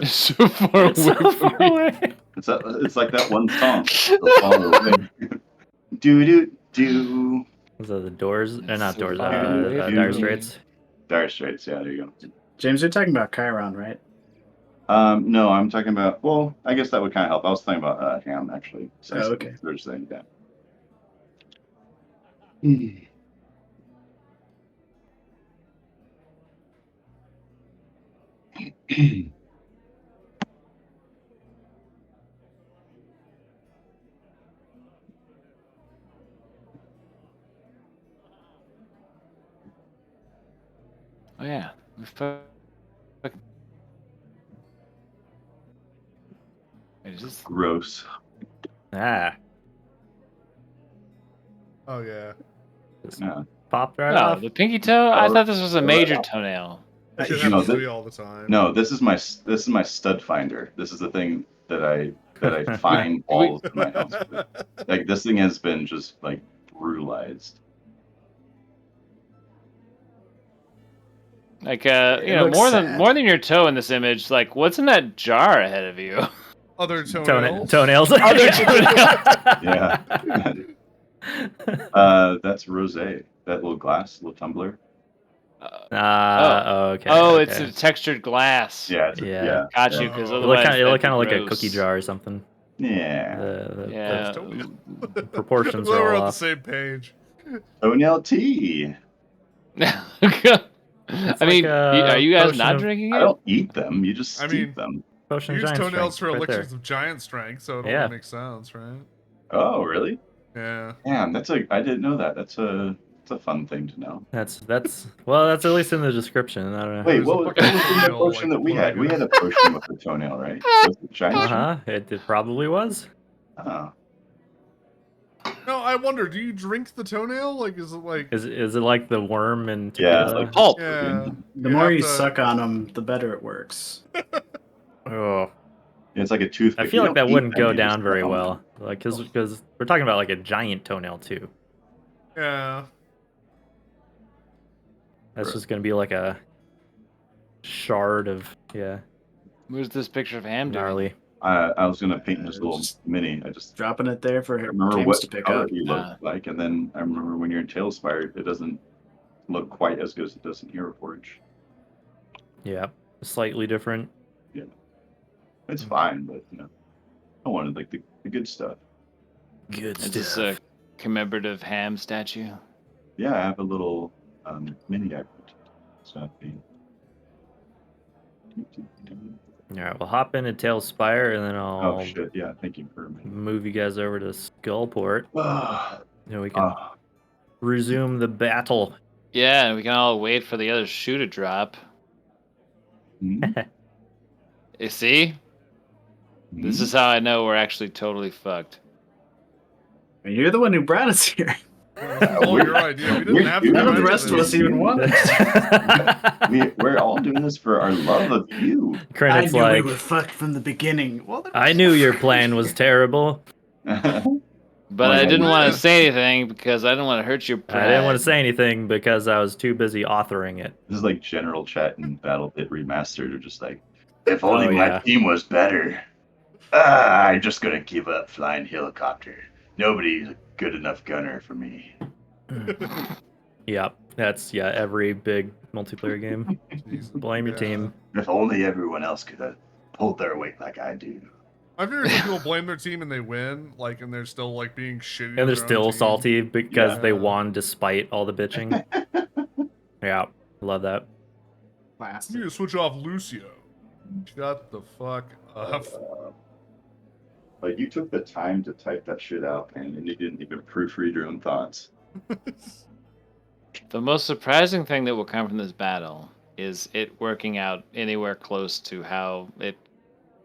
So far It's so away far from me. away. It's like that one song. So far away. Do do do. Those are the doors, not So doors. far away from Dire me. Straits. Dire Straits. Yeah, there you go. James, you're talking about Chiron, right? No, I'm talking about. Well, I guess that would kind of help. I was thinking about Ham actually. Since Oh, okay. Thursday. Yeah. Oh yeah. Wait, is this? Gross. Ah, Oh yeah. Yeah. popped right Oh, off. the pinky toe. I Oh, thought this was a major oh. toenail. That shit No, happens to this- me all the time. No, this is my stud finder. This is the thing that I find balls in my house with. Like this thing has been just like brutalized. Like It looks more sad. than your toe in this image. Like, what's in that jar ahead of you? Other toenails. Toenails. Other toenails. Yeah. That's rosé. That little glass, little tumbler. Okay. Oh, okay. it's a textured glass. Yeah. Yeah. Got you, because It It looked otherwise kind of like a gross. cookie jar or something. Yeah. Yeah. The proportions We're are all on the off. same page. Toenail tea. I mean, are you guys potion not of- drinking I it? don't eat them. You just I steep mean- them. Potion You of use giant toenails strength for right elixirs of giant strength, so it Yeah. only makes sense, right? Oh, really? Yeah. Damn, I didn't know that. That's a fun thing to know. there. That's at least in the description. I don't know. Wait, There's a what was fucking in the toenail, potion like, that we had? floating We in had it. a potion with the toenail, right? Was it giant? It probably was. Oh. No, I wonder, do you drink the toenail? Like, is it like... Is it like the worm and Yeah, tequila? like Pulp. Yeah. The You more have you to- suck on them, the better it works. Oh, It's like a toothpick. I feel You like that don't eat wouldn't them, go you just down very suck on well. Like, because we're talking about like a giant toenail too. Yeah. That's just gonna be like a shard of Where's this picture of ham doing? gnarly. I was gonna paint this little Just mini. I just Dropping it there for remember James what to pick color up. he looked like, and then I remember when you're in Tailspire, it doesn't look quite as good as it does in Hero Forge. Yeah, slightly different. It's fine, but I wanted like the good stuff. Good Is this a commemorative ham statue? Yeah, I have a little mini I put. So that'd be... All right, we'll hop into Tailspire, and then I'll Oh shit! Yeah, thank you for a minute. move you guys over to Skullport. Ah, And we can resume the battle. Yeah, and we can all wait for the other shoe to drop. hmm, You see? This is how I know we're actually totally fucked. I mean, you're the one who brought us here. Oh, your idea. We didn't have to None of do the rest of anything. us even wanted. we're all doing this for our love of you. I Credits knew like, we were fucked from the beginning. Well, I knew your plan was terrible. But Oh, I yeah, didn't yeah. want to say anything because I didn't want to hurt your pride. I didn't want to say anything because I was too busy authoring it. This is like General Chat and Battle Pit Remastered are just like, if only Oh, my yeah. team was better. I'm just gonna give up flying helicopter. Nobody's a good enough gunner for me. Yep, that's every big multiplayer game. Jesus. Blame your Yeah. team. If only everyone else could have pulled their weight like I do. I've never seen people blame their team and they win, like, and they're still like being shitty. to And they're their own still team. salty because they Yeah. won despite all the bitching. Yeah, love that. You Classic. need to switch off Lucio. Shut the fuck up. But you took the time to type that shit out, man, and you didn't even proofread your own thoughts. The most surprising thing that will come from this battle is it working out anywhere close to how it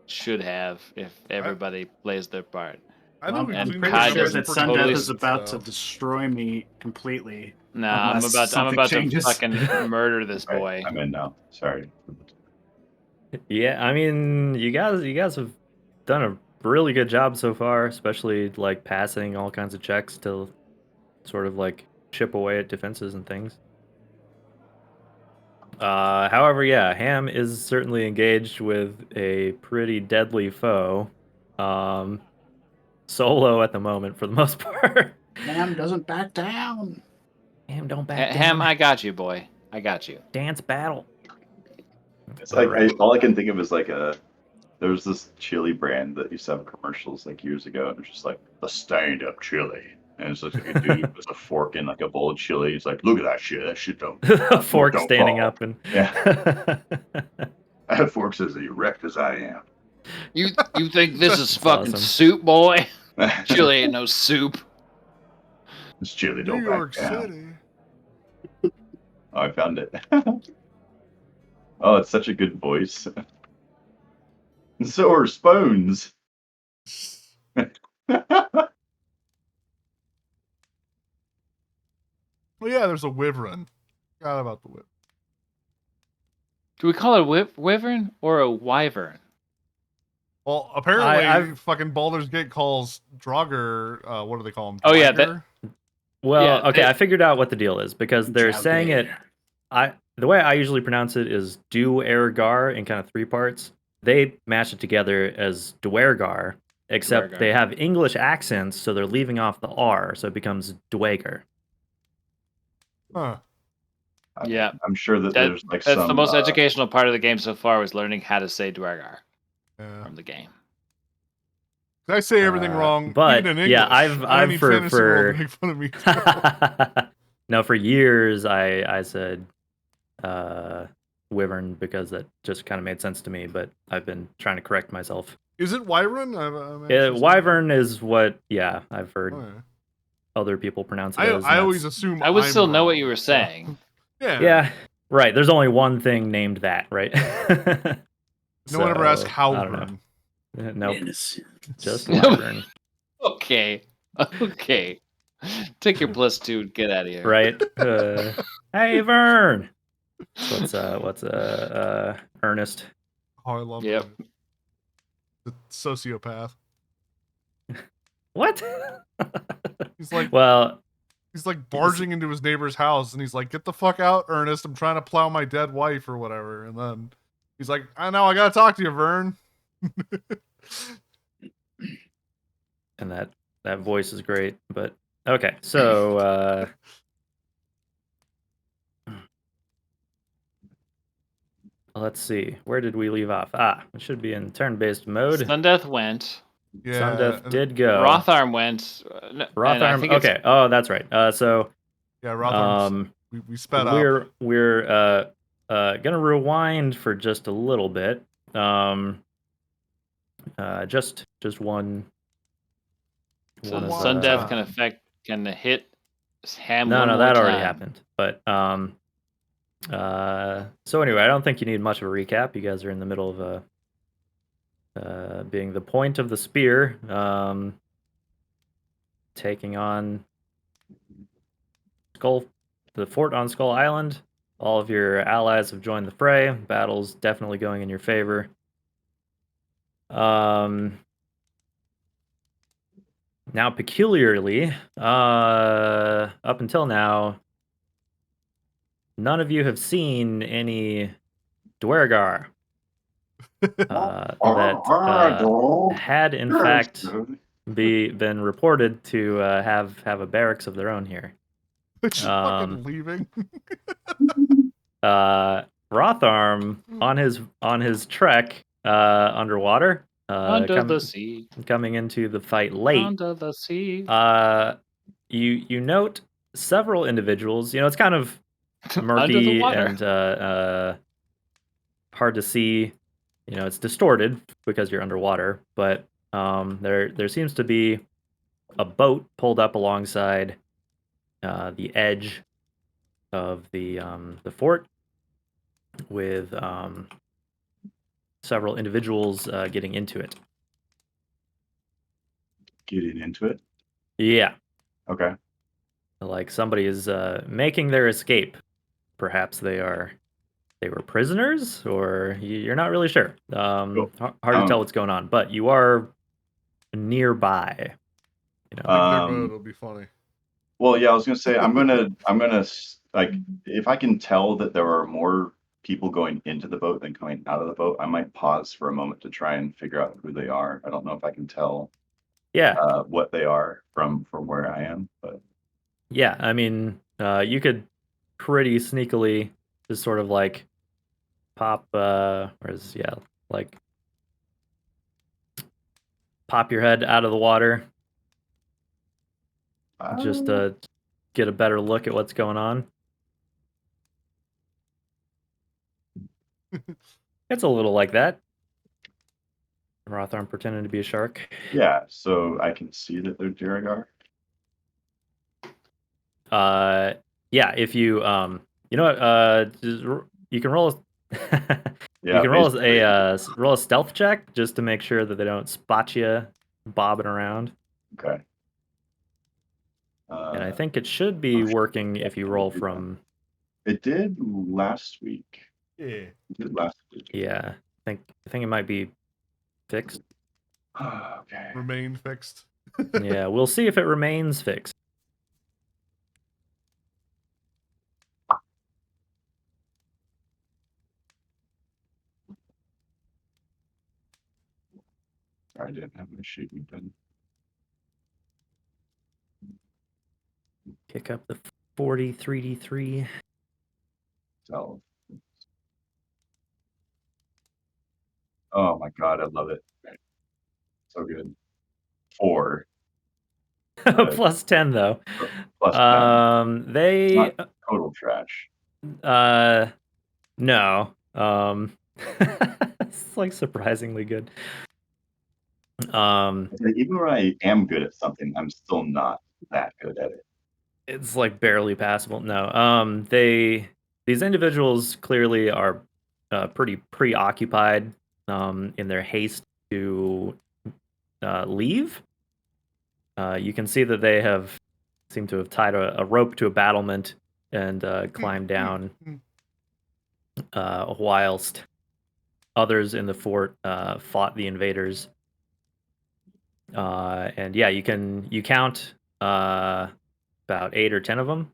should have if everybody plays their part. I think we and cleaned pretty Kai this sure up doesn't that pretty Sundeath totally is about to stuff. destroy me completely. Nah, I'm Unless about something to changes. fucking murder this boy. Right, I'm in now. Sorry. Yeah, I mean, you guys have done a really good job so far, especially like passing all kinds of checks to sort of like chip away at defenses and things. However, yeah, Ham is certainly engaged with a pretty deadly foe. Solo at the moment for the most part. Ham doesn't back down. Ham, don't back Ham, down. I got you, boy. I got you. Dance battle. It's like Alright. all I can think of is like there was this chili brand that used to have commercials like years ago, and it was just like the stand-up chili, and it's just like a dude with a fork in like a bowl of chili. He's like, "Look at that shit! That shit don't Fork don't standing fall." up and Yeah, that fork's as erect as I am. You think this is fucking awesome. soup, boy? Chili ain't no soup. This chili New don't York back down. City. Oh, I found it. Oh, it's such a good voice. So are spoons. Well, yeah, there's a wyvern. Forgot about the wyvern. Do we call it a wyvern or a wyvern? Well, apparently, I've- fucking Baldur's Gate calls Draugr, what do they call him? Oh, yeah, Dwagger? well, Yeah, okay, they- I figured out what the deal is because they're saying it. The way I usually pronounce it is Duergar in kind of 3 parts. They match it together as Duergar, except Duergar. they have English accents, so they're leaving off the R, so it becomes Dwager. Huh. Yeah. I'm sure that That- there's like That's some the most educational part of the game so far, was learning how to say Dwagar Yeah. from the game. I say everything wrong, but, even in English. yeah, I I've need for- Fantasy World to make fun of me. No, for years I said Wyvern because that just kind of made sense to me, but I've been trying to correct myself. Is it Wyvern? I'm actually- Wyvern is what, yeah, I've heard Oh, yeah. other people pronounce it I as. I and always that's- assume I would I'm still know what wrong, you were so- saying. Yeah. Yeah, right. There's only one thing named that, right? No one ever asked So, I don't know. Howvern. Nope, Innocent. just Wyvern, Okay. Okay. Take your +2 and get out of here. right? Hey, Vern. What's Ernest? Oh, I love Yep. that. The sociopath. What? He's like Well, he's like barging into his neighbor's house, and he's like, "Get the fuck out, Ernest! I'm trying to plow my dead wife or whatever." And then he's like, "I know, I gotta talk to you, Vern." and that voice is great, but okay, so let's see, where did we leave off? It should be in turn-based mode. Sundeath went. Yeah. Sundeath and- did go. Rotharm went. And I Rotharm. think it's- Okay. Oh, that's right. So Yeah, Rotharm's, we sped up. we're gonna rewind for just a little bit. Just one. So one of the- Sundeath can hit Ham. No, one no, more that already time. happened. But so anyway, I don't think you need much of a recap. You guys are in the middle of being the point of the spear, taking on the fort on Skull Island. All of your allies have joined the fray. Battle's definitely going in your favor. Now, peculiarly, up until now, none of you have seen any Dwergar that had, in fact, been reported to have a barracks of their own here. Just fucking leaving. Rotharm on his trek underwater, Under the sea. coming into the fight late. Under the sea. You note several individuals. You know, it's kind of Under the murky water. and hard to see. You know, it's distorted because you're underwater, but there seems to be a boat pulled up alongside the edge of the fort with several individuals getting into it. Getting into it. Yeah, Okay. like somebody is making their escape. Perhaps they were prisoners, or you're not really sure. Cool. Hard to tell what's going on, but you are nearby. You know, Like their boat will be funny. Well, yeah, I was gonna say I'm gonna like if I can tell that there are more people going into the boat then coming out of the boat. I might pause for a moment to try and figure out who they are. I don't know if I can tell Yeah, what they are from where I am, but yeah. I mean, you could pretty sneakily just sort of like pop, like pop your head out of the water just uh, to get a better look at what's going on. It's a little like that. Rothorn pretending to be a shark. yeah. So I can see that they're Duragar. Yeah. If you you know what? You can roll. You Yeah, can roll basically. roll a stealth check just to make sure that they don't spot you bobbing around. Okay. And I think it should be working if you roll do that. from. It did last week. Yeah. It did last week. Yeah, I think it might be fixed. Okay. Remain fixed. Yeah, we'll see if it remains fixed. Sorry, I didn't have my sheet done. Pick up the 43D3. So. Oh my god, I love it. So good. 4. Plus 10 though. Plus 10. They Not total trash. no. It's like surprisingly good. It's like, even when I am good at something, I'm still not that good at it. It's like barely passable. No. These individuals clearly are pretty preoccupied in their haste to leave. You can see that they seem to have tied a rope to a battlement and climbed down, whilst others in the fort fought the invaders. And yeah, you count about 8 or 10 of them.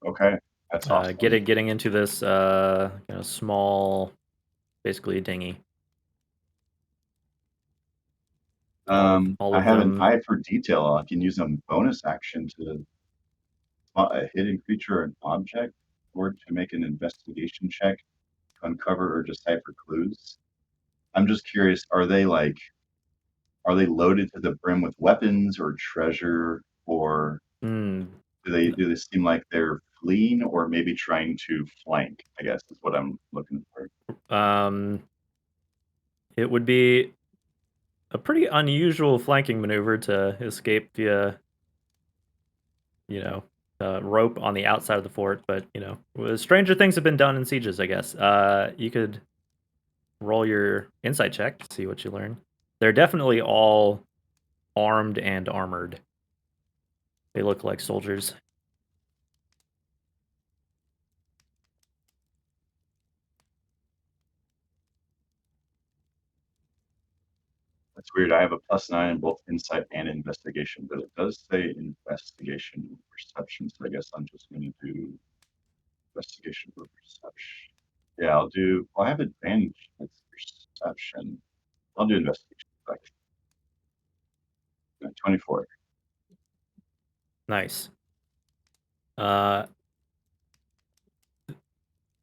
Okay, that's awesome. Getting into this small, basically a dinghy. All I of have them. an eye for detail. I can use a bonus action to spot a hidden creature or an object, or to make an investigation check to uncover or decipher clues. I'm just curious, are they loaded to the brim with weapons or treasure, or Hmm. do they seem like they're fleeing or maybe trying to flank, I guess is what I'm looking for. It would be a pretty unusual flanking maneuver to escape via, rope on the outside of the fort, but stranger things have been done in sieges, I guess. You could roll your insight check to see what you learn. They're definitely all armed and armored. They look like soldiers. That's weird. I have a +9 in both insight and investigation, but it does say investigation and perception, so I guess I'm just going to do investigation for perception. Yeah, I have advantage. That's perception. I'll do investigation. 24. Nice.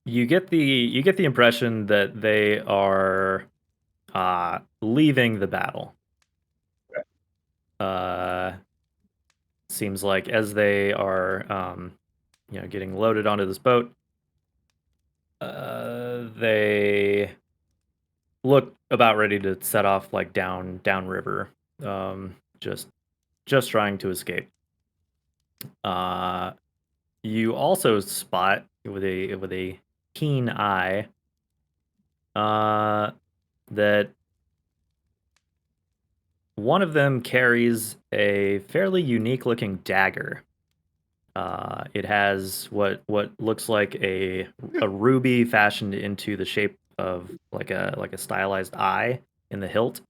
You get the impression that they are leaving the battle. Okay. Seems like as they are getting loaded onto this boat, they look about ready to set off like downriver, just trying to escape. You also spot with a keen eye that one of them carries a fairly unique looking dagger. It has what looks like a ruby fashioned into the shape of like a stylized eye in the hilt.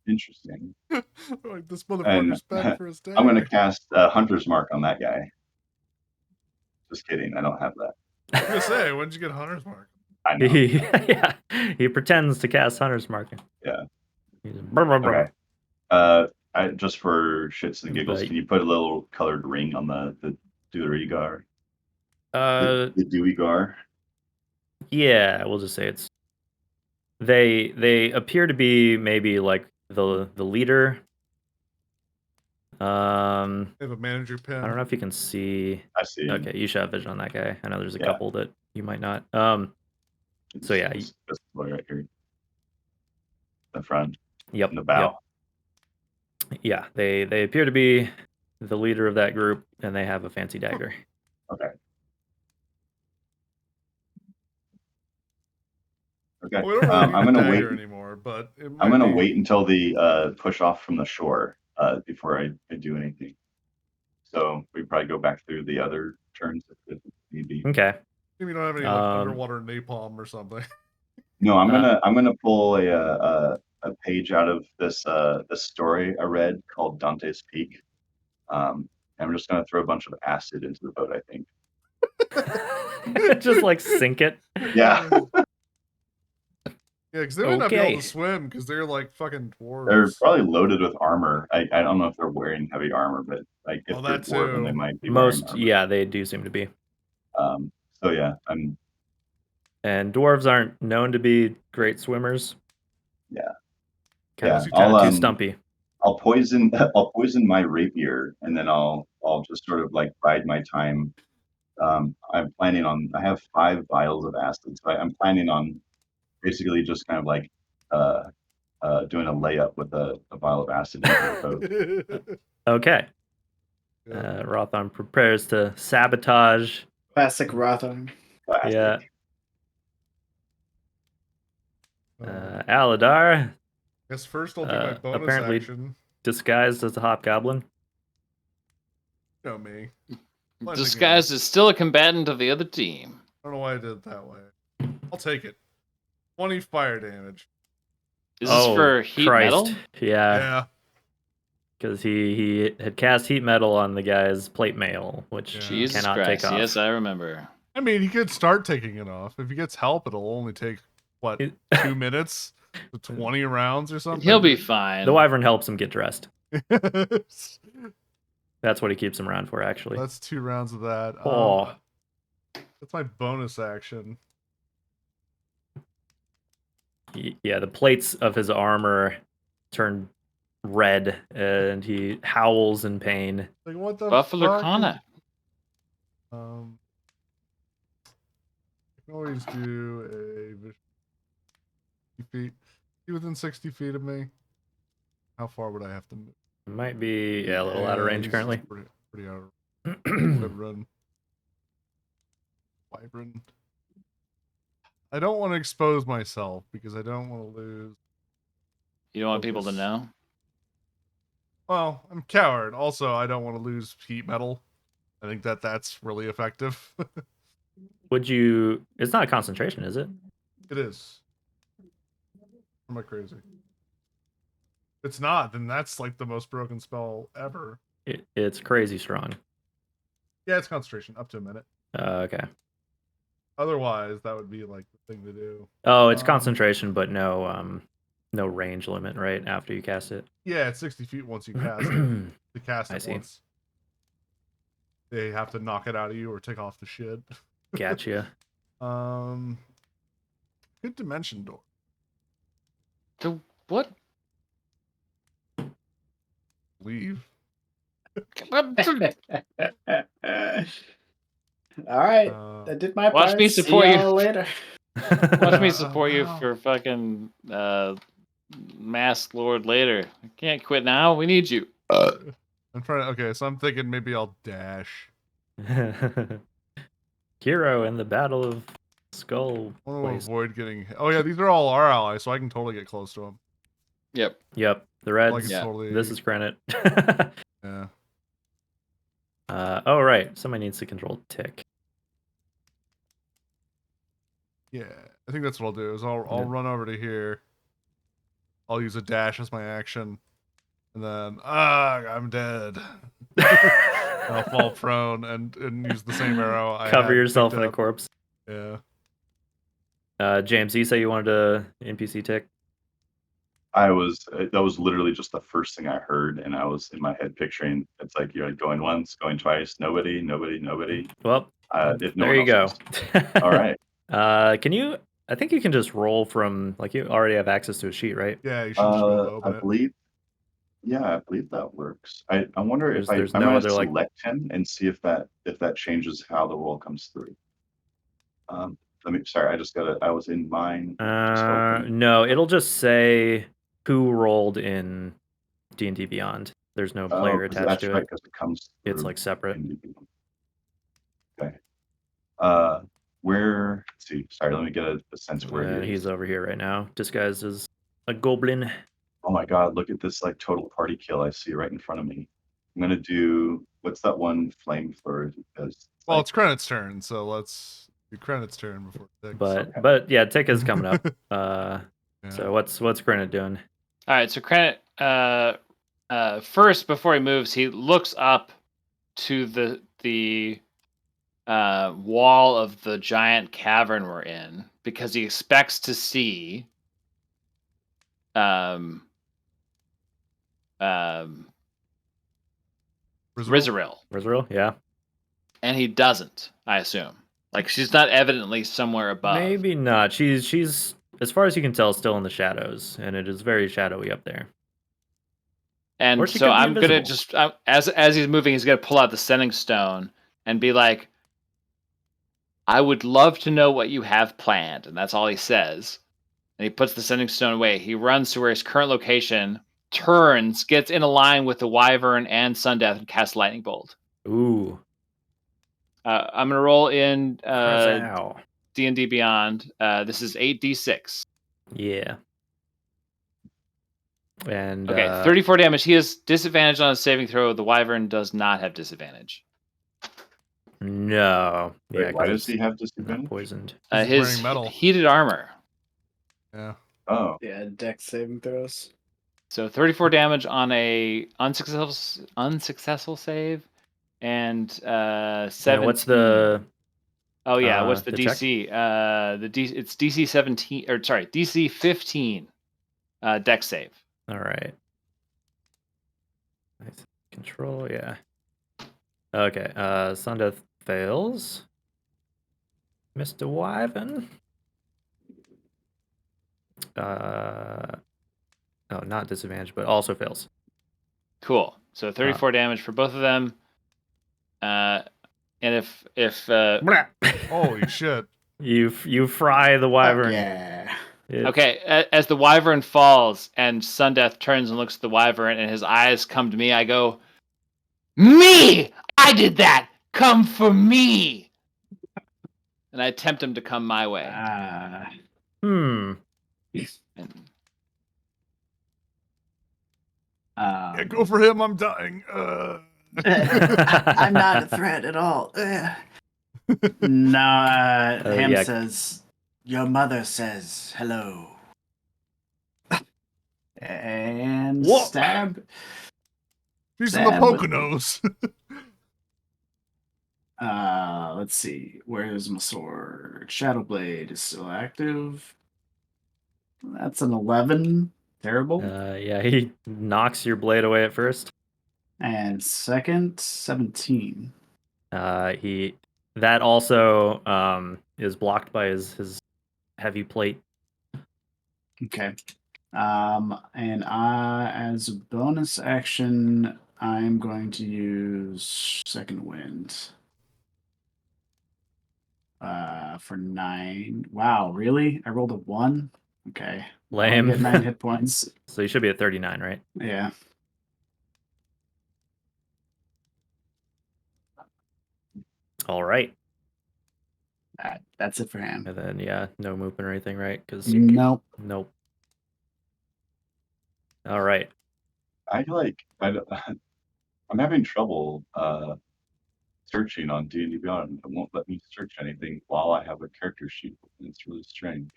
Interesting. Like this And motherfucker's back for his day. I'm gonna cast Hunter's Mark on that guy. Just kidding. I don't have that. I was gonna say, when did you get Hunter's Mark? I know. Yeah, he pretends to cast Hunter's Mark. Yeah. He's brr, brr, brr. Okay. Just for shits and giggles, But- can you put a little colored ring on the Duerigar? Uh, The Duigar? yeah, we'll just say it's. They appear to be maybe like the leader. They have a manager pin. I don't know if you can see. I see him. Okay, you should have vision on that guy. I know there's a Yeah. couple that you might not. So yeah, This boy right here. The front. Yep. And the bow. Yep. Yeah, they appear to be the leader of that group, and they have a fancy dagger. Okay. Okay. We don't really I'm need a gonna wait. dagger anymore, but it I'm might gonna be- wait until the push off from the shore before I do anything. So we probably go back through the other turns if need be. Okay. Maybe you don't have any like underwater napalm or something. No, I'm gonna pull a page out of this story I read called Dante's Peak. I'm just gonna throw a bunch of acid into the boat. I think. Just like sink it. Yeah, Yeah, because they might not be Okay. able to swim because they're like fucking dwarves. they're probably loaded with armor. I don't know if they're wearing heavy armor, but like if Oh, they're that dwarven, they too. might be Most, wearing armor. yeah, they do seem to be. So yeah, I'm And dwarves aren't known to be great swimmers. Yeah. Kind Yeah, of I'll, too stumpy. I'll poison my rapier, and then I'll just sort of like bide my time. I'm planning on. I have 5 vials of acid, so I'm planning on basically just kind of like doing a layup with a vial of acid into the boat. Okay. Yeah. Rothon prepares to sabotage. Classic Rotham. Classic. Yeah. Aladar, Guess first I'll do my bonus apparently- action. disguised as a hobgoblin. You know me. Blending in. Disguised as still a combatant of the other team. I don't know why I did it that way. I'll take it. 20 fire damage. Is this for heat metal? Yeah, Yeah. because he had cast heat metal on the guy's plate mail, which Yeah. Jesus cannot Christ! take off. Yes, I remember. I mean, he could start taking it off. If he gets help, it'll only take, what, 2 minutes? To 20 rounds or something? He'll be fine. The wyvern helps him get dressed. That's That's what he keeps him around for, actually. 2 rounds of that. Oh. That's my bonus action. Yeah, the plates of his armor turn red, and he howls in pain. Like, what the Buffalo fuck? Kana. I can always do a vision. 60 feet. Be within 60 feet of me. How far would I have to move? It might be a little out of range he's currently. Pretty out of Wyvern. Wyvern. I don't want to expose myself because I don't want to lose. You don't want people to Focus. know? Well, I'm a coward. Also, I don't want to lose heat metal. I think that's really effective. Would you? It's not a concentration, is it? It is. Am I crazy? If it's not, then that's like the most broken spell ever. It's crazy strong. Yeah, it's concentration up to a minute. Okay. Otherwise, that would be like the thing to do. Oh, it's Um, concentration, but no range limit, right? After you cast it. Yeah, it's 60 feet once you cast it. To cast I it see. once. They have to knock it out of you or take off the shit. Gotcha. Good dimension door. To what? Leave. All right. Uh, I did my Watch part. me See support you. y'all later. Watch me support you wow. for fucking Masked Lord later. I can't quit now. We need you. I'm trying to. Okay, so I'm thinking maybe I'll dash. Hero in the Battle of Skull. I want to Waste. avoid getting. Oh yeah, these are all our allies, so I can totally get close to them. Yep. Yep, the Like Reds. it's Yeah. totally. This is Krenit. Yeah. Oh right, somebody needs to control Tick. Yeah, I think that's what I'll do. Is I'll Yeah. run over to here. I'll use a dash as my action, and then I'm dead. I'll fall prone and use the same arrow. I Cover had yourself picked in a up. corpse. Yeah. James, you say you wanted a NPC tick? That was literally just the first thing I heard, and I was in my head picturing it's like you're going once, going twice, nobody. Well, If no there one you else go. was. All right. Can you? I think you can just roll from like you already have access to a sheet, right? Yeah, you should just be able to I open it. believe. Yeah, I believe that works. I wonder if There's I no might other like. select him and see if that changes how the roll comes through. Sorry, I was in mine. Just open. No, it'll just say who rolled in D&D Beyond. There's no player attached that's to right, it. because it comes through. It's like separate. Okay. Let's see. Sorry, let me get a sense of where he is. He's over here right now, disguised as a goblin. Oh my god, look at this like total party kill I see right in front of me. I'm gonna do what's that one flame flurry? Because Well, it's Krennic's turn, so let's do Krennic's turn before Tick. But yeah, Tick is coming up. Yeah. So what's Grenna doing? All right, so Krennic, first before he moves, he looks up to the wall of the giant cavern we're in because he expects to see Rizaril. Rizaril, yeah. And he doesn't, I assume. Like she's not evidently somewhere above. Maybe not. She's as far as you can tell still in the shadows, and it is very shadowy up there. And so I'm gonna just as he's moving, he's gonna pull out the sending stone and be like, "I would love to know what you have planned," and that's all he says. And he puts the sending stone away. He runs to where his current location, turns, gets in a line with the Wyvern and Sundeath, and casts Lightning Bolt. Ooh. I'm gonna roll in D&D Beyond. This is 8d6. Yeah. And okay, 34 damage. He has disadvantage on a saving throw. The Wyvern does not have disadvantage. No. Wait, why does he have disadvantage? Not poisoned. His heated armor. Yeah. Oh. Yeah, dex saving throws. So 34 damage on a unsuccessful save, and 7. What's the? Oh yeah, what's the DC? Check? It's DC 17 or sorry, DC 15. Dex save. All right. Nice. Control, yeah. Okay. Sundeath fails. Mr. Wyvern. Oh, not disadvantage, but also fails. Cool. So 34 damage for both of them. And if holy shit, you fry the Wyvern. Yeah. Okay, as the Wyvern falls and Sundeath turns and looks at the Wyvern and his eyes come to me, I go, "Me! I did that! Come for me!" And I tempt him to come my way. Hmm. Yeah, go for him. I'm dying. I'm not a threat at all. No, Ham says, "Your mother says hello." And stab. He's in the Poconos. Let's see. Where's my sword? Shadowblade is still active. That's an 11. Terrible. Yeah, he knocks your blade away at first. And second, 17. That also is blocked by his heavy plate. Okay. And as a bonus action, I'm going to use Second Wind. For 9. Wow, really? I rolled a 1? Okay. Lame. I get 9 hit points. So you should be at 39, right? Yeah. All right. That's it for him. And then no movement or anything, right? Because nope. All right. I'm having trouble searching on D&D Beyond. It won't let me search anything while I have a character sheet. It's really strange.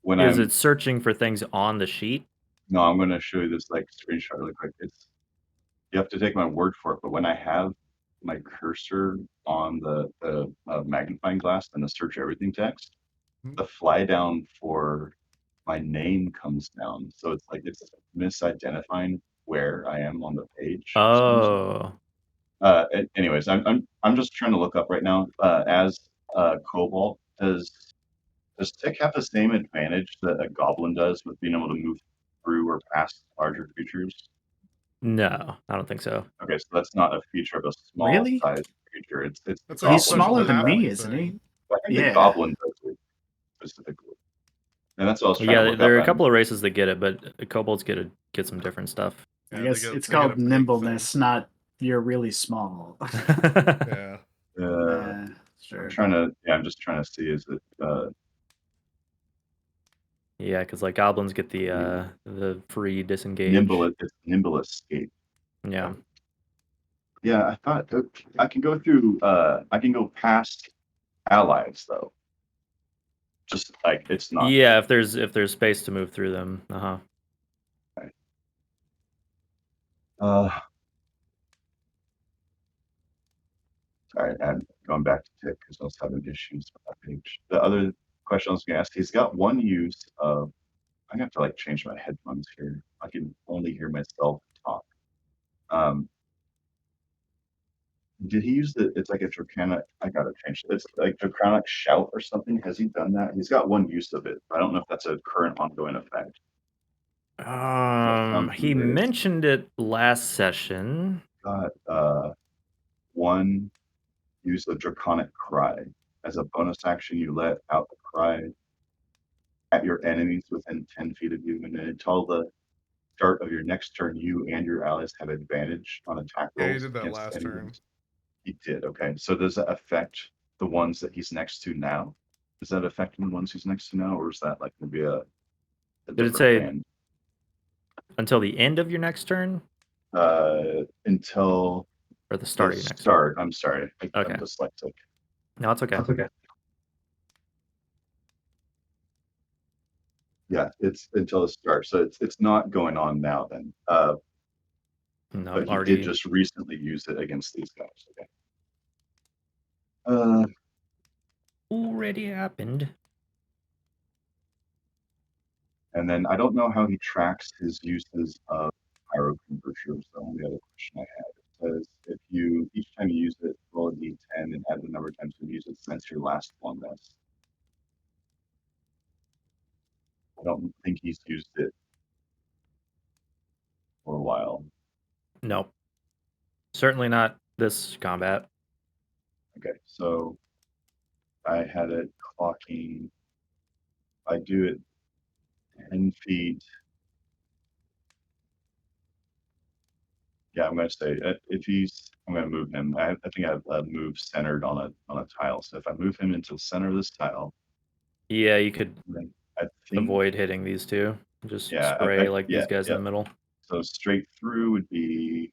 when Is it searching for things on the sheet? No, I'm going to show you this like screenshot really quick. You have to take my word for it, but when I have my cursor on the magnifying glass and the search everything text, the fly down for my name comes down. So it's like it's misidentifying where I am on the page. Oh. Anyways, I'm just trying to look up right now. As Cobalt, does Tick have the same advantage that a goblin does with being able to move through or past larger creatures? No, I don't think so. Okay, so that's not a feature of a small Really? sized creature. It's That's the like a He's goblin smaller does than that. me, isn't he? I think the Yeah. goblin does it specifically. And that's what I was trying to Yeah, look there are a up. couple of races that get it, but kobolds get some different stuff. I Yeah, guess they it's get a called big nimbleness, not you're really small. Yeah. Sure. I'm just trying to see is it Yeah, because like goblins get the free disengage. nimble escape. Yeah. Yeah, I thought I can go through I can go past allies though. Just like it's not. Yeah, if there's space to move through them. Uh-huh. Sorry, I'm going back to Tick because I was having issues with that page. The other question I was going to ask, he's got one use of. I'm going to have to like change my headphones here. I can only hear myself talk. Did he use it's like a draconic, I gotta change it. It's like draconic shout or something. Has he done that? He's got one use of it. I don't know if that's a current ongoing effect. He mentioned it last session. Got one use of draconic cry. As a bonus action, you let out the cry at your enemies within 10 feet of you, and then until the start of your next turn, you and your allies have advantage on attack rolls. Yeah, he did that against last enemies. turn. He did, okay. So does that affect the ones that he's next to now? Is that affecting the ones he's next to now, or is that like going to be a Did it say band? Until the end of your next turn? Until or the start of your next turn? I'm sorry. I'm dyslexic. No, it's okay. That's okay. Yeah, it's until the start. So it's not going on now then. No, but he already did just recently use it against these guys. Okay. Already happened. And then I don't know how he tracks his uses of pyro conversion. So the only other question I had. It says if you each time you use it, roll a d10 and add the number of times you use it since your last long rest. I don't think he's used it for a while. No. Certainly not this combat. Okay, so I had it clocking. I do it 10 feet. Yeah, I'm going to say I'm going to move him. I think I have a move centered on a tile. So if I move him into the center of this tile. Yeah, you could I think, avoid hitting these two. Just spray these guys in the middle. So straight through would be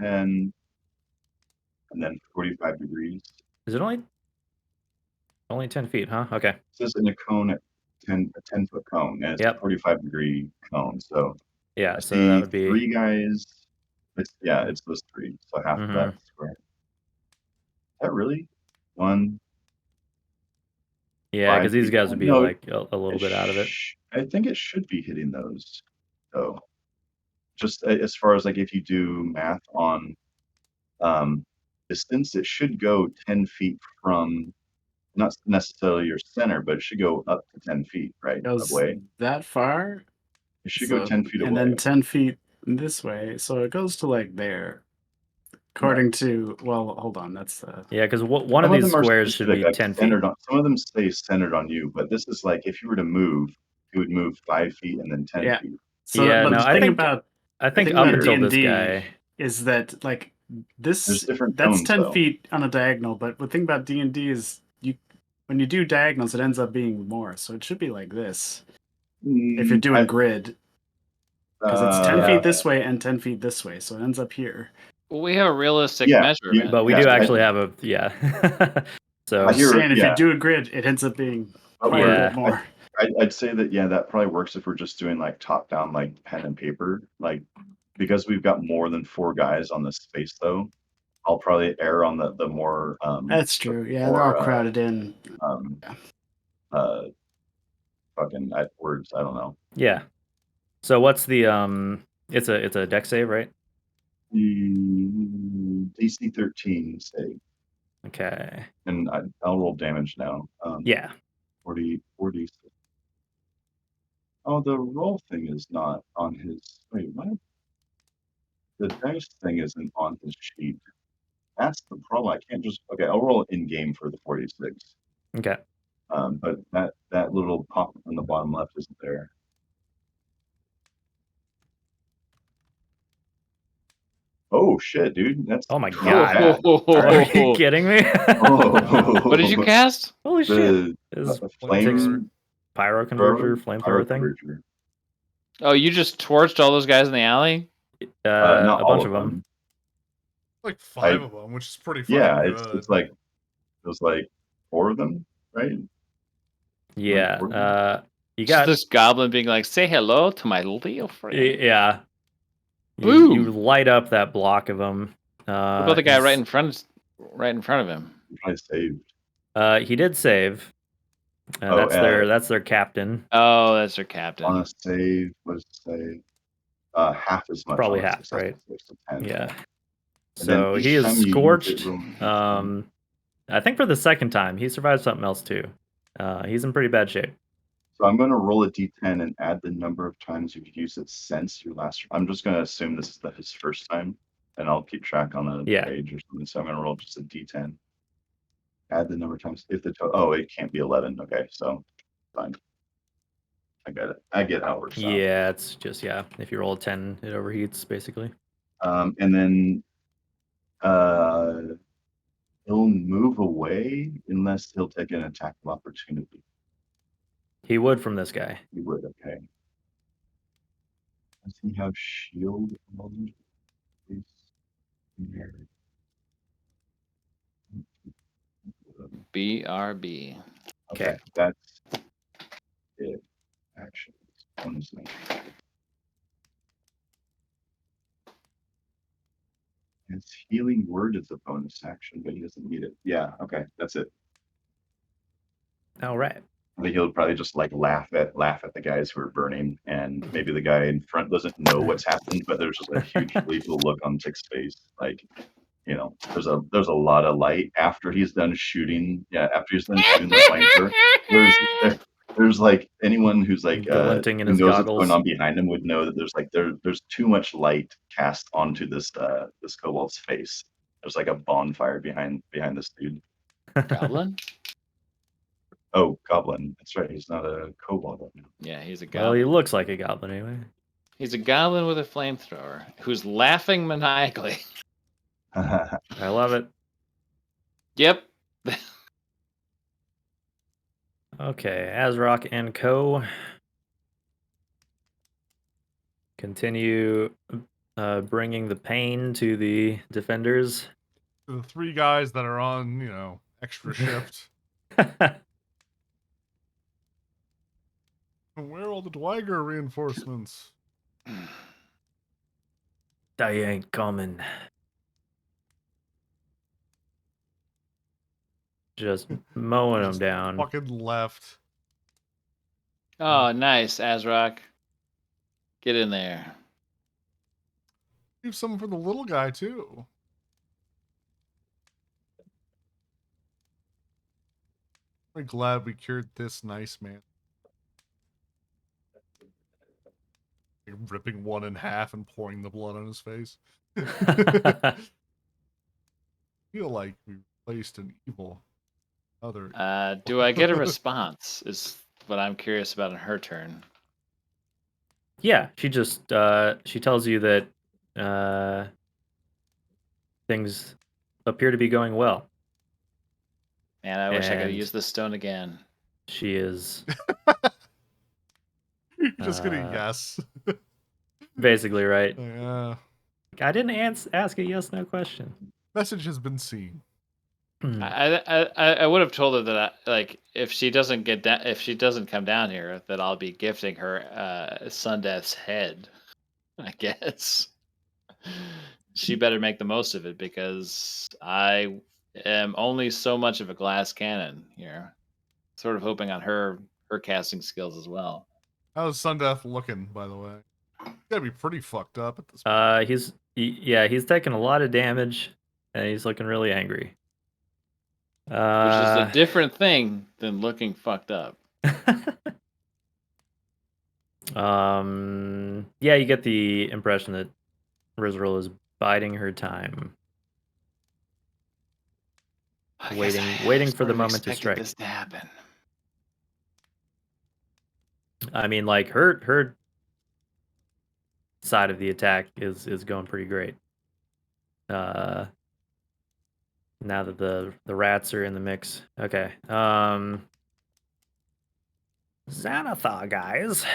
10 and then 45 degrees. Is it only 10 feet, huh? Okay. It says in a cone at a 10-foot cone, and it's a 45-degree cone. So yeah, so that would be 3 guys. It's those 3. So half of that square. Is that really 1? Yeah, because these guys would be like a little bit out of it. I think it should be hitting those, though. Just as far as like if you do math on distance, it should go 10 feet from not necessarily your center, but it should go up to 10 feet, right? Away. That far? It should go 10 feet away. And then 10 feet this way. So it goes to like there. According to, well, hold on. That's yeah, because one of these squares should be 10 feet. Some of them stay centered on you, but this is like if you were to move, you would move 5 feet and then 10 feet. So, yeah, no, I think up until D&D this guy is that like this. Different that's tones, 10 though. feet on a diagonal, but the thing about D&D is when you do diagonals, it ends up being more. So it should be like this. If you're doing grid, because it's 10 feet this way and 10 feet this way, so it ends up here. Well, we have a realistic measurement. But we do actually have so I'm saying if you do a grid, it ends up being quite a bit more. I'd say that that probably works if we're just doing like top down, like pen and paper, like because we've got more than 4 guys on this space though. I'll probably err on the more That's true. Yeah, they're all crowded in. Fucking words. I don't know. Yeah. So what's the It's a deck save, right? DC 13 save. Okay. And I'll roll damage now. Yeah. 40. Oh, the roll thing is not on his. Wait, what? The dice thing isn't on his sheet. That's the problem. I can't just. Okay, I'll roll in game for the 46. Okay. But that little pop on the bottom left isn't there. Oh shit, dude! That's Oh my god! Oh. Are you kidding me? What did you cast? Holy shit! Flame pyro converter, flamethrower thing. Converter. Oh, you just torched all those guys in the alley? Not a bunch of them. Like 5 of them, which is pretty fucking good. It's like there's like 4 of them, right? Yeah. You got this goblin being like, "Say hello to my little friend." Yeah. You light up that block of them. What about the guy right in front of him? I saved. He did save. That's their captain. Oh, that's their captain. On a save, what does it say? Half as much. Probably half, right? Yeah. And so he is scorched. I think for the second time, he survived something else too. He's in pretty bad shape. So I'm going to roll a d10 and add the number of times you've used it since your last. I'm just going to assume this is his first time, and I'll keep track on a page or something. So I'm going to roll just a d10. Add the number of times. If the it can't be 11. Okay, so fine. I got it. I get how it works. Yeah, it's just if you roll a 10, it overheats basically. And then he'll move away unless he'll take an attack of opportunity. He would from this guy. He would, okay. Does he have shield? BRB. Okay, that's it. Action. His healing word is a bonus action, but he doesn't need it. Yeah, okay, that's it. All right. I think he'll probably just like laugh at the guys who are burning, and maybe the guy in front doesn't know what's happened, but there's just a huge gleeful look on Tick's face. Like, there's a lot of light after he's done shooting. Yeah, after he's done shooting the flamethrower, there's like anyone who's like who knows what's going on behind him would know that there's too much light cast onto this kobold's face. There's like a bonfire behind this dude. Goblin? Oh, goblin. That's right. He's not a kobold. Yeah, he's a goblin. Well, he looks like a goblin anyway. He's a goblin with a flamethrower who's laughing maniacally. I love it. Yep. Okay, Azrok and co. Continue bringing the pain to the defenders. The 3 guys that are on, extra shift. Where are all the Dwyer reinforcements? They ain't coming. Just mowing them down. Fucking left. Oh, nice, Azrok. Get in there. Leave some for the little guy, too. I'm glad we cured this nice man. Ripping one in half and pouring the blood on his face. I feel like we replaced an evil other. Do I get a response? Is what I'm curious about in her turn. Yeah, she just she tells you that things appear to be going well. Man, I wish I could have used this stone again. She is. You're just gonna guess. Basically, right? Yeah. I didn't ask a yes/no question. Message has been seen. I would have told her that like if she doesn't come down here, that I'll be gifting her Sundeath's head. I guess she better make the most of it because I am only so much of a glass cannon here. Sort of hoping on her casting skills as well. How's Sundeath looking, by the way? He's gotta be pretty fucked up at this point. He's taking a lot of damage, and he's looking really angry. Which is a different thing than looking fucked up. Yeah, you get the impression that Rizril is biding her time. Waiting for the moment to strike. This to happen. I mean, like her side of the attack is going pretty great. Now that the rats are in the mix. Okay. Xanathar, guys.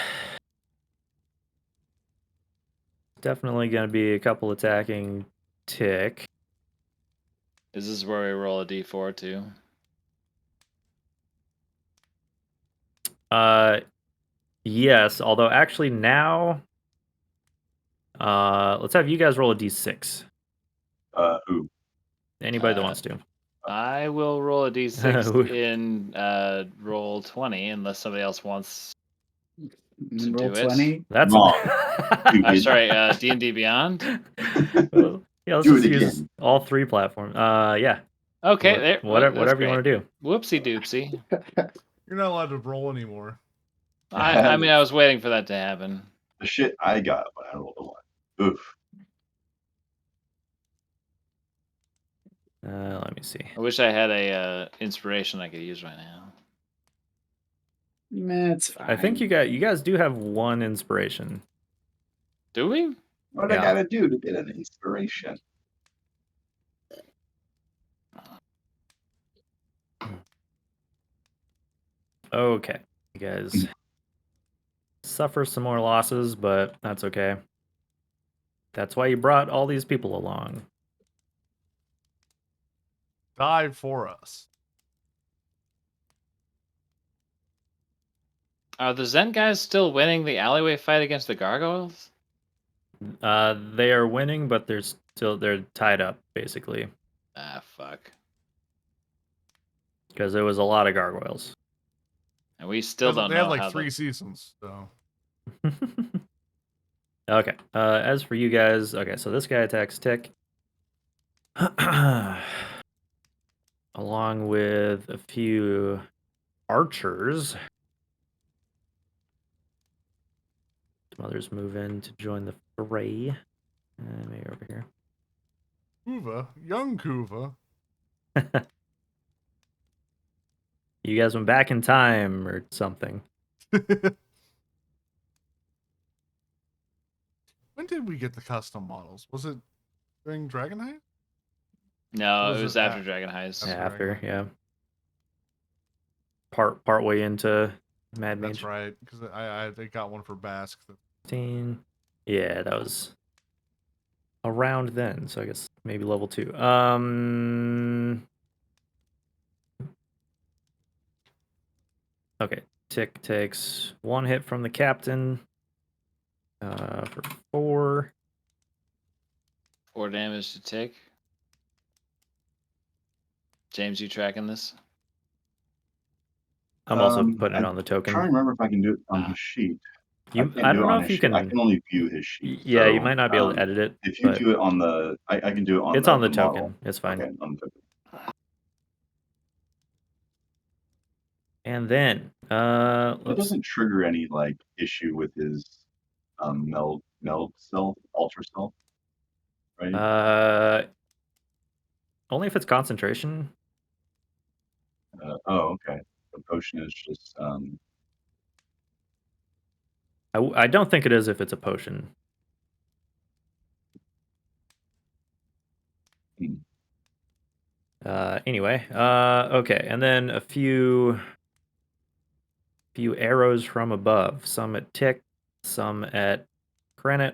Definitely gonna be a couple attacking tick. Is this where we roll a d4 too? Yes, although actually now let's have you guys roll a d6. Who? Anybody that wants to. I will roll a d6 in roll 20 unless somebody else wants to roll do 20. it. That's sorry, D&D Beyond. Well, yeah, let's Do just it use again. all three platforms. Yeah. Okay, Whatever you want to do. Whoopsie doopsie. You're not allowed to roll anymore. I mean, I was waiting for that to happen. The shit I got when I rolled a 1. Oof. Let me see. I wish I had a inspiration I could use right now. That's fine. I think you guys do have one inspiration. Do we? What I gotta do to get an inspiration? Okay, you guys suffer some more losses, but that's okay. That's why you brought all these people along. Die for us. Are the Zen guys still winning the alleyway fight against the gargoyles? They are winning, but they're tied up basically. Ah, fuck. Because there was a lot of gargoyles. And we still don't know. They had like 3 seasons, so. Okay. As for you guys, okay, so this guy attacks Tick. Along with a few archers. Some others move in to join the fray. Maybe over here. Kuva, young Kuva. You guys went back in time or something. When did we get the custom models? Was it during Dragon Heist? No, it was after Dragon Heist. After, yeah. Part way into Mad Mage. That's right, because they got one for Basque. 15. Yeah, that was around then, so I guess maybe level 2. Okay, Tick takes 1 hit from the captain for 4. 4 damage to Tick. James, you tracking this? I'm also putting it on the token. I'm trying to remember if I can do it on his sheet. I don't know if you can. I can only view his sheet. Yeah, so, you might not be able to edit it. If you do it on the, I can do it on. It's on the model. token. It's fine. Okay, on the token. And then, it doesn't trigger any like issue with his meld self, ultra self, right? Only if it's concentration. Oh, okay. The potion is just. I don't think it is if it's a potion. Anyway, okay, and then a few arrows from above. Some at Tick, some at Krennet.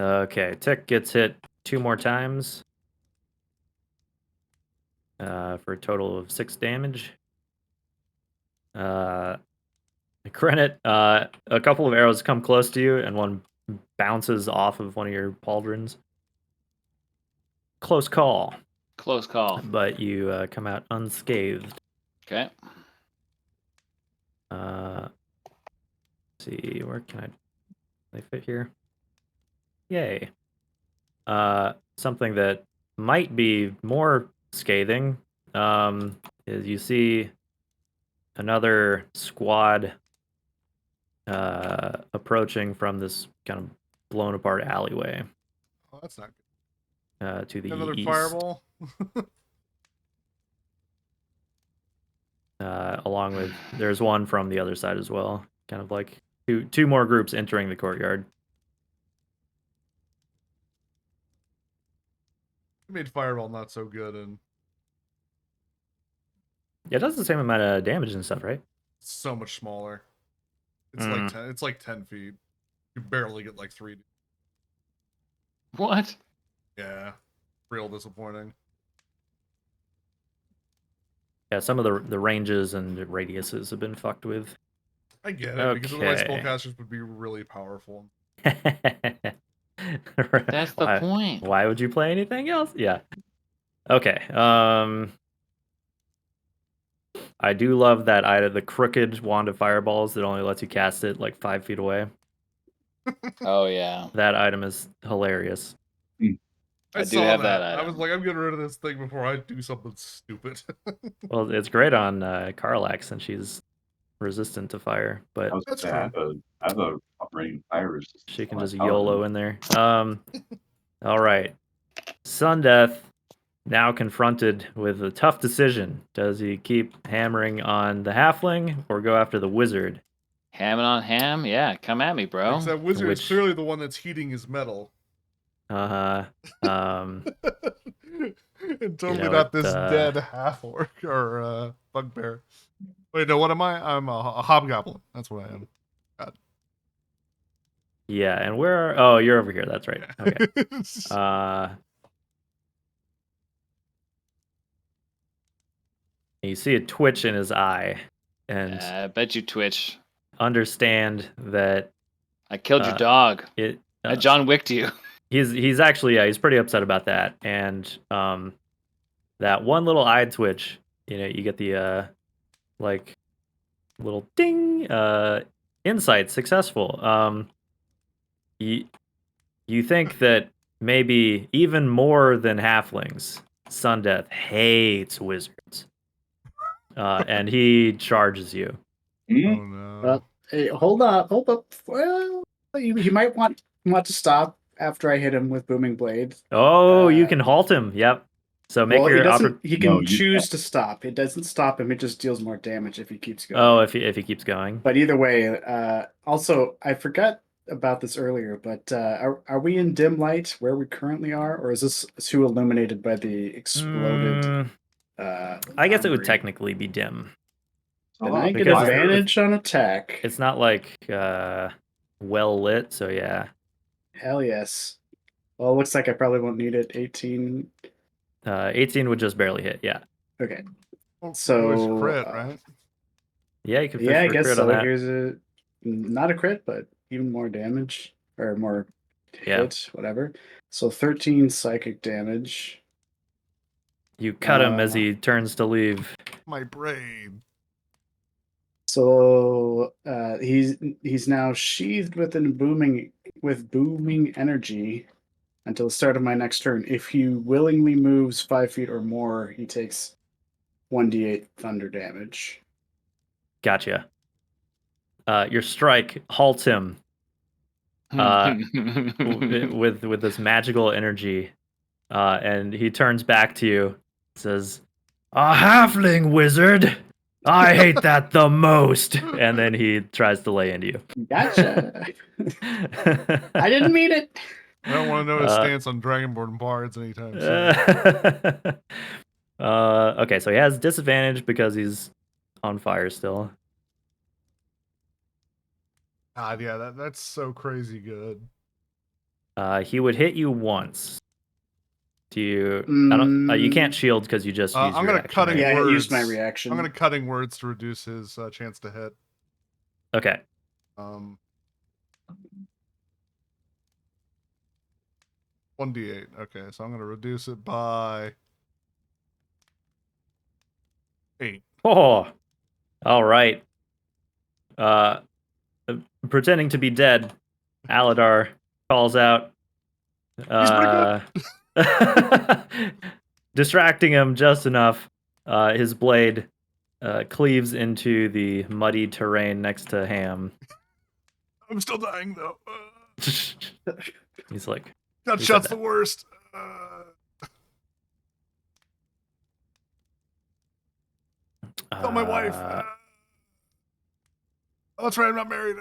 Okay, Tick gets hit 2 more times. For a total of 6 damage. Krennet, a couple of arrows come close to you, and one bounces off of one of your pauldrons. Close call. Close call. But you come out unscathed. Okay. Let's see, where can they fit here? Yay. Something that might be more scathing is you see another squad approaching from this kind of blown apart alleyway. Oh, that's not good. To the Another east. fireball. Along with there's one from the other side as well. Kind of like two more groups entering the courtyard. It made fireball not so good, and yeah, it does the same amount of damage and stuff, right? It's so much smaller. It's like 10. It's like 10 feet. You barely get like 3. What? Yeah, real disappointing. Yeah, some of the ranges and the radiuses have been fucked with. I get it, because otherwise spellcasters would be really powerful. That's the point. Why would you play anything else? Yeah. Okay. I do love that item, the crooked wand of fireballs that only lets you cast it like 5 feet away. Oh yeah. That item is hilarious. I do have that item. I was like, I'm getting rid of this thing before I do something stupid. Well, it's great on Karlak since she's resistant to fire, but that's true. I have a operating fire resistance. She can just YOLO in there. All right. Sundeath now confronted with a tough decision. Does he keep hammering on the halfling or go after the wizard? Hamming on ham? Yeah, come at me, bro. Because that wizard is clearly the one that's heating his metal. And totally not this dead half-orc or bugbear. Wait, no, what am I? I'm a hobgoblin. That's what I am. God. Yeah, and where? Oh, you're over here. That's right. Okay. You see a twitch in his eye, and I bet you twitch. Understand that I killed your dog. I John Wicked you. He's actually he's pretty upset about that, and that one little eye twitch, you get the like little ding insight successful. You think that maybe even more than halflings, Sundeath hates wizards, and he charges you. Oh no! Hey, hold up! Well, you might want to stop after I hit him with booming blade. Oh, you can halt him. Yep. So make your he can choose to stop. It doesn't stop him. It just deals more damage if he keeps going. Oh, if he keeps going. But either way, also I forgot about this earlier. But are we in dim light where we currently are, or is this too illuminated by the exploded? I guess it would technically be dim. And I get advantage on attack. It's not like well lit, so yeah. Hell yes. Well, it looks like I probably won't need it. 18. 18 would just barely hit, yeah. Okay. Well, so crit, right? Yeah, you can. Yeah, I guess so. Here's not a crit, but even more damage or more hit, whatever. So 13 psychic damage. You cut him as he turns to leave. My brain. So he's now sheathed within booming energy until the start of my next turn. If he willingly moves 5 feet or more, he takes 1d8 thunder damage. Gotcha. Your strike halts him with this magical energy, and he turns back to you, says, "A halfling wizard! I hate that the most!" And then he tries to lay into you. Gotcha. I didn't mean it. I don't want to know his stance on Dragonborn bards anytime soon. Okay, so he has disadvantage because he's on fire still. God, yeah, that's so crazy good. He would hit you once. Do you? I don't. You can't shield because you just used I'm your gonna action, cutting right? Yeah, I words. used my reaction. I'm gonna cutting words to reduce his chance to hit. Okay. 1d8. Okay, so I'm gonna reduce it by 8. Oh, all right. Pretending to be dead, Aladar calls out. He's pretty Distracting him just enough. His blade cleaves into the muddy terrain next to Ham. I'm still dying though. He's like, That shot's the worst. Tell my wife. Oh, that's right. I'm not married.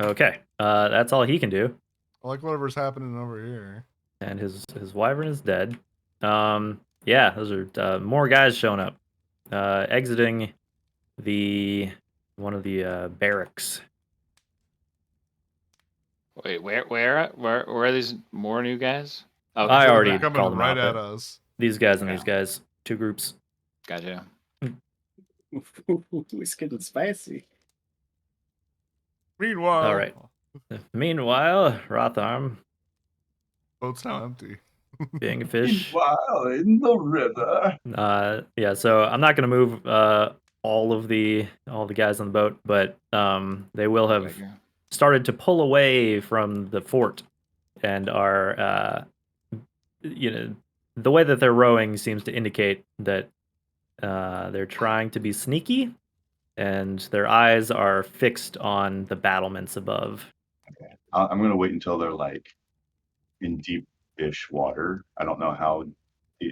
Okay, that's all he can do. I like whatever's happening over here. And his wyvern is dead. Yeah, those are more guys showing up, exiting one of the barracks. Wait, where are these more new guys? Oh, I already They're coming called them right out. at us. These guys and these guys, 2 groups. Gotcha. It's getting spicy. Meanwhile, All right. Meanwhile, Rotharm, boat's now empty. being a fish. Wow, in the river. Yeah, so I'm not gonna move all the guys on the boat, but they will have started to pull away from the fort and are the way that they're rowing seems to indicate that they're trying to be sneaky, and their eyes are fixed on the battlements above. Okay. I'm gonna wait until they're like in deep-ish water. I don't know how.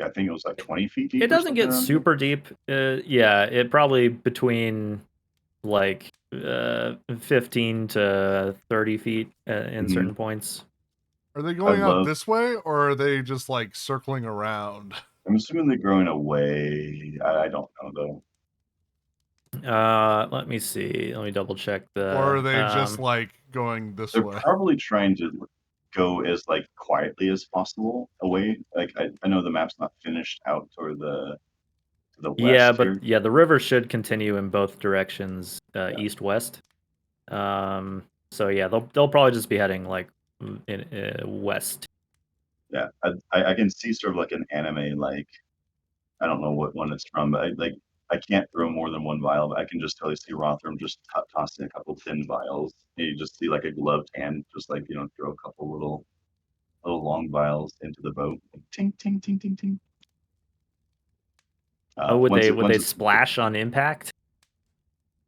I think it was like 20 feet deep. It doesn't get super deep. Yeah, it probably between like 15 to 30 feet in certain points. Are they going out this way, or are they just like circling around? I'm assuming they're going away. I don't know though. Let me see. Let me double check the. Or are they just like going this way? They're probably trying to go as like quietly as possible away. Like I know the map's not finished out toward the west. Yeah, but here. the river should continue in both directions, east-west. So yeah, they'll probably just be heading like in west. Yeah, I can see sort of like an anime, like I don't know what one it's from, but I can't throw more than one vial, but I can just totally see Rotherham just tossing a couple thin vials. And you just see like a gloved hand, just like throw a couple little long vials into the boat. Like, ting ting ting ting ting. Would they splash on impact?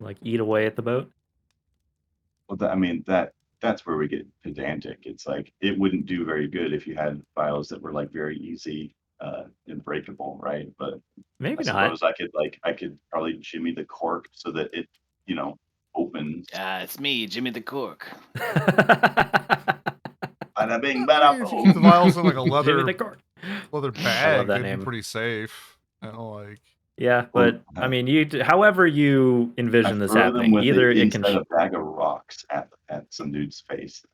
Like eat away at the boat? Well, that's where we get pedantic. It's like it wouldn't do very good if you had vials that were like very easy and breakable, right? But maybe I suppose I could probably jimmy the cork so that it opens. It's me, Jimmy the Cork. Bada bing, If bada you boom. keep the vials in like a leather I bag, love that they'd name. be pretty safe. Like yeah, but I mean, however you envision this happening, either it can a bag of rocks at some dude's face.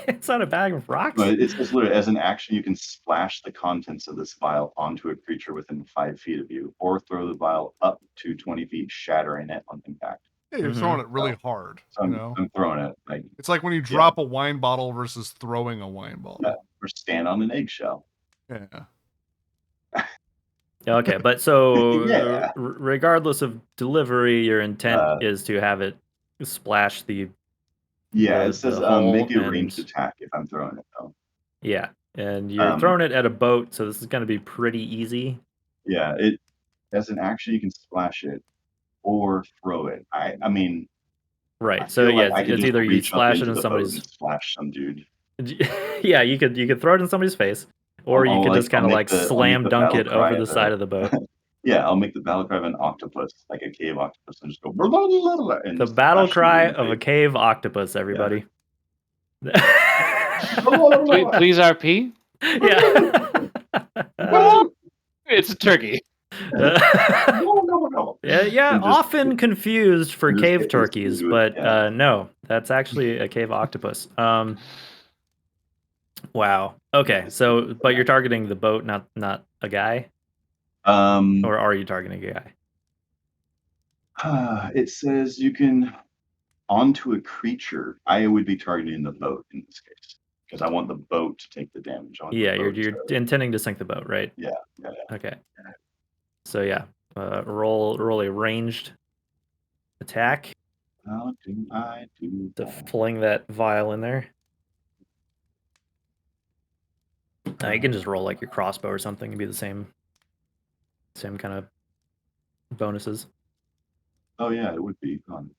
It's not a bag of rocks. But it's just literally, as an action, you can splash the contents of this vial onto a creature within 5 feet of you, or throw the vial up to 20 feet, shattering it on impact. yeah, you're throwing it really hard. So I'm throwing it like it's like when you drop a wine bottle versus throwing a wine bottle. Yeah, or stand on an eggshell. Yeah. Okay, but so Yeah. regardless of delivery, your intent is to have it splash the. Yeah, the, it says the hull make a ranged attack if I'm throwing it though. Yeah, and you're throwing it at a boat, so this is going to be pretty easy. Yeah, it as an action you can splash it or throw it. I mean. Right. So yeah, it's either you splash it in somebody's. Splash some dude. Yeah, you could throw it in somebody's face, or you could just kind of like slam dunk it over the side of the boat. Yeah, I'll make the battle cry of an octopus, like a cave octopus, and just go. And the battle cry of a cave octopus, everybody. Yeah. Please RP. Yeah. It's a turkey. no. Yeah, often confused for cave turkeys, but yeah. no, that's actually a cave octopus. Wow. Okay, so but you're targeting the boat, not a guy, or are you targeting a guy? It says you can onto a creature. I would be targeting the boat in this case because I want the boat to take the damage on. Yeah, you're intending to sink the boat, right? Yeah. Okay. So yeah, roll a ranged attack. How do I do To that? fling that vial in there. You can just roll like your crossbow or something and be the same kind of bonuses. Oh yeah, it would be fun.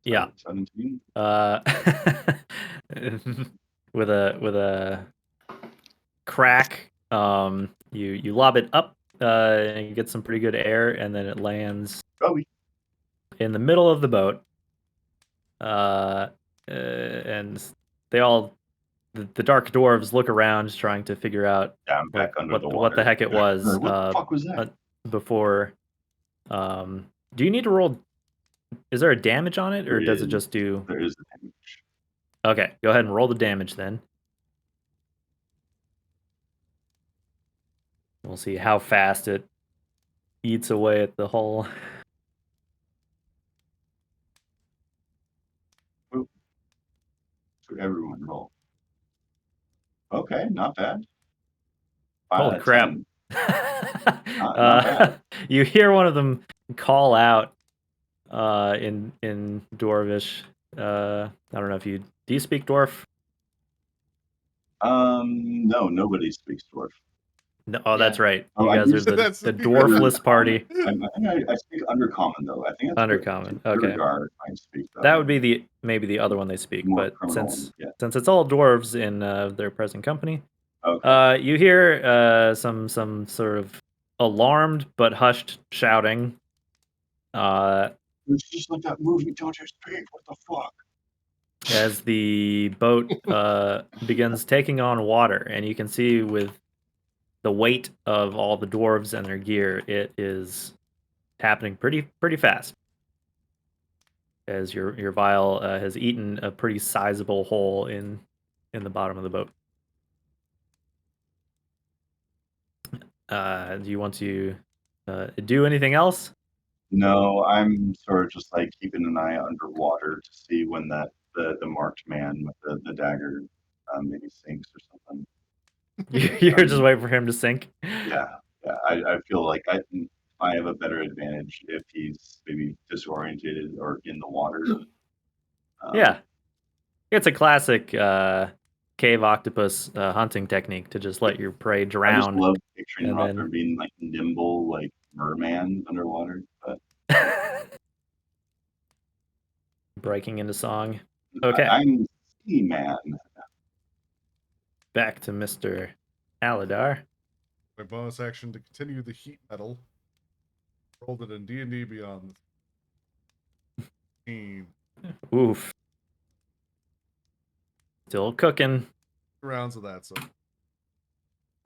Yeah. 17. with a crack, you lob it up, and you get some pretty good air, and then it lands in the middle of the boat. And they all, the dark dwarves look around, trying to figure out what the heck it was. What the fuck was that? Before, do you need to roll? Is there a damage on it, or does it just do? There is a damage. Okay, go ahead and roll the damage then. We'll see how fast it eats away at the hull. So everyone roll. Okay, not bad. Holy crap. Not bad. You hear one of them call out in Dwarvish. I don't know if do you speak Dwarf? No, nobody speaks Dwarf. No, that's right. You guys are the dwarfless party. I speak Undercommon though. I think that's Undercommon. Okay. I speak that would be maybe the other one they speak, but since it's all dwarves in their present company, you hear some sort of alarmed but hushed shouting. It's just like that movie, Don't You Speak. What the fuck? As the boat begins taking on water, and you can see with the weight of all the dwarves and their gear, it is happening pretty fast. As your vial has eaten a pretty sizable hole in the bottom of the boat. Do you want to do anything else? No, I'm sort of just like keeping an eye underwater to see when the marked man with the dagger maybe sinks or something. You're just waiting for him to sink. Yeah. I feel like I have a better advantage if he's maybe disoriented or in the water. Yeah, it's a classic cave octopus hunting technique to just let your prey drown. I just love picturing Arthur being like nimble, like merman underwater, but breaking into song. Okay, I'm Sea Man. Back to Mr. Aladar. My bonus action to continue the heat metal. Rolled it in D&D Beyond. Oof. Still cooking. 2 rounds of that, so.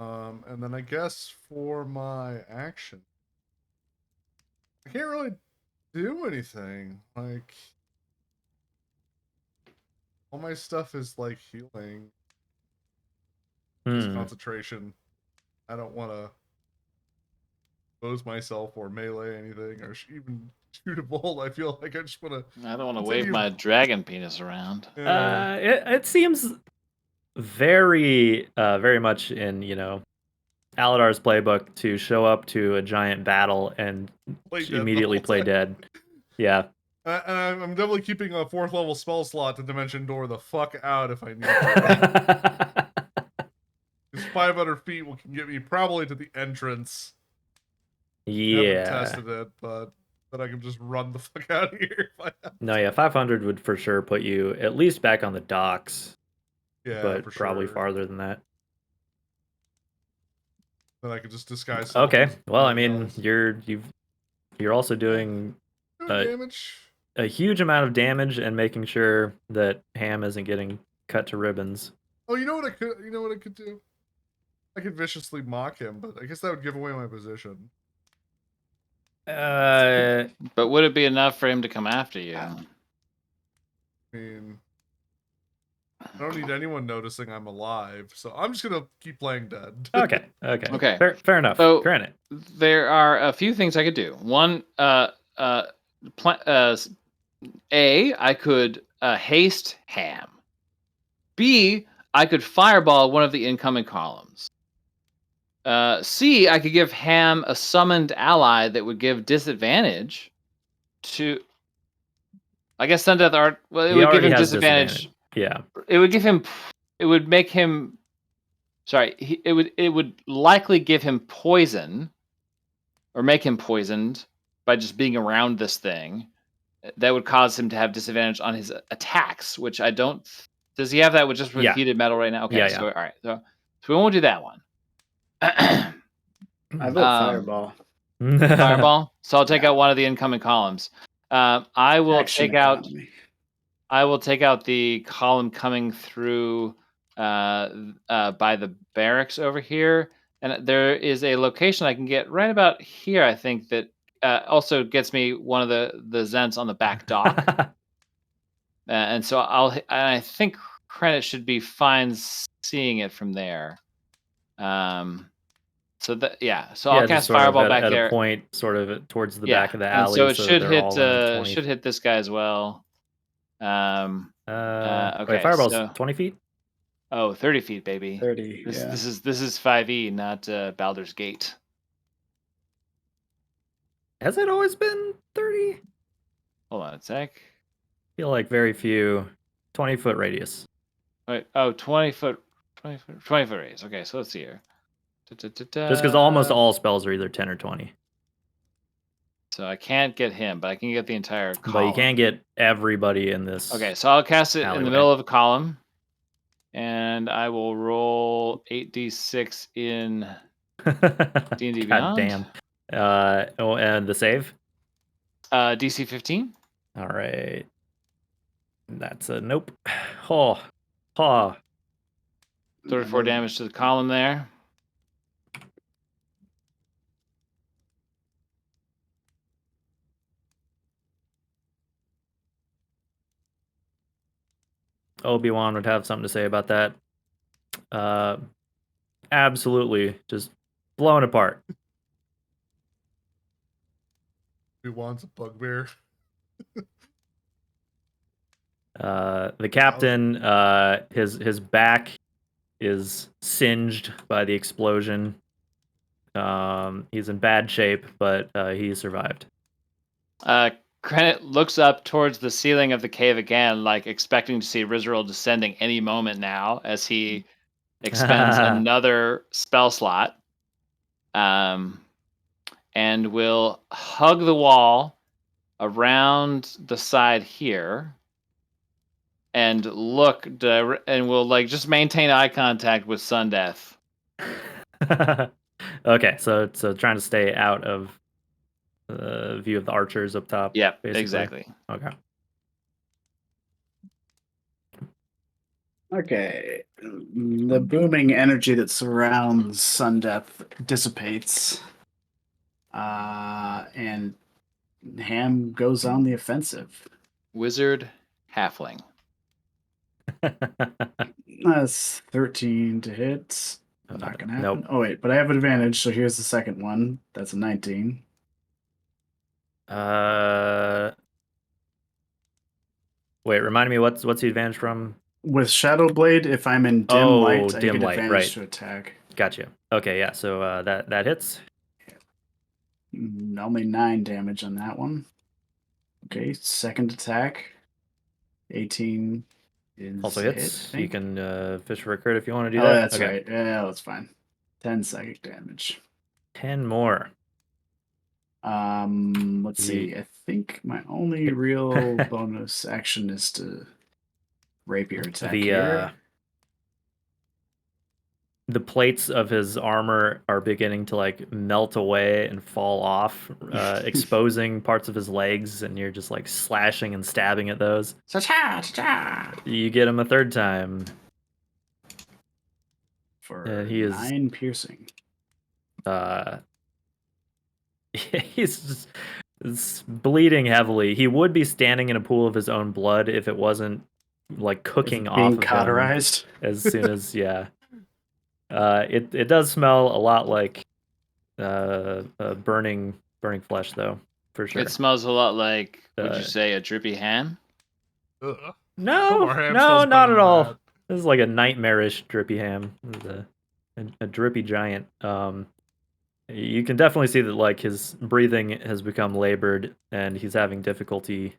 And then I guess for my action, I can't really do anything. Like, all my stuff is like healing. Concentration. I don't want to expose myself or melee anything or even shoot a bolt. I feel like I just want to. I don't want to wave my dragon penis around. It seems very much in Aladar's playbook to show up to a giant battle and immediately play dead. Yeah. I'm definitely keeping a 4th level spell slot to Dimension Door the fuck out if I need to. Because 500 feet can get me probably to the entrance. Yeah. I haven't tested it, but I can just run the fuck out of here. If I have no, yeah, 500 would for sure put you at least back on the docks. Yeah, but probably farther than that. Then I could just disguise. Okay, well, I mean, you're also doing damage. A huge amount of damage and making sure that Ham isn't getting cut to ribbons. Oh, you know what I could do? I could viciously mock him, but I guess that would give away my position. Uh, But would it be enough for him to come after you? I mean, I don't need anyone noticing I'm alive, so I'm just gonna keep playing dead. okay. Fair enough. So Granted. there are a few things I could do. One, I could haste Ham. B, I could fireball one of the incoming columns. C, I could give Ham a summoned ally that would give disadvantage to. I guess Sundeath Art. Well, it would give him disadvantage. Yeah. It would give him. It would make him. Sorry. It would likely give him poison, or make him poisoned by just being around this thing. That would cause him to have disadvantage on his attacks, which I don't. Does he have that with heated metal right now? Okay. Yeah, so all right. So we won't do that one. I vote fireball. Fireball. So I'll take out one of the incoming columns. I will take out the column coming through by the barracks over here, and there is a location I can get right about here. I think that also gets me one of the Zents on the back dock, and so I think Krennic should be fine seeing it from there. So I'll cast fireball back at there a point sort of towards the back of the alley. And so it should hit this guy as well. Okay, wait, fireball's 20 feet. Oh, 30 feet, baby. 30. This is 5e, not Baldur's Gate. Has it always been 30? Hold on a sec. I feel like very few 20-foot radius. Wait, 20 foot radius. Okay, so let's see here. Just because almost all spells are either 10 or 20. So I can't get him, but I can get the entire column. But you can't get everybody in this. Okay, so I'll cast it in the middle of a column. And I will roll 8d6 in D&D Beyond. Damn. And the save? DC 15. All right. That's a nope. 34 damage to the column there. Obi-Wan would have something to say about that. Absolutely, just blown apart. Obi-Wan's a bugbear. The captain, his back is singed by the explosion. He's in bad shape, but he survived. Krennic looks up towards the ceiling of the cave again, like expecting to see Rizral descending any moment now as he expends another spell slot. And will hug the wall around the side here and look and will like just maintain eye contact with Sundeath. Okay, so trying to stay out of view of the archers up top. Yeah, basically. exactly. Okay. The booming energy that surrounds Sundeath dissipates. And Ham goes on the offensive. Wizard halfling. That's 13 to hit. Not gonna happen. Nope. Oh wait, but I have an advantage, so here's the second one. That's a 19. Wait, remind me what's the advantage from? With Shadow Blade, if I'm in dim light, I dim get light, advantage right. to attack. Gotcha. Okay, yeah. So that hits. Only 9 damage on that one. Okay, second attack. 18 is Also hits. Hit, you can fish for a crit if you want to do that. that. That's right. Yeah, that's fine. 10 psychic damage. 10 more. Let's see. I think my only real bonus action is to rapier attack here. The plates of his armor are beginning to like melt away and fall off, exposing parts of his legs, and you're just like slashing and stabbing at those. Cha-cha, cha-cha. You get him a third time. for he is 9 piercing. He's just it's bleeding heavily. He would be standing in a pool of his own blood if it wasn't like cooking off Being of him cauterized. as soon as it does smell a lot like burning flesh though, for sure. It smells a lot like, would you say, a drippy ham? Ugh. No, not at all. This is like a nightmarish drippy ham. This is a drippy giant. You can definitely see that like his breathing has become labored and he's having difficulty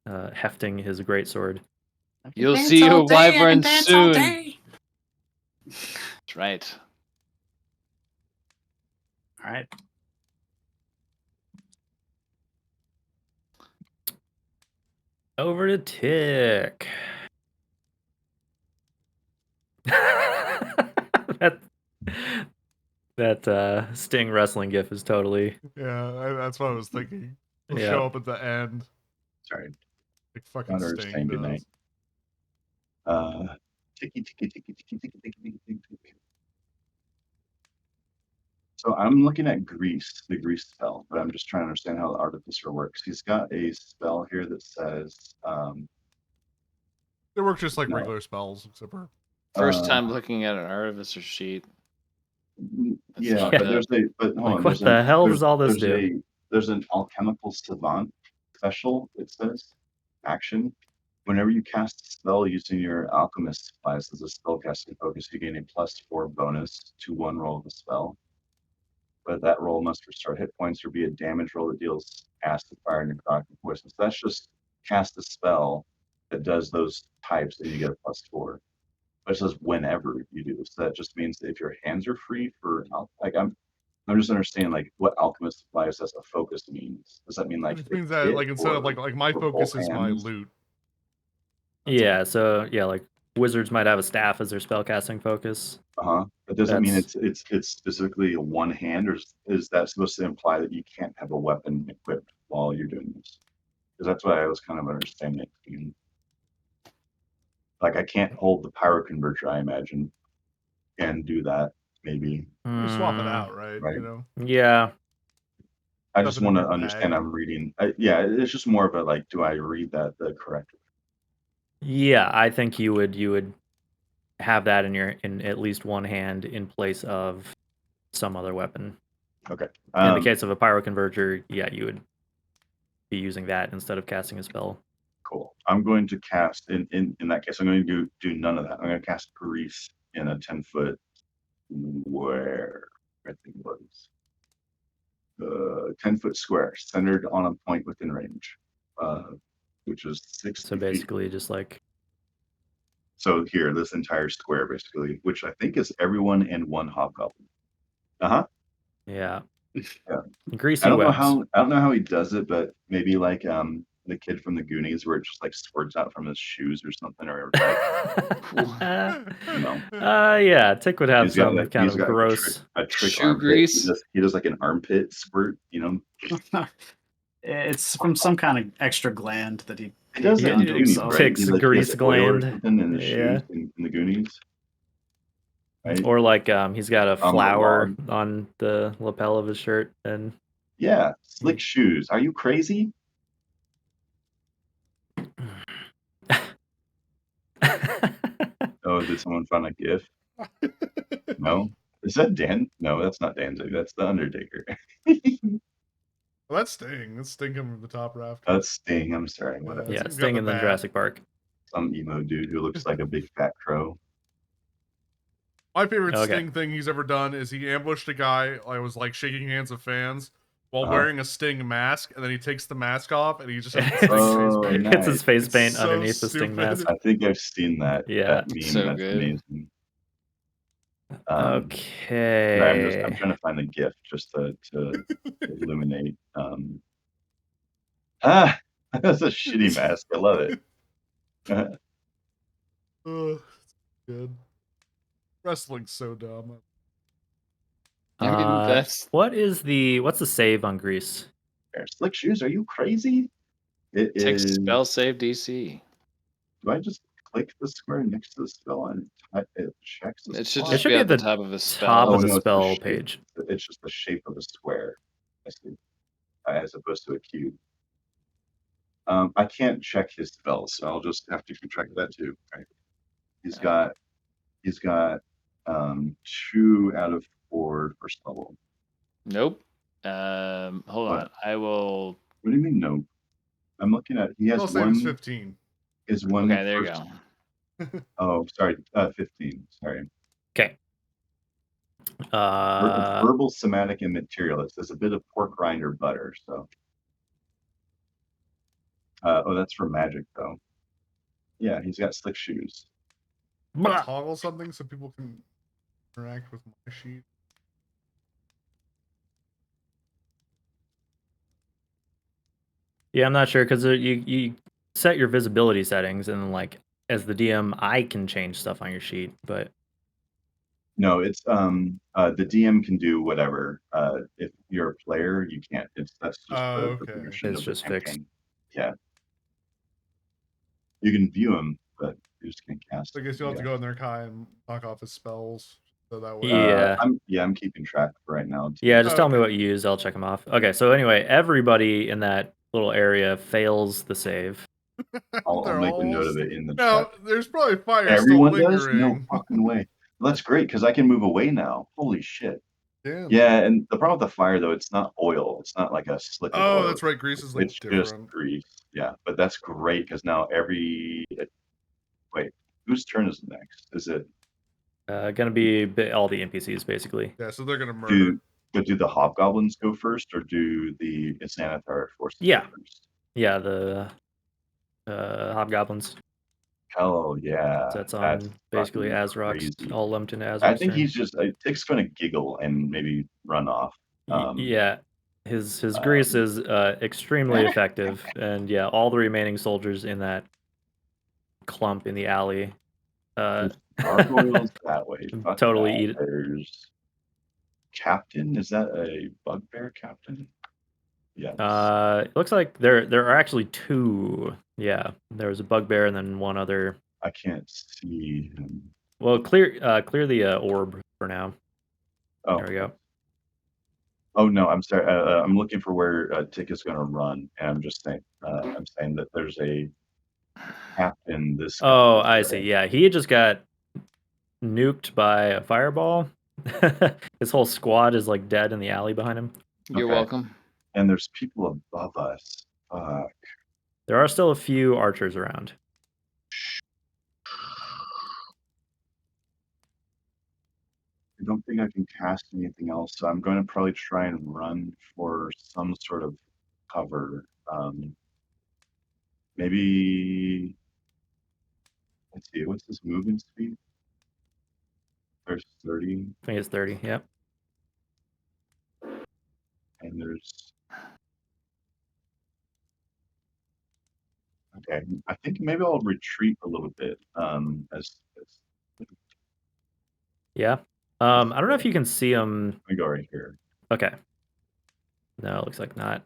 hefting his greatsword. You'll see your wyvern soon. That's right. All right. Over to Tick. that Sting wrestling gif is totally. Yeah, that's what I was thinking. It'll Yeah. show up at the end. Sorry. Like fucking Not Sting good night. does. Ticky. So I'm looking at Grease, the Grease spell, but I'm just trying to understand how the Artificer works. He's got a spell here that says, They work just like No. regular spells, except for First time looking at an Artificer sheet. That's yeah, fucked but up. hold Like, on. what the hell does all this there's do? There's an alchemical savant special, it says, action. Whenever you cast a spell using your alchemist supplies as a spellcasting focus, you gain a +4 bonus to one roll of the spell. But that roll must restore hit points or be a damage roll that deals acid, fire, necrotic, and poison. So that's just cast a spell that does those types and you get a +4. But it says whenever you do. So that just means that if your hands are free for like I'm just understanding like what alchemist supplies as a focus means. Does that mean like it means that like instead of like my focus is my loot. That's Yeah, so yeah, like wizards might have a staff as their spellcasting focus. But doesn't mean it's specifically a one hand, or is that supposed to imply that you can't have a weapon equipped while you're doing this? Because that's what I was kind of understanding. Like I can't hold the pyro converter, I imagine, and do that maybe. You swap it out, right? Right. You know. Yeah. I just want to understand. I'm reading. Yeah, it's just more of a like, do I read that the correct way? Yeah, I think you would have that in at least one hand in place of some other weapon. Okay. In the case of a pyro converter, yeah, you would be using that instead of casting a spell. Cool. I'm going to cast in that case. I'm going to do none of that. I'm going to cast Paris in a 10-foot where I think it was 10-foot square centered on a point within range, which is 60 So basically, feet. just like. So here, this entire square, basically, which I think is everyone and one hobgoblin. Yeah. Yeah. Greasy I don't webs. know how he does it, but maybe like the kid from the Goonies, where it just like squirts out from his shoes or something, or like, you know. Yeah, Tick would have some kind of got gross a trick shoe armpit. grease. He does like an armpit squirt, you know. It's from some kind of extra gland that he does it in onto Goonies, himself. right? Tick's grease gland. In his shoes in the Goonies. Right? Or like he's got a flower on the lapel of his shirt and yeah, slick shoes. Are you crazy? Oh, did someone find a GIF? No? Is that Dan? No, that's not Danzig. That's the Undertaker. Well, that's Sting. That's Sting coming from the top raft. That's Sting. I'm sorry. Whatever. Yeah, Sting in the Jurassic Park. Some emo dude who looks like a big fat crow. My favorite Sting thing he's ever done is he ambushed a guy. I was like shaking hands with fans while wearing a Sting mask, and then he takes the mask off, and he just has Sting face paint. Nice. It's his face paint so underneath the Sting mask. I think I've seen that. Yeah, that meme. So that's good. Amazing. Okay. I'm trying to find the GIF just to illuminate. That's a shitty mask. I love it. Good. Wrestling's so dumb. I mean, that's what's the save on Grease? Slick shoes? Are you crazy? It takes is spell save DC. Do I just click the square next to the spell and it checks the It should spot? just be at the top of a spell. Top of Oh, the no, it's the spell shape. page. It's just the shape of a square. I see. As opposed to a cube. I can't check his spells, so I'll just have to keep track of that too. Right? He's got 2 out of 4 first level. Nope. Hold on. I will. What do you mean no? I'm looking at he has I'll say it's one 15. is one Okay, there you first- go. Oh, sorry, 15. Sorry. Okay. Verbal, somatic, and materialist. There's a bit of pork rind or butter, so. Oh, that's for magic though. Yeah, he's got slick shoes. Toggle something so people can interact with my sheet. Yeah, I'm not sure because you set your visibility settings and like as the DM, I can change stuff on your sheet, but No, it's the DM can do whatever. If you're a player, you can't. That's just the okay. progression It's of the just fixed. campaign. Yeah. You can view them, but you just can't cast. So I guess you'll have to go in there, Kai, and knock off his spells. So that way. Yeah. I'm keeping track right now. Too. Yeah, just tell me Okay. what you use. I'll check them off. Okay, so anyway, everybody in that little area fails the save. I'll They're make a all note of it in the No, chat. there's probably fire Everyone still does? lingering. No fucking way. Well, that's great because I can move away now. Holy shit. Damn. Yeah, and the problem with the fire though, it's not oil. It's not like a slick of Oh, oil. that's right. Grease is like It's just different. grease. Yeah, but that's great because now wait, whose turn is it next? Is it Gonna be all the NPCs basically. Yeah, so they're gonna murder. do the hobgoblins go first or do the Sanatar forces Yeah. go first? Yeah, the hobgoblins. Hell yeah. So that's on That's basically fucking Azrok's, crazy. all lumped into Azrok's I think turn. he's just Tick's gonna giggle and maybe run off. Yeah, his grease is extremely effective, and yeah, all the remaining soldiers in that clump in the alley Gargoyles that way. Fuck totally that. eat it. There's Captain. Is that a bugbear captain? Yes. It looks like there are actually 2. Yeah, there was a bugbear and then one other. I can't see him. Well, clear the orb for now. Oh, There we go. oh no, I'm sorry. I'm looking for where Tick is going to run, and I'm just saying. I'm saying that there's a captain. Oh, I see. Yeah, he just got nuked by a fireball. His whole squad is like dead in the alley behind him. You're Okay. welcome. And there's people above us. There are still a few archers around. I don't think I can cast anything else, so I'm going to probably try and run for some sort of cover. Maybe. Let's see. What's this movement speed? There's 30. I think it's 30. Yep. And there's. Okay, I think maybe I'll retreat a little bit. Yeah. I don't know if you can see them. Let me go right here. Okay. No, it looks like not.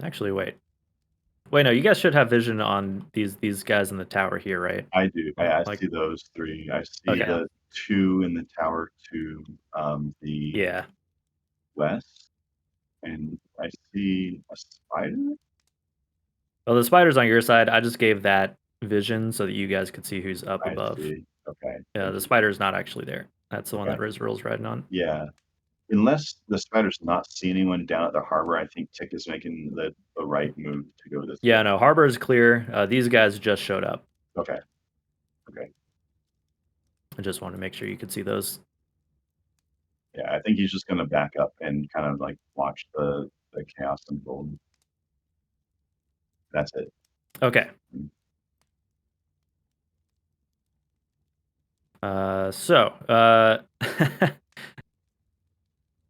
Actually, wait. Wait, no, you guys should have vision on these guys in the tower here, right? I do. I Like- see those 3. I see Okay. the 2 in the tower to the Yeah. west, and I see a spider. Well, the spider's on your side. I just gave that vision so that you guys could see who's up above. I see. Okay. Yeah, the spider's not actually there. That's the one Okay. that Rizral's riding on. Yeah. Unless the spider's not seeing anyone down at the harbor, I think Tick is making the right move to go this Yeah, way. no, harbor is clear. These guys just showed up. Okay. I just wanted to make sure you could see those. Yeah, I think he's just going to back up and kind of like watch the chaos unfold. That's it. Okay. So,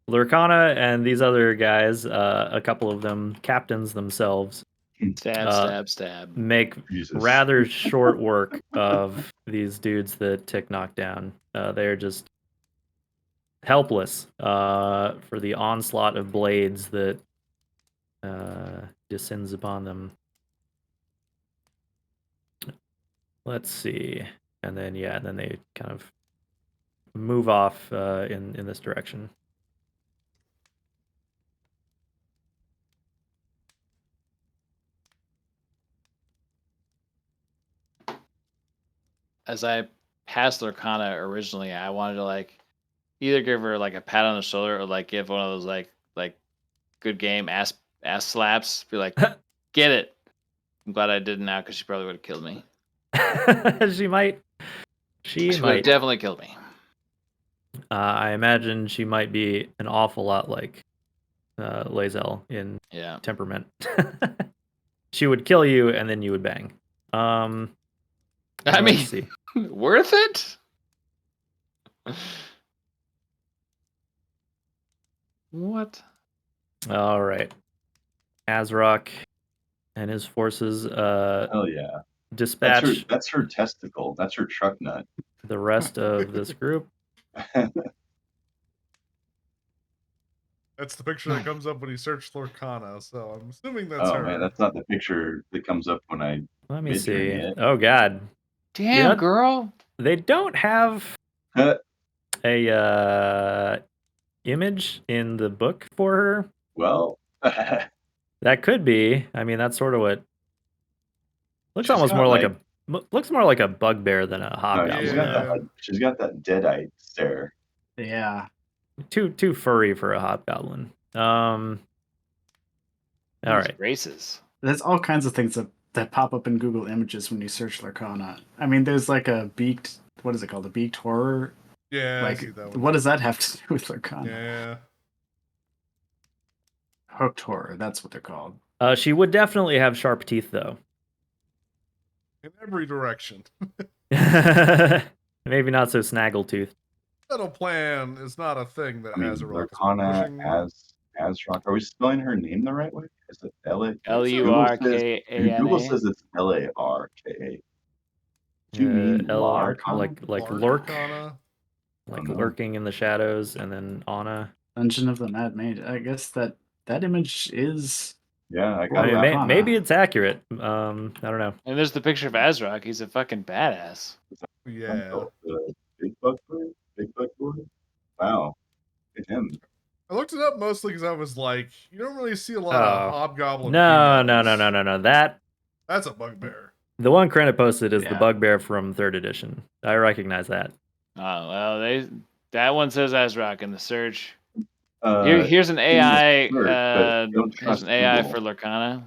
Lurkana and these other guys, a couple of them captains themselves, Stab. make Jesus. rather short work of these dudes that Tick knocked down. They're just helpless for the onslaught of blades that descends upon them. Let's see. And then then they kind of move off in this direction. As I passed Lurkana originally, I wanted to like either give her like a pat on the shoulder or like give one of those like good game ass slaps. Be like, get it. I'm glad I didn't now because she probably would have killed me. She might. She would have might. definitely killed me. I imagine she might be an awful lot like Lae'zel in temperament. She would kill you and then you would bang. I mean, see. Worth it? What? All right. Azrok and his forces hell yeah. Dispatch. That's her testicle. That's her truck nut. The rest of this group. That's the picture that comes up when you search Lorcana, so I'm assuming that's her. Oh man, that's not the picture that comes up when I Let me see. It. Oh god. Damn, girl. They don't have a image in the book for her. Well, that could be. I mean, that's sort of what looks almost more like a looks more like a bugbear than a hobgoblin. She's got that deadite stare. Yeah. Too furry for a hobgoblin. All right. Races. There's all kinds of things that pop up in Google Images when you search Lurkana. I mean, there's like a beaked, what is it called? A beaked horror? Yeah, like, I see that one. What does that have to do with Lurkana? Yeah. Hooked horror, that's what they're called. She would definitely have sharp teeth, though. In every direction. Maybe not so snaggletooth. Metal plan is not a thing that Azrok Lurkana Azrok. Are we spelling her name the right way? Is it Lurkana? Google says it's Larka. Do you mean like lurk, like lurking in the shadows, and then Anna. Dungeon of the Mad Mage. I guess that image is. Yeah, I got maybe it's accurate. I don't know. And there's the picture of Azrok. He's a fucking badass. Yeah. Big buck boy. Wow. Look at him. I looked it up mostly because I was like, you don't really see a lot of hobgoblin. No. That's a bugbear. The one Krenna posted is the bugbear from 3rd edition. I recognize that. Oh well, that one says Azrok in the search. Here's an AI. Here's an AI for Lurkana.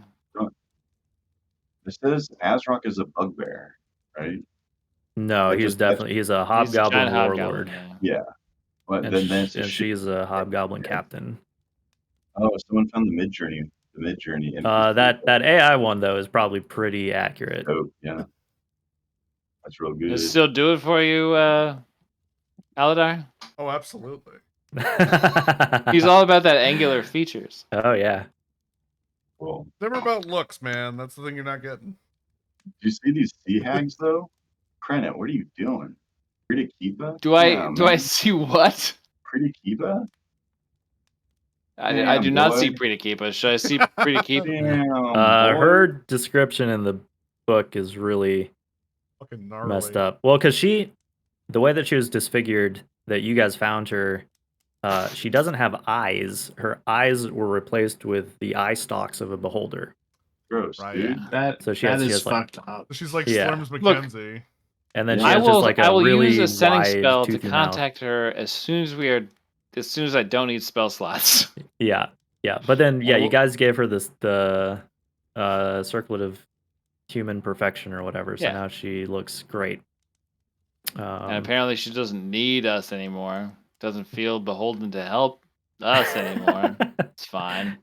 It says Azrok is a bugbear, right? No, he's a hobgoblin warlord. Yeah. But and she's a hobgoblin captain. Oh, someone found the mid-journey. The mid-journey. That AI one though is probably pretty accurate. Oh yeah. That's real good. Does it still do it for you, Aladar? Oh, absolutely. He's all about that angular features. Oh yeah. Cool. Never about looks, man. That's the thing you're not getting. Do you see these sea hags though? Krenna, what are you doing? Pretty Kiba? Do I see what? Pretty Kiba? I do not see Pretty Kiba. Should I see Pretty Kiba? Her description in the book is really fucking gnarly. Messed up. Well, because the way that she was disfigured, that you guys found her, she doesn't have eyes. Her eyes were replaced with the eye stalks of a beholder. Gross, dude. That is fucked up. She's like Slims McKenzie. Look, and then she has just like a really use a setting spell to toothy contact her as soon as I don't need spell slots. Yeah. But then you guys gave her the circlet of human perfection or whatever. So now she looks great. And apparently she doesn't need us anymore. Doesn't feel beholden to help us anymore. It's fine.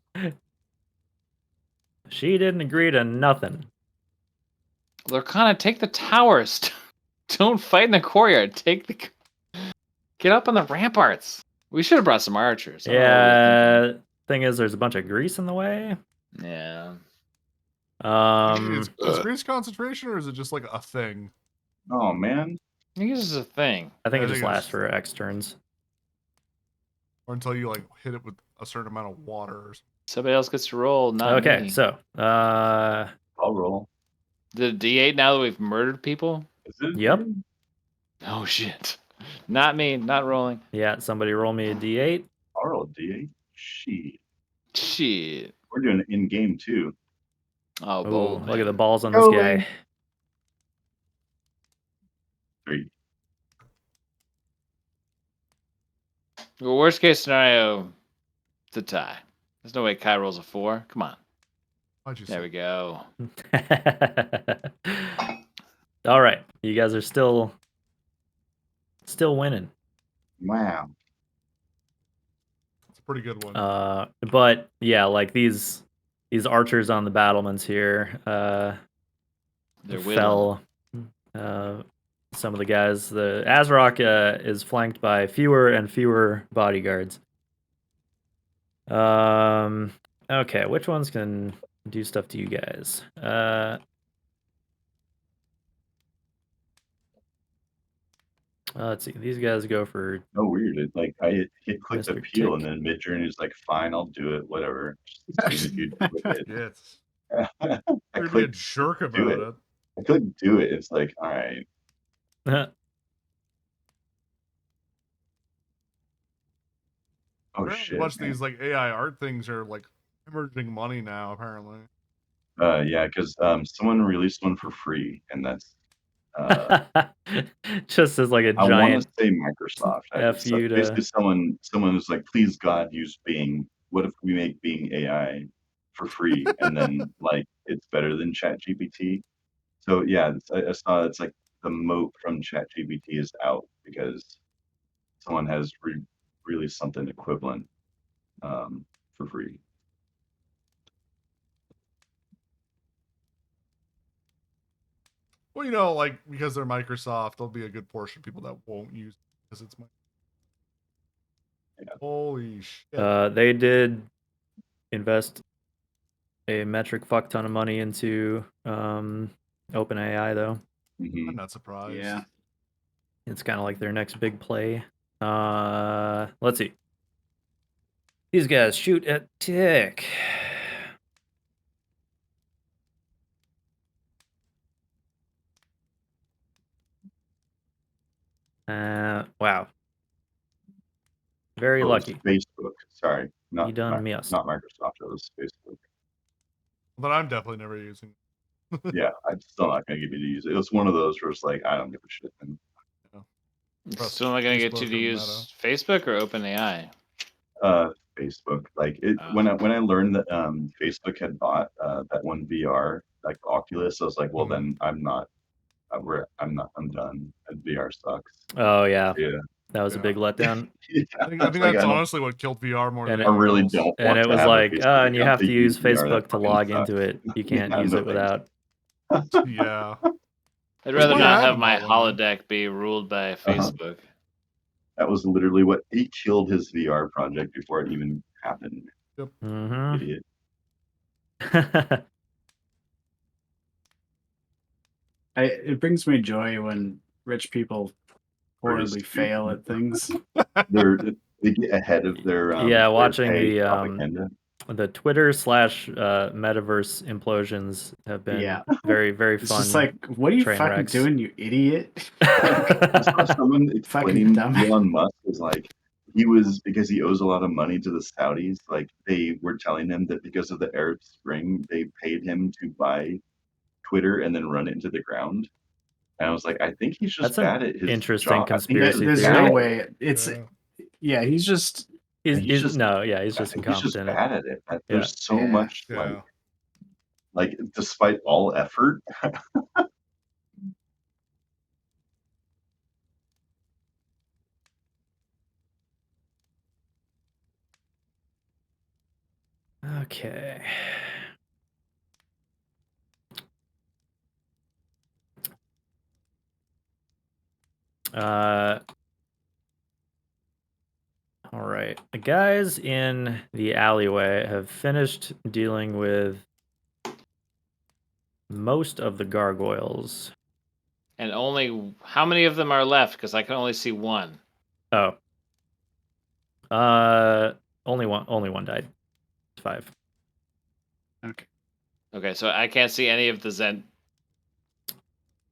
She didn't agree to nothing. Lurkana, take the towers. Don't fight in the courtyard. Get up on the ramparts. We should have brought some archers. Yeah. Thing is, there's a bunch of grease in the way. Yeah. Is grease concentration or is it just like a thing? Oh man. I think this is a thing. I think it just lasts for X turns. Or until you like hit it with a certain amount of water or something. Somebody else gets to roll, not me. So I'll roll. The D8 now that we've murdered people? Is it? Yep. Oh shit. Not me, not rolling. Yeah, somebody roll me a D8. I'll roll D8. Shit. We're doing it in game too. Oh, Ooh, bold, look at the man. balls on this Rolling. guy. 3. Well, worst case scenario, it's a tie. There's no way Kai rolls a 4. Come on. Why'd you There say we go. All right, you guys are still winning. Wow. it's a pretty good one. But yeah, like these archers on the battlements here They're fell. Some of the guys. The Azrok is flanked by fewer and fewer bodyguards. Okay, which ones can do stuff to you guys? Let's see. These guys go for Oh, weird. It, like I hit click Mr. appeal and Tick. then mid journey is like, fine, I'll do it, whatever. Just seeing if you'd do it. Yes. I You're gonna be a clicked jerk do about it. it. I clicked do it. It's like, all right. Oh Very shit. much man. these like AI art things are like emerging money now, apparently. Yeah, because someone released one for free, and that's just as like a I want giant to say Microsoft. F you to basically someone was like, please God, use Bing. What if we make Bing AI for free, and then like it's better than ChatGPT? So yeah, I saw it's like the moat from ChatGPT is out because someone has released something equivalent for free. Well, you know, like because they're Microsoft, there'll be a good portion of people that won't use it because it's Yeah. Holy shit. they did invest a metric fuck ton of money into OpenAI though. Mhm. I'm not surprised. Yeah. It's kind of like their next big play. Let's see. These guys shoot at Tick. Wow. Very Oh, it was lucky. Facebook. Sorry, not You done missed. not Microsoft. It was Facebook. But I'm definitely never using Yeah, I'm still not gonna get you to use it. It was one of those where it's like, I don't give a shit. And, Trust Still not going to get you Facebook to or use Facebook or OpenAI? Facebook, like it Oh. when I learned that Facebook had bought that one VR like Oculus, I was like, well, Mhm. then I'm done. And VR sucks. Oh yeah, Yeah, that was a Yeah. big letdown. yeah. I think Like, that's I don't- honestly what killed VR more And than it- I anything really else. don't And want it to was have like, a Facebook and you account have to use VR, that Facebook to fucking log sucks. into it. You can't Yeah, use no it without. Yeah. I'd rather why not I have haven't my bought one, holodeck be ruled by Facebook. That was literally what he killed his VR project before it even happened. Mm-hmm. Idiot. It brings me joy when rich people Or just horribly fail at things. they get ahead of their Yeah, their watching paid the propaganda. the Twitter / metaverse implosions have been Yeah. very, very It's fun. just like, what are you train fucking wrecks. doing, you idiot? I saw someone explaining dumbass. Elon Musk was like, he was, because he owes a lot of money to the Saudis, like they were telling him that because of the Arab Spring, they paid him to buy Twitter and then run it into the ground. And I was like, I think he's just That's an bad at his interesting job. I think conspiracy There's theory. no bad. way. It's Yeah. he's just He's He's just- he's I just think he's just incompetent. bad at it. Yeah. There's so Yeah. much Yeah. like despite all effort. Okay. All right. The guys in the alleyway have finished dealing with most of the gargoyles. And only how many of them are left? Because I can only see one. Oh. Only one died. 5. okay. Okay, so I can't see any of the Zen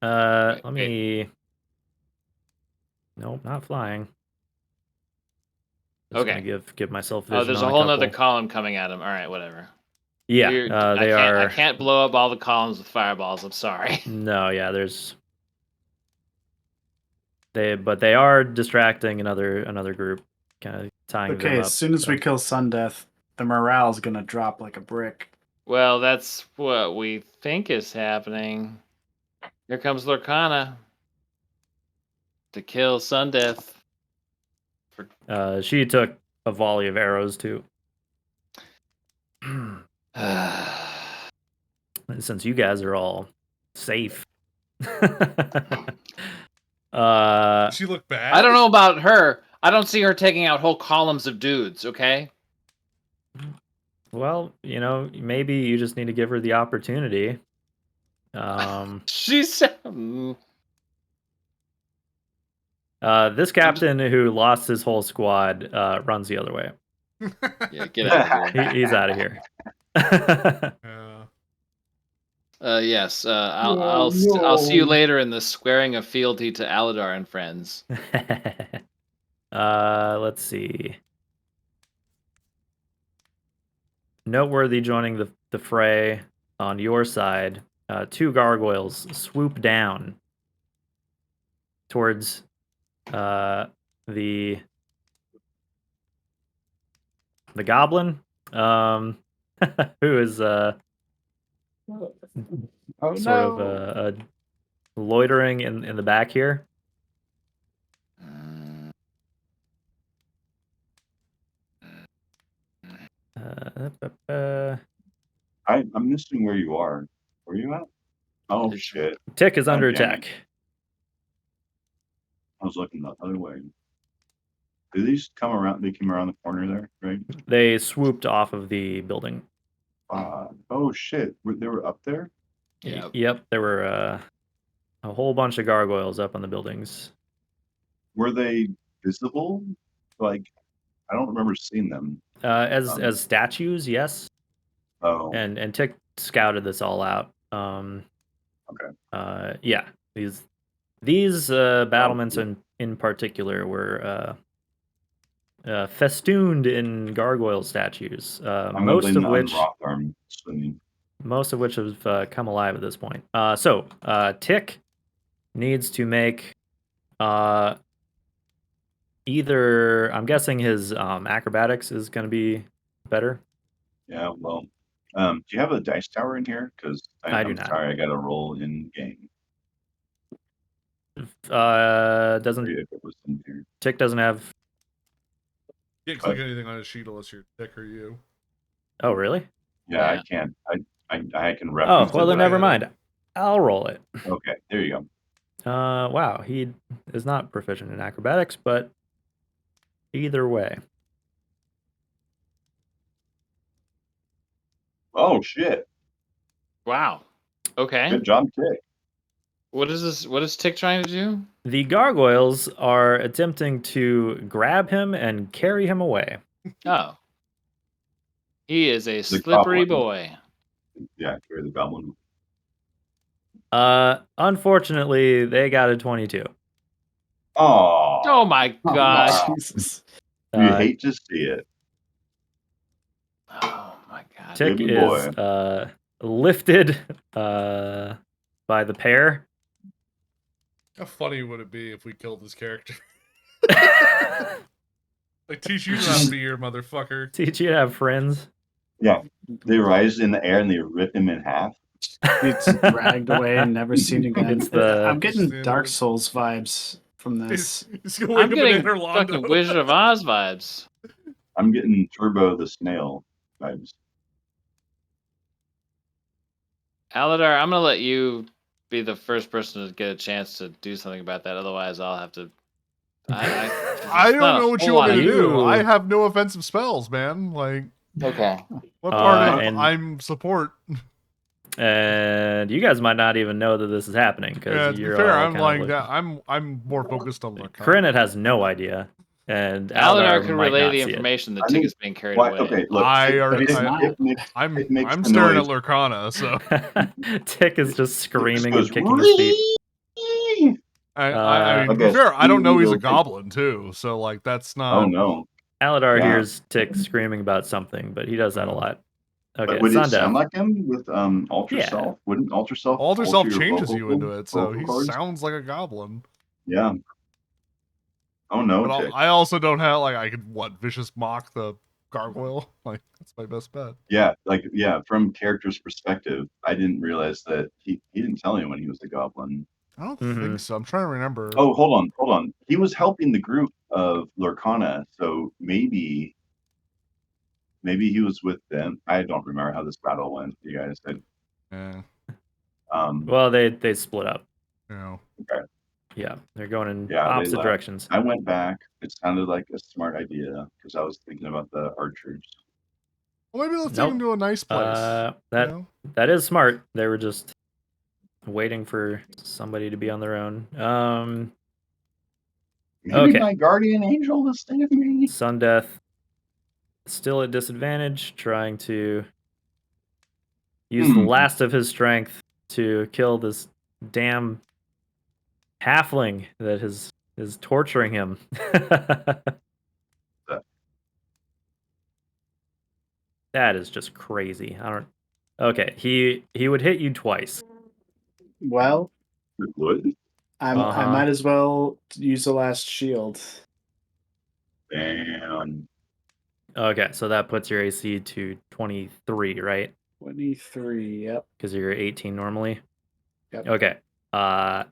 Let me. Nope, not flying. Just Okay. gonna give myself vision. Oh, there's on a whole couple. nother column coming at him. All right, whatever. Yeah, they are. I can't blow up all the columns with fireballs. I'm sorry. No, yeah, there's. But they are distracting another group, kind of tying them up. Okay, as soon as we kill Sundeath, the morale's gonna drop like a brick. Well, that's what we think is happening. Here comes Lorcana to kill Sundeath. She took a volley of arrows too. Since you guys are all safe. Does she look bad? I don't know about her. I don't see her taking out whole columns of dudes, okay? Well, maybe you just need to give her the opportunity. She's this captain who lost his whole squad runs the other way. Yeah, get out of here. He's out of here. Yes. I'll see you later in the squaring of fealty to Aladar and friends. Let's see. Noteworthy joining the fray on your side. 2 gargoyles swoop down towards the goblin, who is sort of loitering in the back here. I'm missing where you are. Where are you at? Oh shit! Tick is under attack. I was looking the other way. Do these come around? They came around the corner there, right? They swooped off of the building. Oh shit! They were up there. Yeah. Yep, there were a whole bunch of gargoyles up on the buildings. Were they visible? Like, I don't remember seeing them. As statues, yes. Oh. And Tick scouted this all out. Okay. Yeah. These battlements in particular were festooned in gargoyle statues. Most of which have come alive at this point. So Tick needs to make either. I'm guessing his acrobatics is going to be better. Yeah. Well, do you have a dice tower in here? Because I do not. Sorry, I got to roll in game. Doesn't Tick doesn't have. You can't click anything on his sheet unless you're Tick or you. Oh really? Yeah, I can't. I can reference. Oh well, then never mind. I'll roll it. Okay, there you go. Wow, he is not proficient in acrobatics, but either way. Oh shit! Wow. Okay. Good job, Tick. What is this? What is Tick trying to do? The gargoyles are attempting to grab him and carry him away. Oh. He is a slippery boy. Yeah, carry the goblin. Unfortunately, they got a 22. Oh my god. Jesus. You hate to see it. Oh my god. Tick is lifted by the pair. How funny would it be if we killed this character? Like, teach you not to be your motherfucker. Teach you to have friends. Yeah. They rise in the air and they rip him in half. It's dragged away and never seen again. I'm getting Dark Souls vibes from this. I'm getting fucking Wizard of Oz vibes. I'm getting Turbo the Snail vibes. Aladar, I'm gonna let you be the first person to get a chance to do something about that. Otherwise, I'll have to. I don't know what you want me to do. I have no offensive spells, man. Like, okay, what part of I'm support? And you guys might not even know that this is happening because you're fair. I'm like that. I'm more focused on the. Corinne has no idea, and Aladar can relay the information that Tick is being carried away. Okay, look, I'm staring at Lorcana, so Tick is just screaming and kicking his feet. I mean, to be Okay, fair, I don't know he's a okay. goblin too, so like that's not. Oh no. Aladar Yeah. hears Tick screaming about something, but he does that a lot. Okay, But would it Sundeath. sound like him with Ultra Yeah. Self? Wouldn't Ultra Self Alter alter Self your changes you into it, so vocal he cords? sounds like a goblin. Yeah. Oh no, But Tick. I also don't have like I could vicious mock the gargoyle. Like that's my best bet. Yeah, from character's perspective, I didn't realize that he didn't tell anyone he was a goblin. I don't think so. I'm trying to remember. Oh, hold on. He was helping the group of Lorcana, so maybe he was with them. I don't remember how this battle went. You guys said. Yeah. Well, they split up. Yeah. Okay. Yeah, they're going in Yeah, opposite directions. I went back. It sounded like a smart idea because I was thinking about the archers. Well, maybe let's take him to a nice place. That is smart. They were just waiting for somebody to be on their own. Maybe my guardian angel is staying with me. Sundeath still at disadvantage, trying to use the last of his strength to kill this damn halfling that is torturing him. That is just crazy. Okay, he would hit you twice. Well, it would. I might as well use the last shield. Damn. Okay, so that puts your AC to 23, right? 23, yep. Because you're 18 normally. Yep. Okay.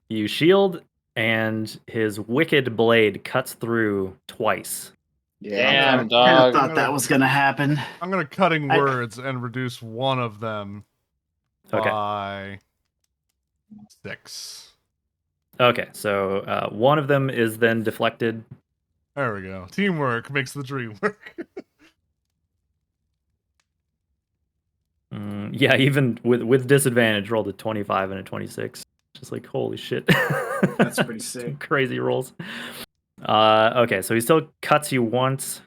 You shield, and his wicked blade cuts through twice. Yeah, damn, dog. I kind of thought that was gonna happen. I'm gonna cutting words and reduce one of them by 6. Okay, so one of them is then deflected. There we go. Teamwork makes the dream work. Yeah, even with disadvantage, rolled a 25 and a 26. Just like, holy shit. That's pretty sick. Crazy rolls. Okay, so he still cuts you once.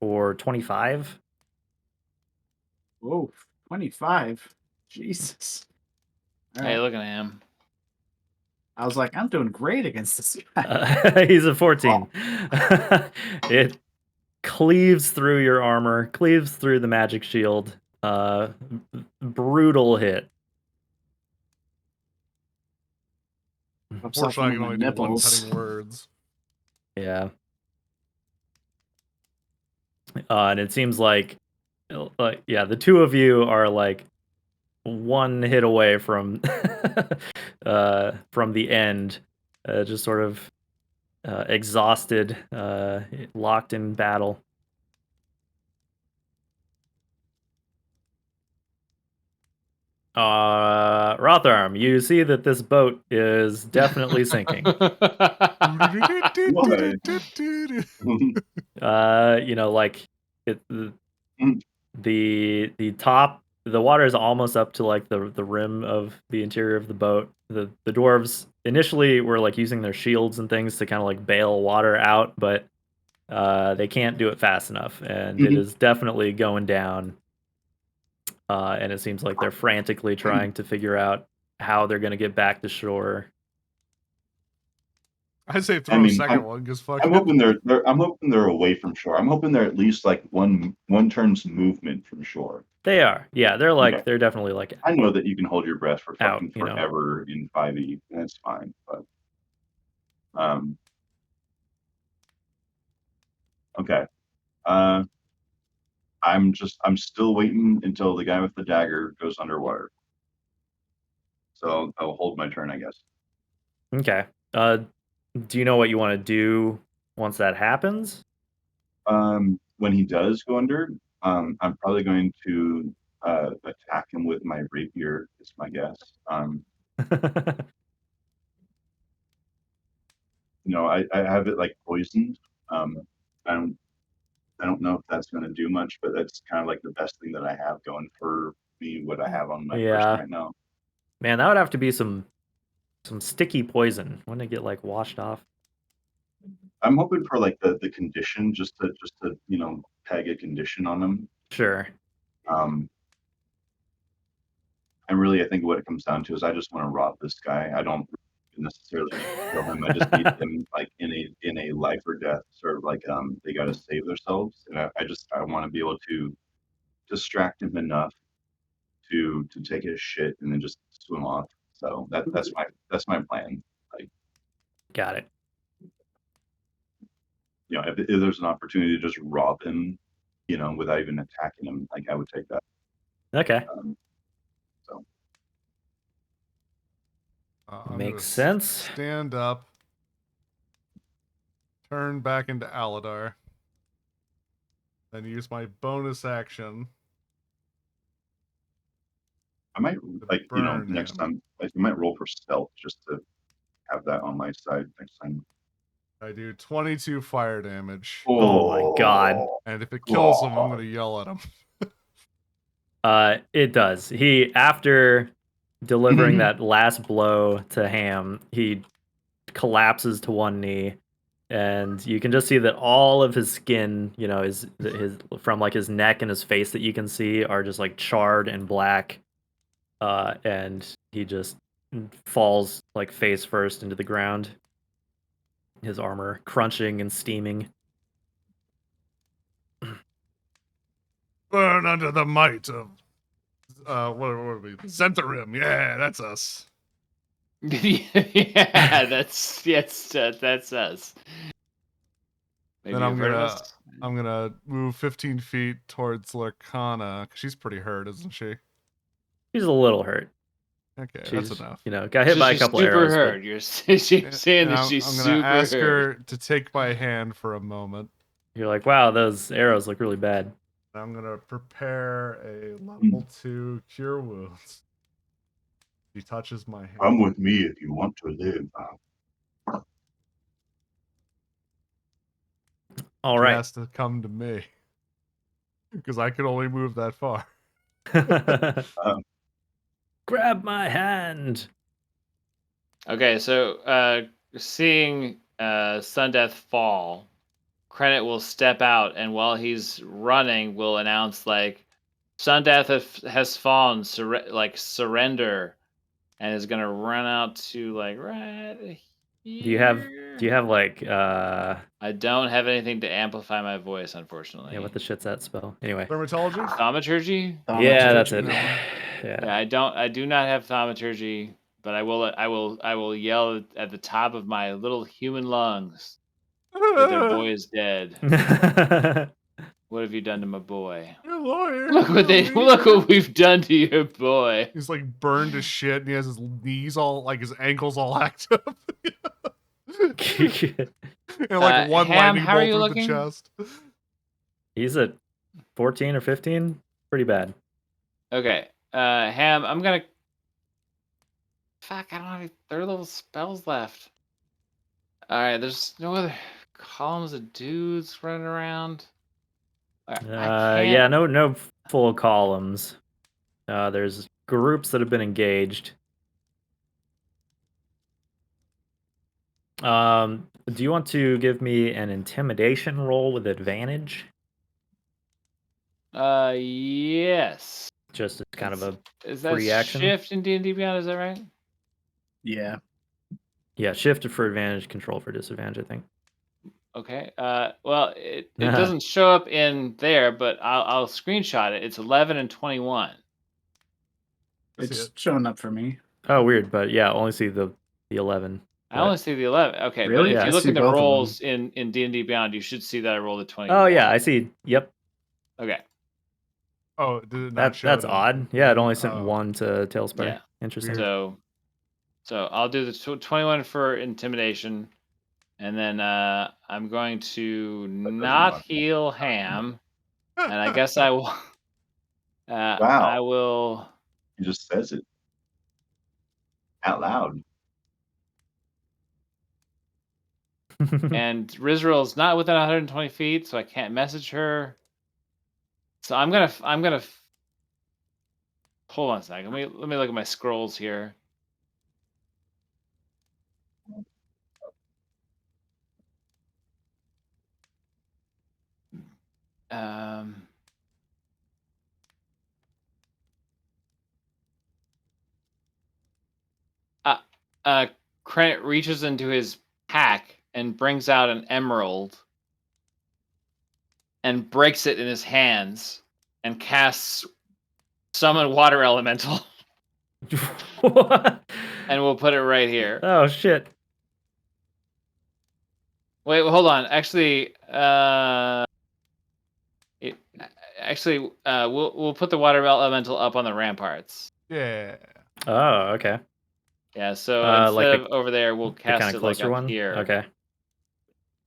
For 25. Whoa, 25. Jesus. Hey, look at him. I was like, I'm doing great against this guy. He's a 14. Oh. It cleaves through your armor, cleaves through the magic shield. Brutal hit. Unfortunately, I can only do one cutting words. Yeah. And it seems like, the two of you are like one hit away from the end, just sort of exhausted, locked in battle. Rotharm, you see that this boat is definitely sinking. The top, the water is almost up to like the rim of the interior of the boat. The dwarves initially were like using their shields and things to kind of like bail water out, but they can't do it fast enough, and it is definitely going down. And it seems like they're frantically trying to figure out how they're going to get back to shore. I say throw a second one because fuck. I'm hoping they're away from shore. I'm hoping they're at least like one turn's movement from shore. They are, yeah. They're like they're definitely like. I know that you can hold your breath for fucking forever in 5e, and it's fine. But okay. I'm still waiting until the guy with the dagger goes underwater. So I'll hold my turn, I guess. Okay. Do you know what you want to do once that happens? When he does go under, I'm probably going to attack him with my rapier. Is my guess. I have it like poisoned. I don't know if that's going to do much, but that's kind of like the best thing that I have going for me. What I have on my person right now. Man, that would have to be some sticky poison. Wouldn't it get like washed off? I'm hoping for like the condition, just to peg a condition on them. Sure. And really, I think what it comes down to is I just want to rob this guy. I don't necessarily need to kill him. I just need him like in a life or death sort of like they got to save themselves, and I want to be able to distract him enough to take his shit and then just swim off. So that's my plan. Like, Got it. you know, if there's an opportunity to just rob him, you know, without even attacking him, like I would take that. Okay. So Makes sense. Stand up. Turn back into Aladar. Then use my bonus action. I might like, you know, burn next him. time I might roll for stealth just to have that on my side next time. I do 22 fire damage. Oh my god. And if it kills him, I'm gonna yell at him. It does. He, after delivering that last blow to Ham, he collapses to one knee, and you can just see that all of his skin, you know, his from like his neck and his face that you can see are just like charred and black. And he just falls like face first into the ground. His armor crunching and steaming. Burn under the might of what are we? Zentharim. Yeah, that's us. Yeah, that's us. Maybe Then I'm you've heard of us? gonna move 15 feet towards Lurkana. She's pretty hurt, isn't she? She's a little hurt. Okay, She's, that's enough. you know, got hit by a couple super arrows. hurt. You're saying that she's I'm super gonna ask hurt. her to take my hand for a moment. You're like, wow, those arrows look really bad. I'm gonna prepare a level 2 cure wounds. She touches my hand. Come with me if you want to live. All She right. has to come to me because I can only move that far. Grab my hand. Okay, so seeing Sundeath fall, Krennet will step out, and while he's running, will announce like, "Sundeath has fallen, surrender," and is gonna run out to like right here. Do you have like I don't have anything to amplify my voice, unfortunately. yeah, what the shit's that spell? Anyway. Dermatology? Thaumaturgy? Yeah, that's it. Yeah. Yeah. I do not have thaumaturgy, but I will yell at the top of my little human lungs that their boy is dead. What have you done to my boy? Your lawyer. Look what we've done to your boy. He's like burned to shit, and he has his knees all like his ankles all hacked up. And like one Ham, lightning how are bolt you through looking? the chest. He's at 14 or 15. Pretty bad. Okay. Ham, I'm gonna. Fuck, I don't have any third level spells left. Alright, there's no other columns of dudes running around. Yeah, no full columns. There's groups that have been engaged. Do you want to give me an intimidation roll with advantage? Yes. Just as kind of a Is that free action? shift in D&D Beyond, is that right? Yeah. Yeah, shift for advantage, control for disadvantage, I think. Okay. Well, it doesn't show up in there, but I'll screenshot it. It's 11 and 21. It's showing up for me. Oh, weird, but yeah, only see the 11. I only see the 11. Okay, Really? but if Yeah, you I look see in the both of them. rolls in D&D Beyond, you should see that I rolled a 21. Oh yeah, I see. Yep. Okay. Oh, did it not show? That's odd. Yeah, it only sent one to Tailspire. Yeah. Interesting. So I'll do the 21 for intimidation, and then I'm going to not heal Ham, and I guess I will. Wow. I will. He just says it out loud. And Rizral's not within 120 feet, so I can't message her. So I'm gonna hold on a second. Let me look at my scrolls here. Krennic reaches into his pack and brings out an emerald and breaks it in his hands and casts Summon Water Elemental. What? And we'll put it right here. Oh shit. Wait, hold on. Actually, we'll put the Water Elemental up on the ramparts. Yeah. Oh, okay. Yeah, so like instead of over there, we'll cast kind it of like closer up one. here Okay.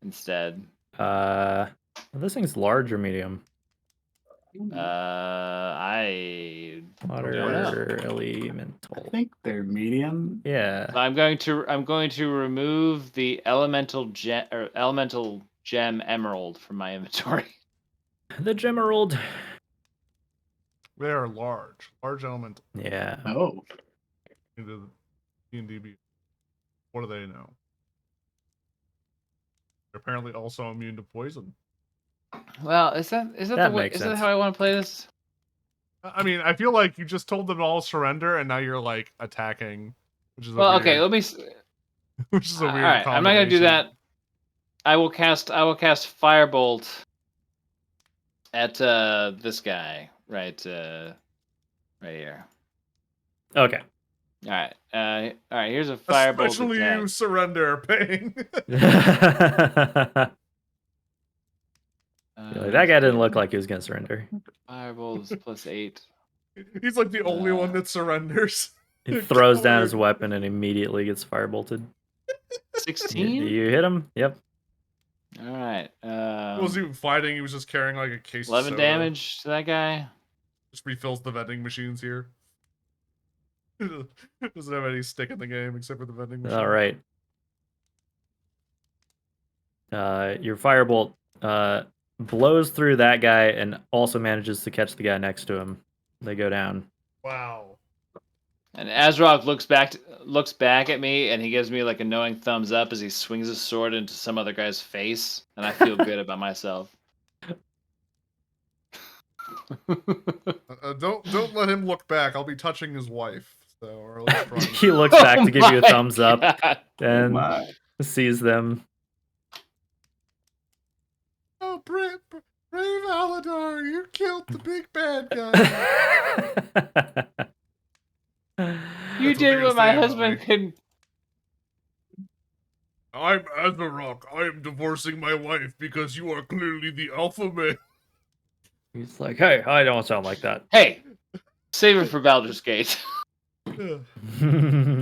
instead. This thing's large or medium? I Water elemental. I think they're medium. Yeah. So I'm going to remove the elemental gem emerald from my inventory. The Gemerald. They are large elemental. Yeah. Oh. Into the D&D. What do they know? They're apparently also immune to poison. Well, is that the way? Is that how I want to play this? I mean, I feel like you just told them to all surrender, and now you're like attacking, which is okay. Let me. Which is a weird. All right, I'm not gonna do that. I will cast Firebolt at this guy right here. Okay. All right. All right. Here's a Firebolt. Especially attack. you surrender pain. That guy didn't look like he was gonna surrender. Firebolt is +8. He's like the only one that surrenders. He throws down his weapon and immediately gets firebolted. 16? You hit him? Yep. All right. He wasn't even fighting. He was just carrying like a case 11 of soda. damage to that guy. Just refills the vending machines here. Doesn't have any stick in the game except for the vending machine. All right. Your firebolt blows through that guy and also manages to catch the guy next to him. They go down. Wow. And Azrok looks back at me, and he gives me like a knowing thumbs up as he swings his sword into some other guy's face, and I feel good about myself. Don't let him look back. I'll be touching his wife. So, or at least He looks back to give you a thumbs up and sees them. Oh, brave Aladar, you killed the big bad guy. You did what my husband couldn't. I'm Azrok. I am divorcing my wife because you are clearly the alpha male. He's like, hey, I don't sound like that. Hey, save it for Baldur's Gate. I'm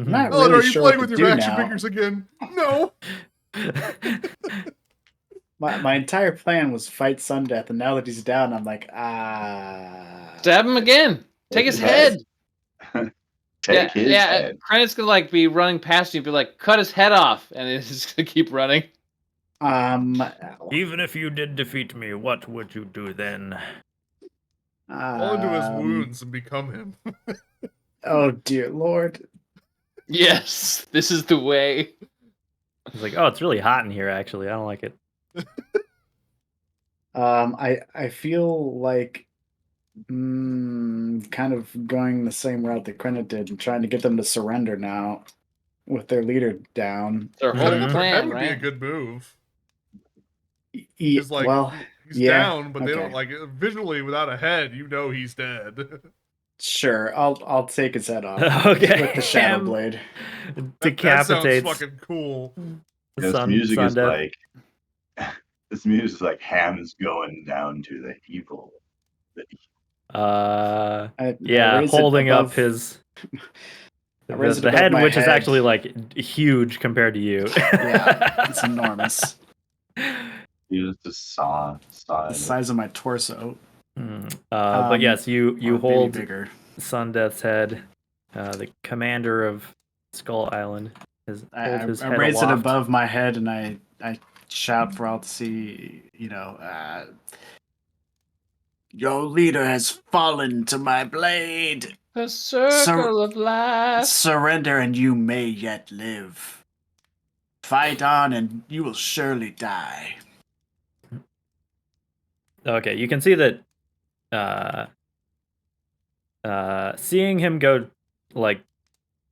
not Aladar, really are you sure playing what with to your do action now. figures again? No. My entire plan was fight Sundeath, and now that he's down, I'm like, Stab him again. Take his head. Take his head. Krennic's gonna like be running past you and be like, cut his head off, and he's just gonna keep running. Even if you did defeat me, what would you do then? Fall into his wounds and become him. Oh dear Lord. Yes, this is the way. He's like, oh, it's really hot in here, actually. I don't like it. I feel like kind of going the same route that Krennic did and trying to get them to surrender now with their leader down. Their whole Cutting up their head plan, would be a right? good move. He's like, he's yeah, down, but they don't like visually without a head. You know he's dead. Sure, I'll take his head off. Okay. With the shadow blade. Decapitates. That sounds fucking cool. This music is like this music is like Ham's going down to the evil. Yeah, holding up his the head, which is actually like huge compared to you. Yeah, it's enormous. You just saw the size of my torso. But yes, you hold bigger. Sundeath's head. The commander of Skull Island I head raise aloft. it above my head and I shout for all to see. Your leader has fallen to my blade. The circle of life. Surrender and you may yet live. Fight on and you will surely die. Okay, you can see that seeing him go like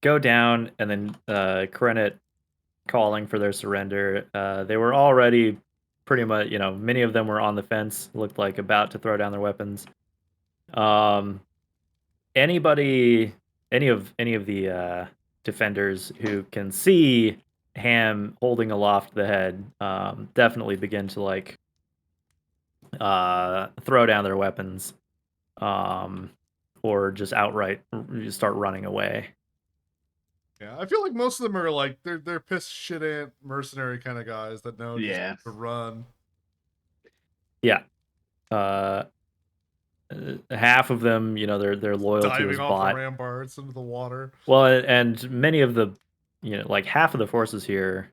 go down, and then Krennet calling for their surrender. They were already pretty much, many of them were on the fence, looked like about to throw down their weapons. Any of the defenders who can see Ham holding aloft the head definitely begin to like throw down their weapons, or just outright start running away. Yeah, I feel like most of them are like they're piss shit ant mercenary kind of guys that know just to run. Yeah. Half of them, their loyalty diving was off bought. The ramparts into the water. Well, and many of the, like half of the forces here,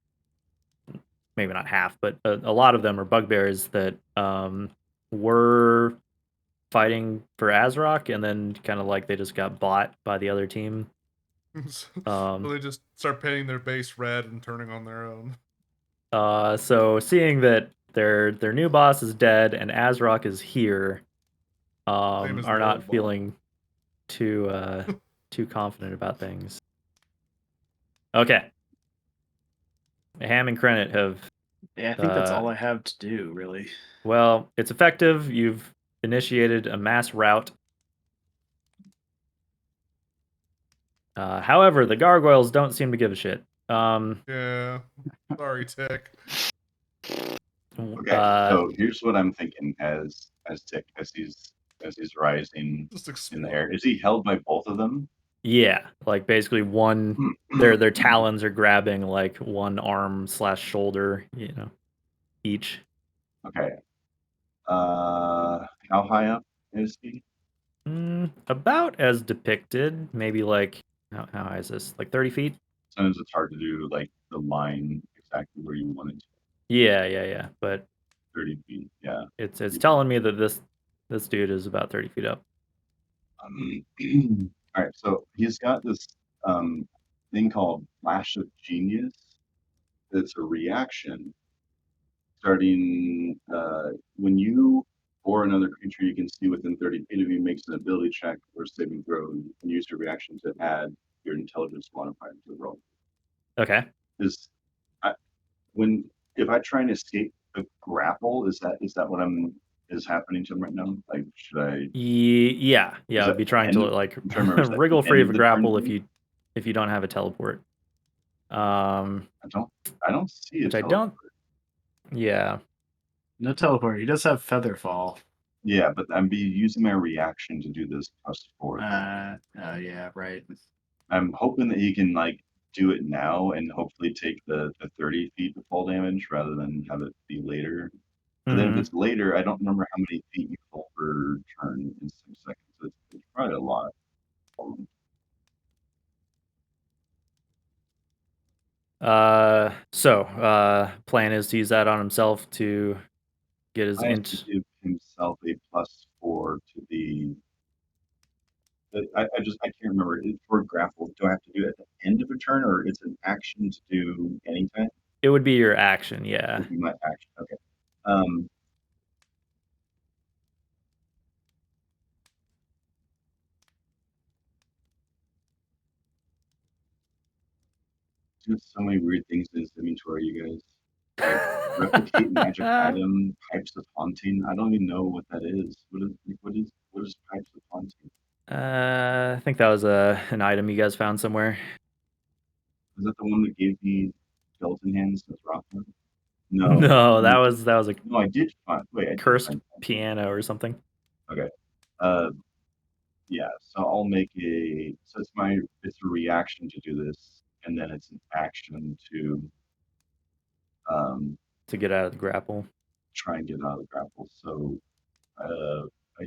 maybe not half, but a lot of them are bugbears that were fighting for Azrok, and then kind of like they just got bought by the other team. So they just start painting their base red and turning on their own. So seeing that their new boss is dead and Azrok is here, are not feeling too confident about things. Okay. Ham and Krennet have... Yeah, I think that's all I have to do, really. Well, it's effective. You've initiated a mass rout. However, the gargoyles don't seem to give a shit. Yeah. Sorry, Tick. Okay, so here's what I'm thinking as Tick, as he's rising in the air. Is he held by both of them? Yeah, like basically one, their talons are grabbing like one arm / shoulder, each. Okay. How high up is he? About as depicted. Maybe like, how high is this? Like 30 feet? Sometimes it's hard to do like the line exactly where you want it to. Yeah. But 30 feet, yeah. It's telling me that this dude is about 30 feet up. All right, so he's got this thing called Flash of Genius. It's a reaction starting when you or another creature you can see within 30 feet of you makes an ability check or saving throw. You can use your reaction to add your intelligence modifier to the roll. Okay. If I try and escape the grapple, is that what is happening to him right now? Like, should I? Yeah. I'd be trying to like wriggle free of a grapple if you don't have a teleport. I don't see it. I don't. Yeah. No teleport. He does have feather fall. Yeah, but I'm using my reaction to do this +4. Yeah, right. I'm hoping that he can like do it now and hopefully take the 30 feet of fall damage rather than have it be later. But then if it's later, I don't remember how many feet you fall per turn in 6 seconds. It's probably a lot. Plan is to use that on himself to get his int. Give himself a +4 to the. I can't remember. For grapple, do I have to do it at the end of a turn, or it's an action to do anytime? It would be your action, yeah. It would be my action. Okay. There's so many weird things in his inventory, you guys. Like, replicate magic item, Pipes of Haunting. I don't even know what that is. What is Pipes of Haunting? I think that was an item you guys found somewhere. Is that the one that gave me skeleton hands as Rothman? No. No, that was a. No, I did find. Wait, cursed piano or something. Okay. Yeah. So I'll make a. So it's a reaction to do this, and then it's an action to. To get out of the grapple. Try and get out of the grapple. So, I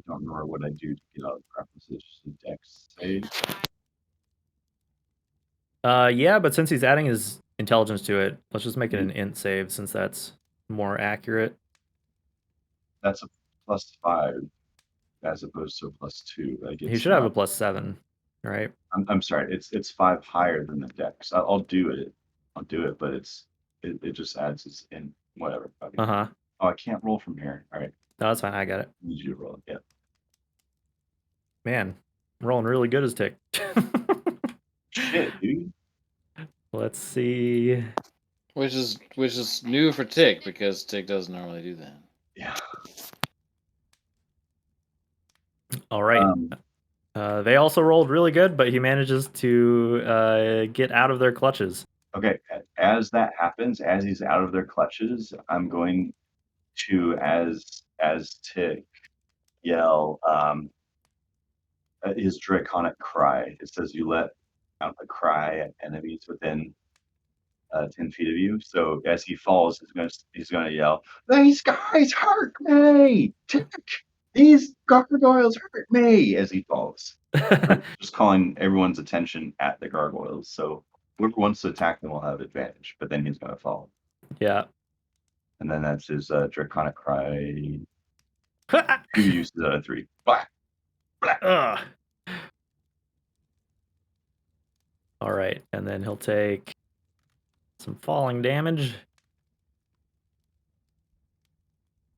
don't remember what I do to get out of the grapple. So it's just a dex save. Yeah, but since he's adding his intelligence to it, let's just make it an int save since that's more accurate. That's a +5 as opposed to a +2. Like he should have a +7, right? I'm sorry. It's 5 higher than the dex. I'll do it. But it just adds its in whatever. Okay. Oh, I can't roll from here. All right. No, that's fine. I got it. I need you to roll it. Yeah. Man, I'm rolling really good as Tick. shit, dude. Let's see. Which is new for Tig because Tig doesn't normally do that. Yeah. All right. They also rolled really good, but he manages to get out of their clutches. Okay. As that happens, as he's out of their clutches, I'm going to, as Tig, yell his draconic cry. It says you let out a cry at enemies within 10 feet of you. So as he falls, he's gonna yell, "These guys hurt me! Tick! These gargoyles hurt me!" as he falls. Just calling everyone's attention at the gargoyles. So whoever wants to attack them will have advantage, but then he's gonna fall. Yeah. And then that's his draconic cry. 2 uses out of 3. Blah! Blah! All right, and then he'll take some falling damage.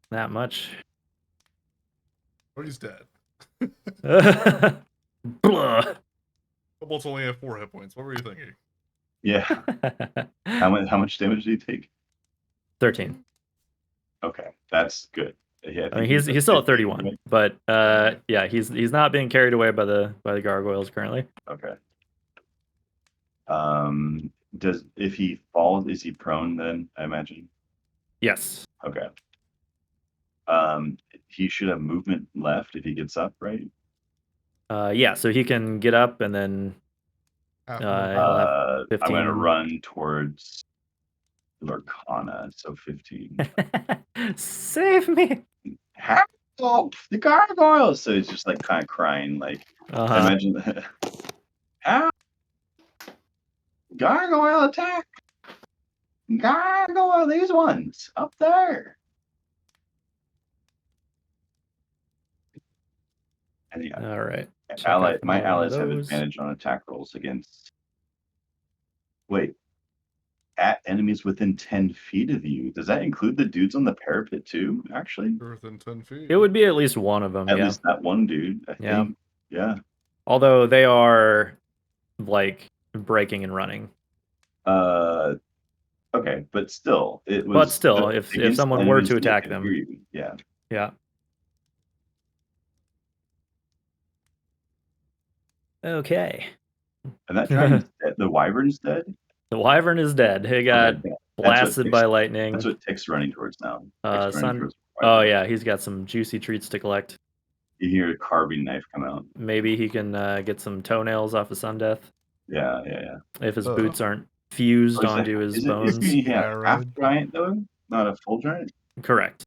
That much. Or he's dead. Blah. Kobolds only have 4 hit points. What were you thinking? Yeah. How much damage do you take? 13. Okay, that's good. Yeah, I mean, he's still at 31, but yeah, he's not being carried away by the gargoyles currently. Okay. If he falls, is he prone then? I imagine. Yes. Okay. He should have movement left if he gets up, right? Yeah, so he can get up and then he'll have 15. I'm gonna run towards Lorcana, so 15. Save me! Help! The gargoyles! So he's just like kind of crying, like I imagine that. Help! Gargoyle attack! Gargoyle, these ones up there. And yeah, all right. my allies have advantage on attack rolls against. Wait, at enemies within 10 feet of you. Does that include the dudes on the parapet too? Actually, Within 10 feet. It would be at least one of them. At least that one dude. I think. Yeah. Although they are like breaking and running. Okay, but still, it was. But still, if someone were to attack them, yeah. Yeah. Okay. And that giant's dead. The wyvern's dead. The wyvern is dead. He got blasted by lightning. That's what Tick's running towards now. Oh yeah, he's got some juicy treats to collect. You hear a carving knife come out. Maybe he can get some toenails off of Sundeath. Yeah. If his boots aren't fused onto his bones. Is he half giant though? Not a full giant? Correct.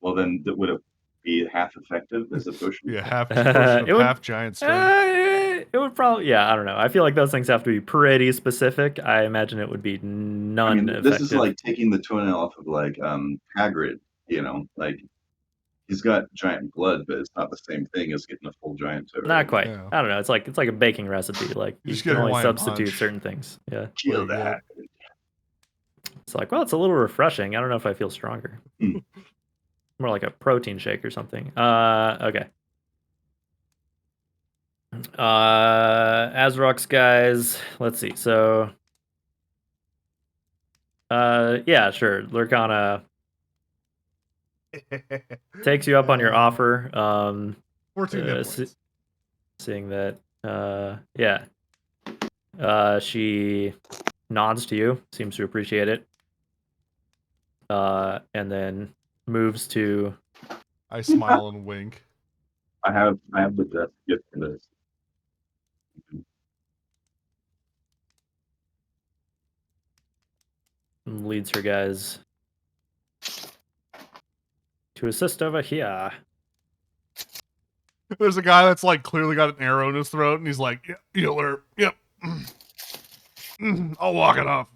Well, then would it be half effective as a potion? Yeah, half giant strength. It would probably, I don't know. I feel like those things have to be pretty specific. I imagine it would be effective. This is like taking the toenail off of like Hagrid, like he's got giant blood, but it's not the same thing as getting a full giant toe. Not quite. Yeah. I don't know. It's like a baking recipe. Like you can only substitute certain things. Yeah. Kill that. It's like, well, it's a little refreshing. I don't know if I feel stronger. More like a protein shake or something. Okay. Azrok's guys. Let's see. So, yeah, sure. Lorcana takes you up on your offer. 14 points. Seeing that, she nods to you, seems to appreciate it, and then moves to. I smile and wink. I have the best gift for this. Leads her guys to assist over here. There's a guy that's like clearly got an arrow in his throat, and he's like, "Healer, yep, I'll walk it off.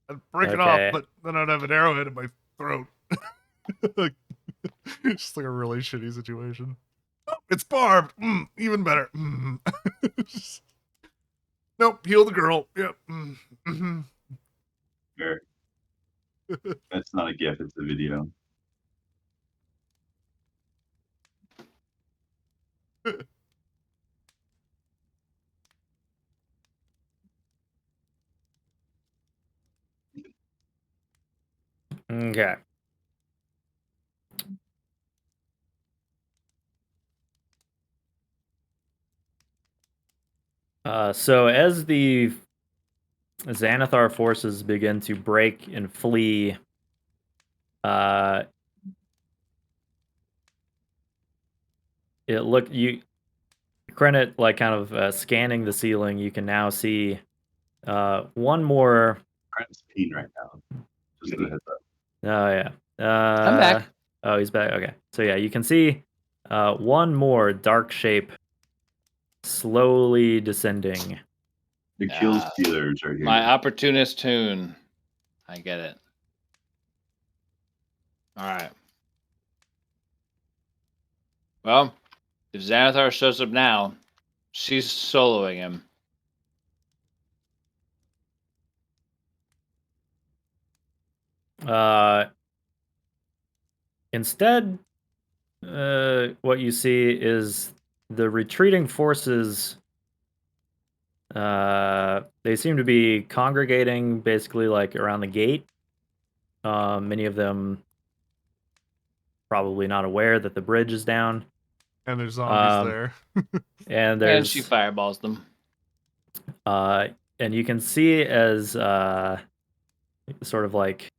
I'd break it off, but then I'd have an arrowhead in my throat." Just like a really shitty situation. Oh, it's barbed. Even better. Nope, heal the girl. Yep. Sure. That's not a gift, it's a video. Okay. So as the Xanathar forces begin to break and flee, Krenit, like kind of scanning the ceiling, you can now see one more. Krenit's peeing right now. Just a heads up. Oh yeah. I'm back. Oh, he's back. Okay. So yeah, you can see one more dark shape slowly descending. The kill stealers are here. My opportunist tune. I get it. All right. Well, if Xanathar shows up now, she's soloing him. Instead, what you see is the retreating forces. They seem to be congregating basically like around the gate. Many of them probably not aware that the bridge is down. And there's zombies there. And she fireballs them. And you can see as sort of like,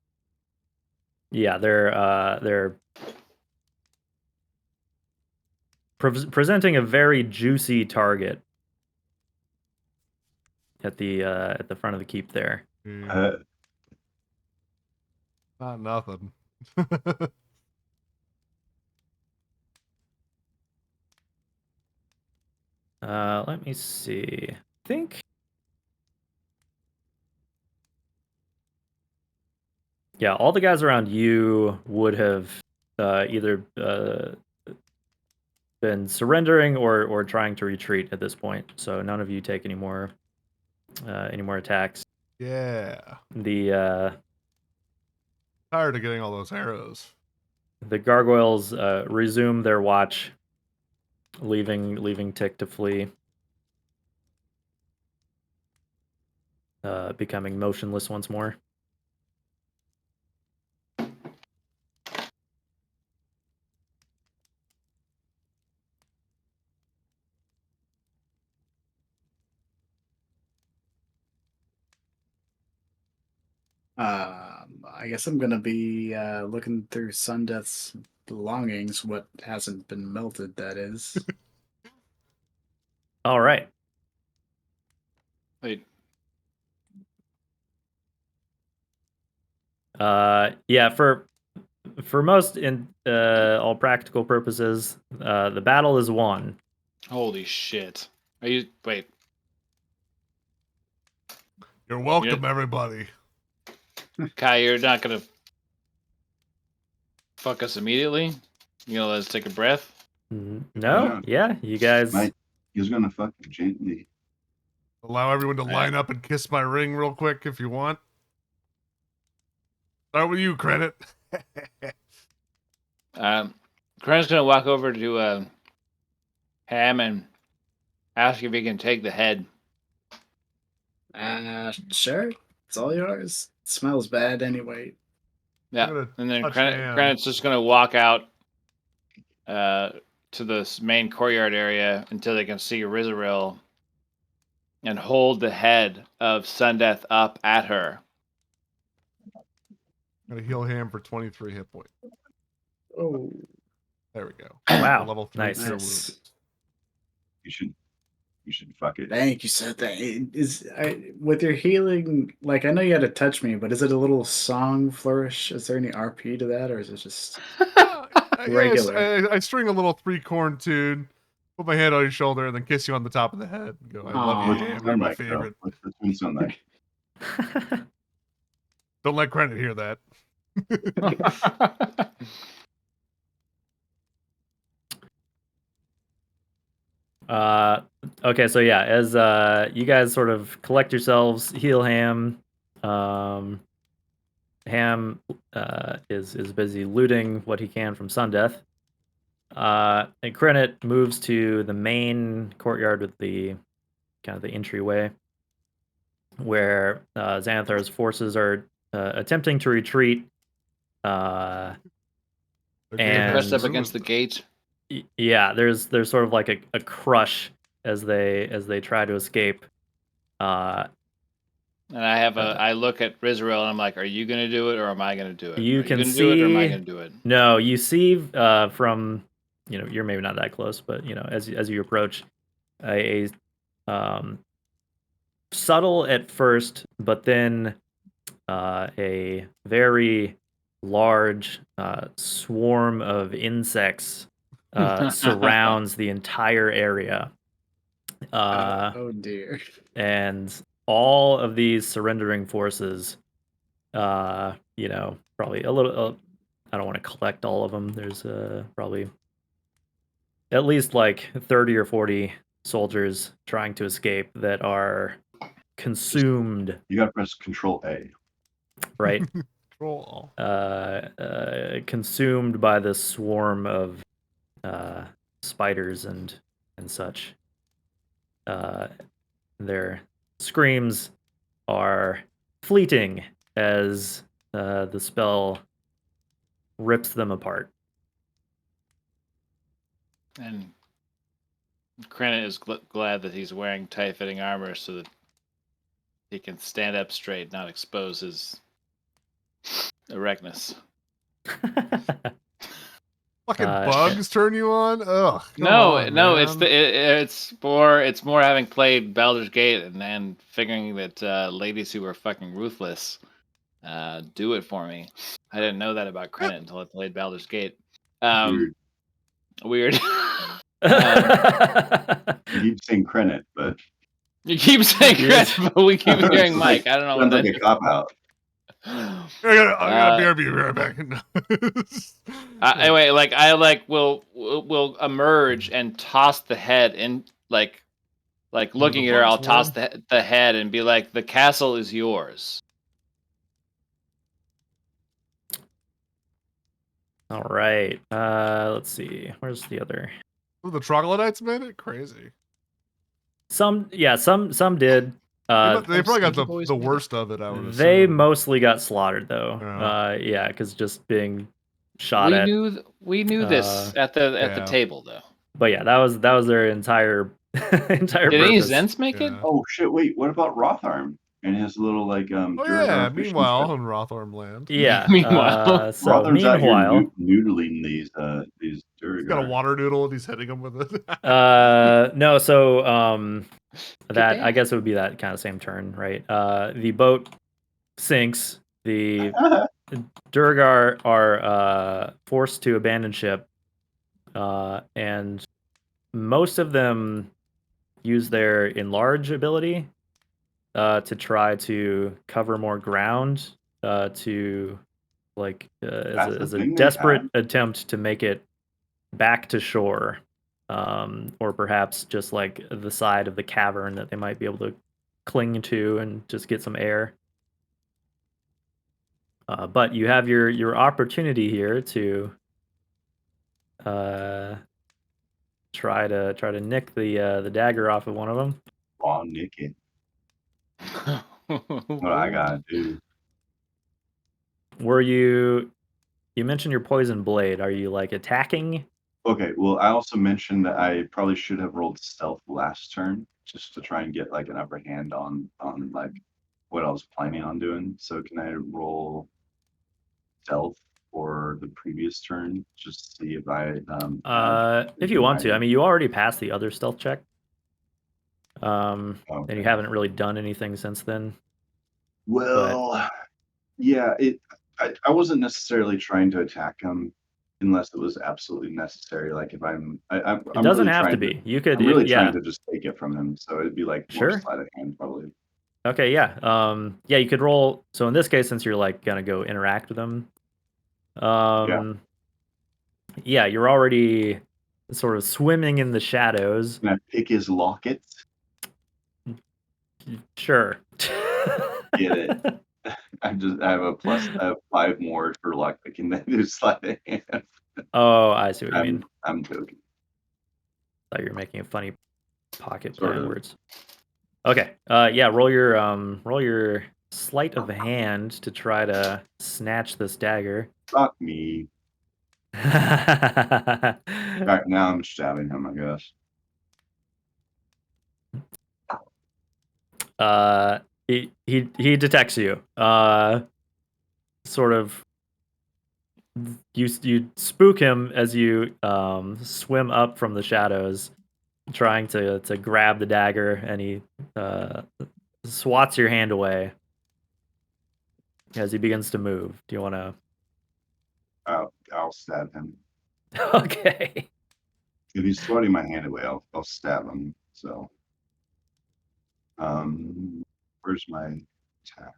yeah, they're presenting a very juicy target at the front of the keep there. Not nothing. Let me see. I think. Yeah, all the guys around you would have either been surrendering or trying to retreat at this point. So none of you take any more attacks. Yeah. The tired of getting all those arrows. The gargoyles resume their watch, leaving Tick to flee, becoming motionless once more. I guess I'm gonna be looking through Sundeath's belongings. What hasn't been melted, that is. All right. Wait. Yeah, for most in all practical purposes, the battle is won. Holy shit! Are you wait? You're welcome, everybody. Kai, you're not gonna fuck us immediately? You gonna let us take a breath? No, yeah, you guys. He's gonna fuck you gently. Allow everyone to line up and kiss my ring real quick if you want. Start with you, Credit. Crenit's gonna walk over to Ham and ask if he can take the head. Sure. It's all yours. It smells bad anyway. Yeah, and then Crenit's just gonna walk out to this main courtyard area until they can see Rizaril and hold the head of Sundeath up at her. Gonna heal him for 23 hit points. Oh, there we go. Wow, Level 3 nice. You should fuck it. Thank you, so with your healing, like I know you had to touch me, but is it a little song flourish? Is there any RP to that, or is it just regular? Yes, I string a little 3-corn tune, put my hand on your shoulder, and then kiss you on the top of the head. And go, I love you, Ham. You're my favorite. What's the tune sound like? Don't let Credit hear that. Okay, so yeah, as you guys sort of collect yourselves, heal Ham. Ham is busy looting what he can from Sundeath. And Crenit moves to the main courtyard with the kind of the entryway, where Xanathar's forces are attempting to retreat, And pressed up against the gate. Yeah, there's sort of like a crush as they try to escape. And I look at Rizrael and I'm like, are you gonna do it or am I gonna do it? You are can you gonna see, do it or am I gonna do it? No, you see from you're maybe not that close, but as you approach, a subtle at first, but then a very large swarm of insects surrounds the entire area. Oh dear. And all of these surrendering forces, probably a little. I don't want to collect all of them. There's probably at least like 30 or 40 soldiers trying to escape that are consumed. You gotta press Control A. Right. Control. Consumed by this swarm of spiders and such. Their screams are fleeting as the spell rips them apart. And Krennet is glad that he's wearing tight-fitting armor so that he can stand up straight, not expose his erectness. Fucking bugs turn you on? Ugh. No, man. it's more having played Baldur's Gate and figuring that ladies who are fucking ruthless do it for me. I didn't know that about Krennet until I played Baldur's Gate. Weird. You keep saying Krennet, but you keep saying Krennet, but we keep hearing Mike. I don't know. Sounds like a cop out. I gotta be right back. Anyway, we'll emerge and toss the head in, like looking at her. I'll toss the head and be like, "The castle is yours." All right. Let's see. Where's the other? The troglodytes made it crazy. Some did. They probably got the worst of it. I would assume. They mostly got slaughtered though. Yeah, because just being shot at. We knew this at the table though. But yeah, that was their entire Did purpose. any Zents make it? Oh shit! Wait, what about Rotharm and his little like Meanwhile, in Rotharm land. Yeah. Meanwhile, Rotharm's out here noodling these Durgar. He's got a water noodle and he's hitting them with it. No. So that I guess it would be that kind of same turn, right? The boat sinks. The Durgar are forced to abandon ship, and most of them use their enlarge ability to try to cover more ground, to as a desperate attempt to make it back to shore. Or perhaps just like the side of the cavern that they might be able to cling to and just get some air. But you have your opportunity here to try to nick the dagger off of one of them. Oh, nick it. What I gotta do? You mentioned your poison blade. Are you like attacking? Okay, well, I also mentioned that I probably should have rolled stealth last turn just to try and get like an upper hand on like what I was planning on doing. So can I roll stealth for the previous turn just to see if I if you want to. I mean, you already passed the other stealth check. And you haven't really done anything since then. Well, yeah, I wasn't necessarily trying to attack him unless it was absolutely necessary. Like if I'm it doesn't really have to be. You could. I'm really trying to just take it from him, so it'd be like more sure. sleight of hand probably. Okay, yeah. Yeah, you could roll. So in this case, since you're like gonna go interact with them, yeah, you're already sort of swimming in the shadows. Can I pick his locket? Sure. Get it. I have 5 more for luck. I can then do sleight of hand. Oh, I see what you mean. I'm joking. Thought you were making a funny pocket play on words. Okay. Yeah. Roll your sleight of hand to try to snatch this dagger. Fuck me. All right, now I'm stabbing him, I guess. He detects you. Sort of. You spook him as you swim up from the shadows, trying to grab the dagger, and he swats your hand away as he begins to move. Do you want to? I'll stab him. Okay. If he's swatting my hand away, I'll stab him. So, where's my attack?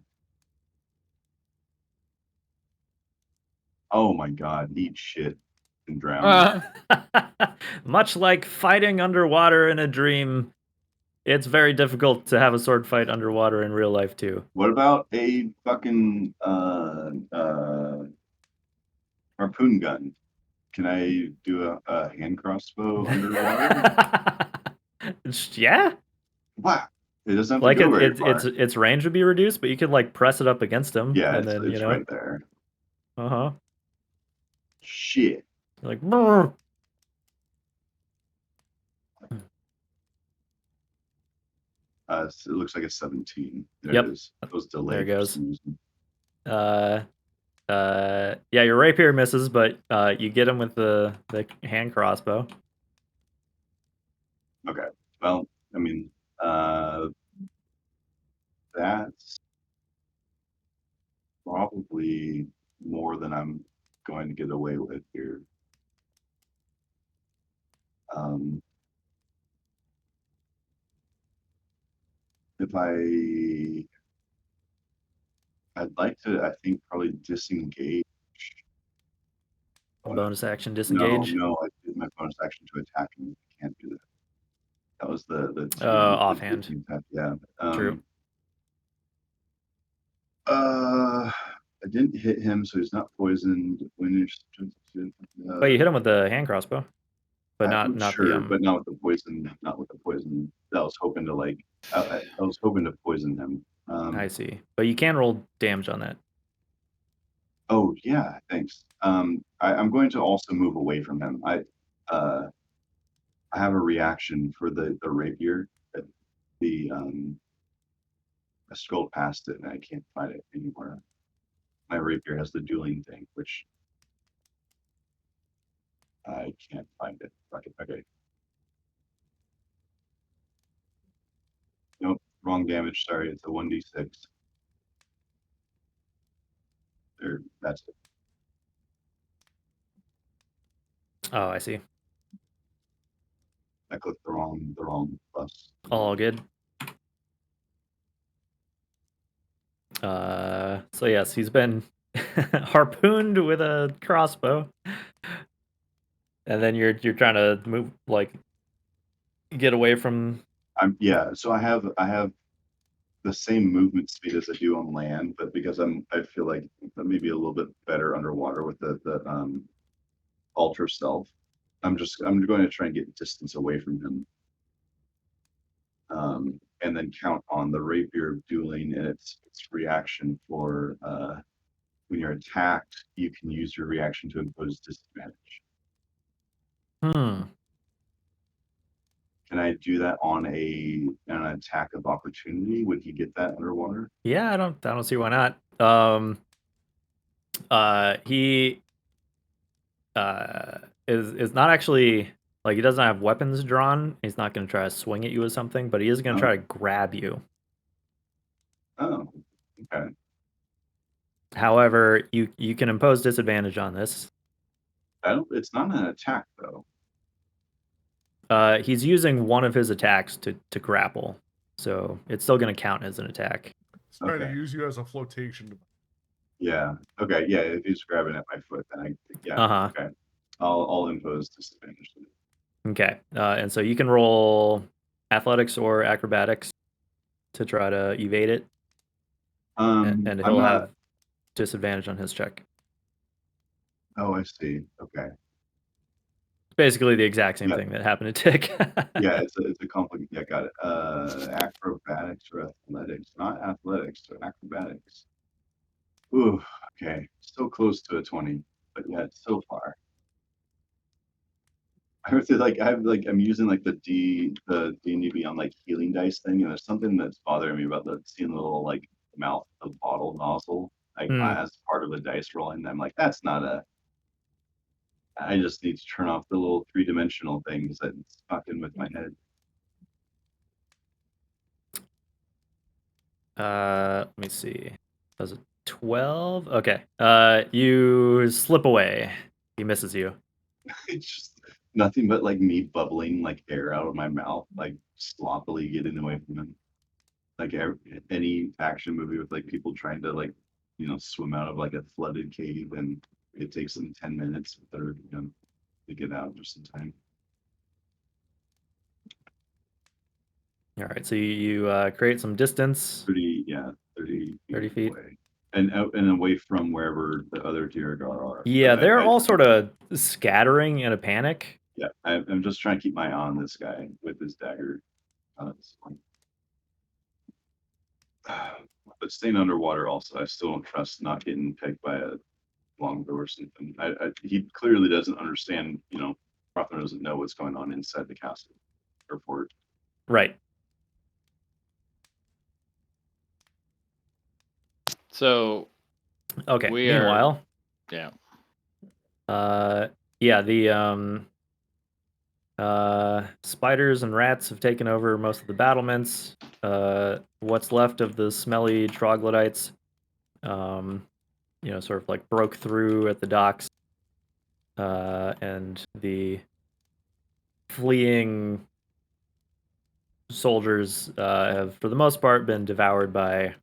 Oh my god, eat shit and drown. Much like fighting underwater in a dream, it's very difficult to have a sword fight underwater in real life too. What about a fucking harpoon gun? Can I do a hand crossbow underwater? Yeah. Wow. It doesn't have like to go very far. its range would be reduced, but you could like press it up against him. Yeah, and it's right there. Uh-huh. Shit. You're like, brr. It looks like a 17. There Yep. it is. It was delayed. There it goes. Yeah, your rapier misses, but you get him with the hand crossbow. Okay. Well, I mean, that's probably more than I'm going to get away with here. If I'd like to, I think, probably disengage. Bonus action disengage. No, I did my bonus action to attack him. I can't do that. That was the offhand. Yeah. True. I didn't hit him, so he's not poisoned. When But you hit him with the hand crossbow, but not sure, the but not with the poison. Not with the poison. I was hoping to I was hoping to poison him. I see, but you can roll damage on that. Oh yeah, thanks. I'm going to also move away from him. I have a reaction for the rapier. I scrolled past it and I can't find it anywhere. My rapier has the dueling thing, which I can't find it. Okay. Nope, wrong damage. Sorry, it's a 1d6. There, that's it. Oh, I see. I clicked the wrong plus. All good. So yes, he's been harpooned with a crossbow, and then you're trying to move, like, get away from. So I have the same movement speed as I do on land, but because I feel like maybe a little bit better underwater with the ultra stealth. I'm going to try and get distance away from him. And then count on the rapier dueling and its reaction for when you're attacked, you can use your reaction to impose disadvantage. Can I do that on an attack of opportunity? Would he get that underwater? Yeah, I don't see why not. He is not actually, like, he doesn't have weapons drawn. He's not going to try to swing at you with something, but he is going to try to grab you. Oh, okay. However, you can impose disadvantage on this. It's not an attack though. He's using one of his attacks to grapple, so it's still going to count as an attack. He's trying to use you as a flotation. Yeah. Okay. Yeah. If he's grabbing at my foot, then Okay. I'll impose disadvantage. Okay. And so you can roll athletics or acrobatics to try to evade it. And he'll have disadvantage on his check. Oh, I see. Okay. basically the exact same thing that happened to Tick. Yeah, it's a complicated. Yeah, got it. Acrobatics or athletics? Not athletics, so acrobatics. Ooh, okay. So close to a 20, but yeah, it's so far. I would say I'm using like the D&D Beyond like healing dice thing, and there's something that's bothering me about seeing the little like mouth of the bottle nozzle as part of the dice rolling. I'm like, that's not a. I just need to turn off the little 3-dimensional things that's fucking with my head. Let me see. Was it 12? Okay. You slip away. He misses you. It's just nothing but like me bubbling like air out of my mouth, like sloppily getting away from him. Like any action movie with like people trying to like, swim out of like a flooded cave, and it takes them 10 minutes to get out just in time. All right, so you create some distance. 30 feet. away. And out and away from wherever the other Dirigar are. Yeah, they're all sort of scattering in a panic. Yeah, I'm just trying to keep my eye on this guy with his dagger. But staying underwater also, I still don't trust not getting pegged by a longbow or something. He clearly doesn't understand, Prothero doesn't know what's going on inside the castle or fort. Right. So okay. Meanwhile, yeah. The spiders and rats have taken over most of the battlements. What's left of the smelly troglodytes, sort of like broke through at the docks. And the fleeing soldiers have, for the most part, been devoured by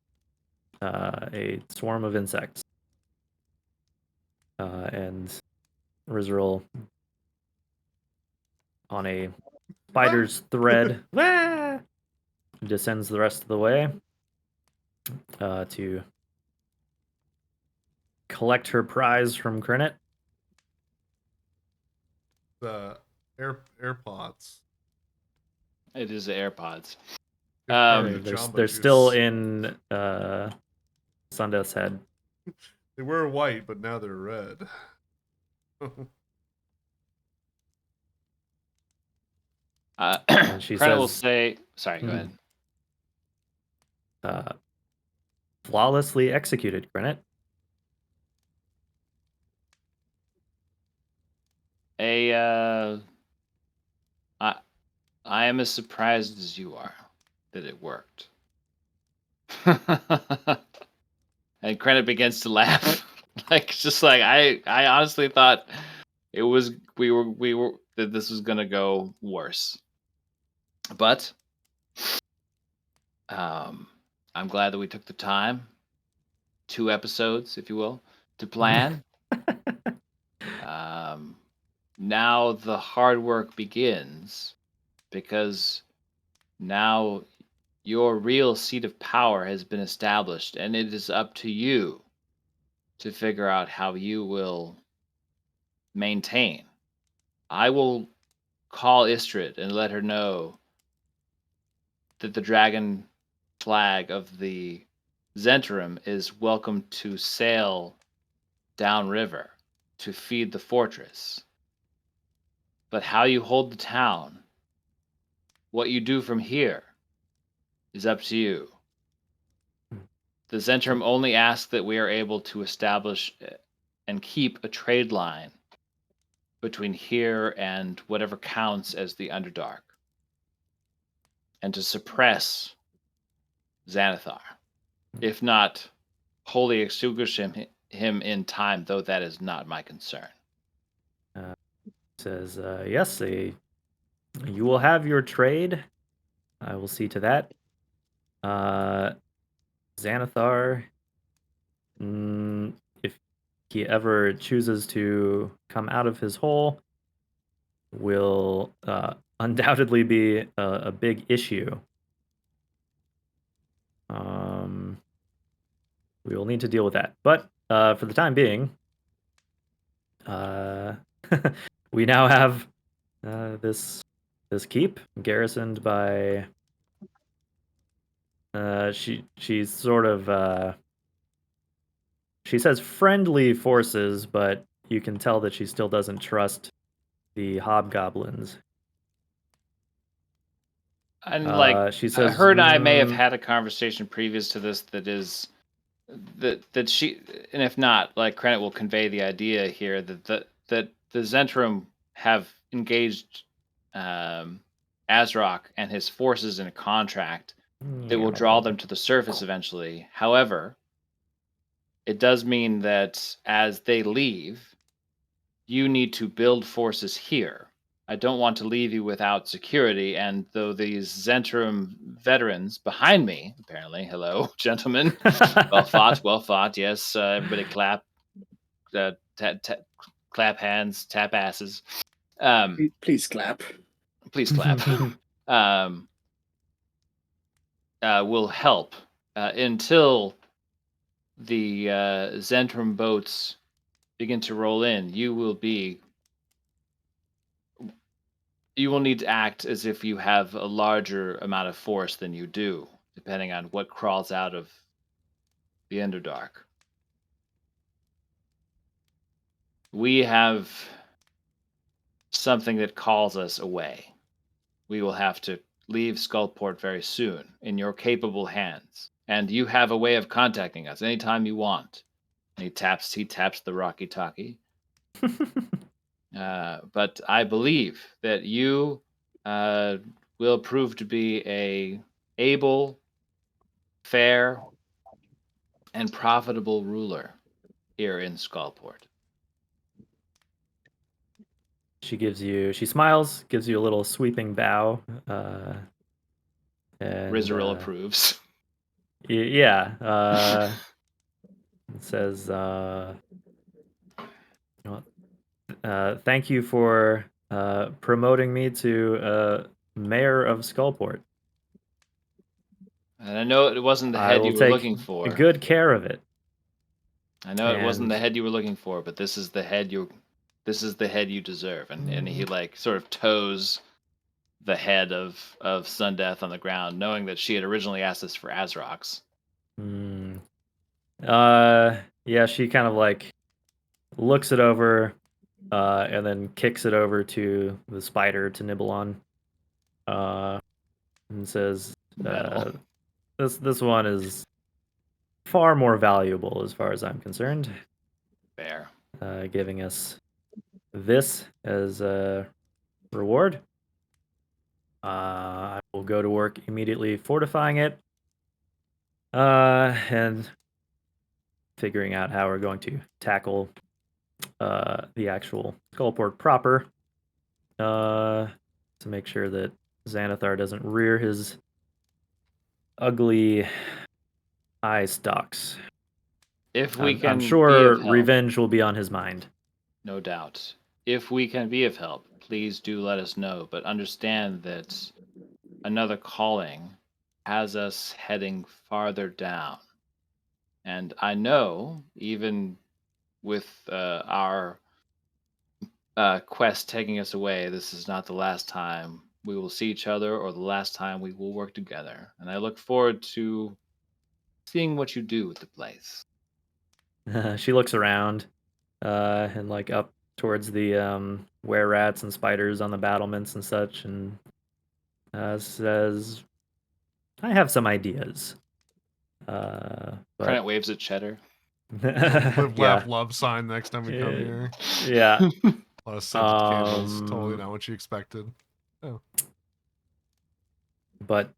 a swarm of insects. And Rizril, on a spider's thread, descends the rest of the way to collect her prize from Crinit. The AirPods. It is the AirPods. They're still in Sundeath's head. They were white, but now they're red. She Credit will say, sorry, go ahead. Flawlessly executed, Crinit. I am as surprised as you are that it worked. And Credit begins to laugh. I honestly thought it was we were that this was gonna go worse. But I'm glad that we took the time, 2 episodes, if you will, to plan. Now the hard work begins, because now your real seat of power has been established, and it is up to you to figure out how you will maintain. I will call Istrid and let her know that the dragon flag of the Zentrum is welcome to sail downriver to feed the fortress. But how you hold the town, what you do from here, is up to you. The Zentrum only asks that we are able to establish and keep a trade line between here and whatever counts as the Underdark, and to suppress Xanathar, if not wholly extinguish him in time, though that is not my concern. Says, yes, you will have your trade. I will see to that. Xanathar, if he ever chooses to come out of his hole, will undoubtedly be a big issue. We will need to deal with that. But for the time being, we now have this keep, garrisoned by she's sort of she says friendly forces, but you can tell that she still doesn't trust the hobgoblins. And she says, her and I may have had a conversation previous to this that she, and if not, like Krennet will convey the idea here that the Zentrum have engaged Azrok and his forces in a contract that will draw them to the surface eventually. However, it does mean that as they leave, you need to build forces here. I don't want to leave you without security, and though these Zentrum veterans behind me, apparently, hello, gentlemen, well fought, yes, everybody clap, clap hands, tap asses. Please clap. Please clap. Will help until the Zentrum boats begin to roll in. You will need to act as if you have a larger amount of force than you do, depending on what crawls out of the Underdark. We have something that calls us away. We will have to leave Skullport very soon in your capable hands, and you have a way of contacting us anytime you want. And he taps the walkie-talkie. But I believe that you will prove to be a able, fair, and profitable ruler here in Skullport. She smiles, gives you a little sweeping bow. And Rizaril approves. Yeah. It says, thank you for promoting me to mayor of Skullport. And I know it wasn't the head you were looking for. Good care of it. I know it wasn't the head you were looking for, but this is the head you deserve. And he like sort of toes the head of Sundeath on the ground, knowing that she had originally asked us for Azrok's. Yeah, she kind of like looks it over, and then kicks it over to the spider to nibble on, and says, "This one is far more valuable as far as I'm concerned." Fair. Giving us this as a reward. I will go to work immediately fortifying it, and figuring out how we're going to tackle the actual Skullport proper, to make sure that Xanathar doesn't rear his ugly eye stalks. If we can, I'm sure revenge will be on his mind. No doubt. If we can be of help, please do let us know. But understand that another calling has us heading farther down. And I know, even with our quest taking us away, this is not the last time we will see each other or the last time we will work together. And I look forward to seeing what you do with the place. She looks around, and like up towards the were-rats and spiders on the battlements and such, and says, "I have some ideas." Krennet waves at Cheddar. Live, laugh, love sign next time we come here. Yeah. A lot of scented candles. Totally not what you expected. Oh. But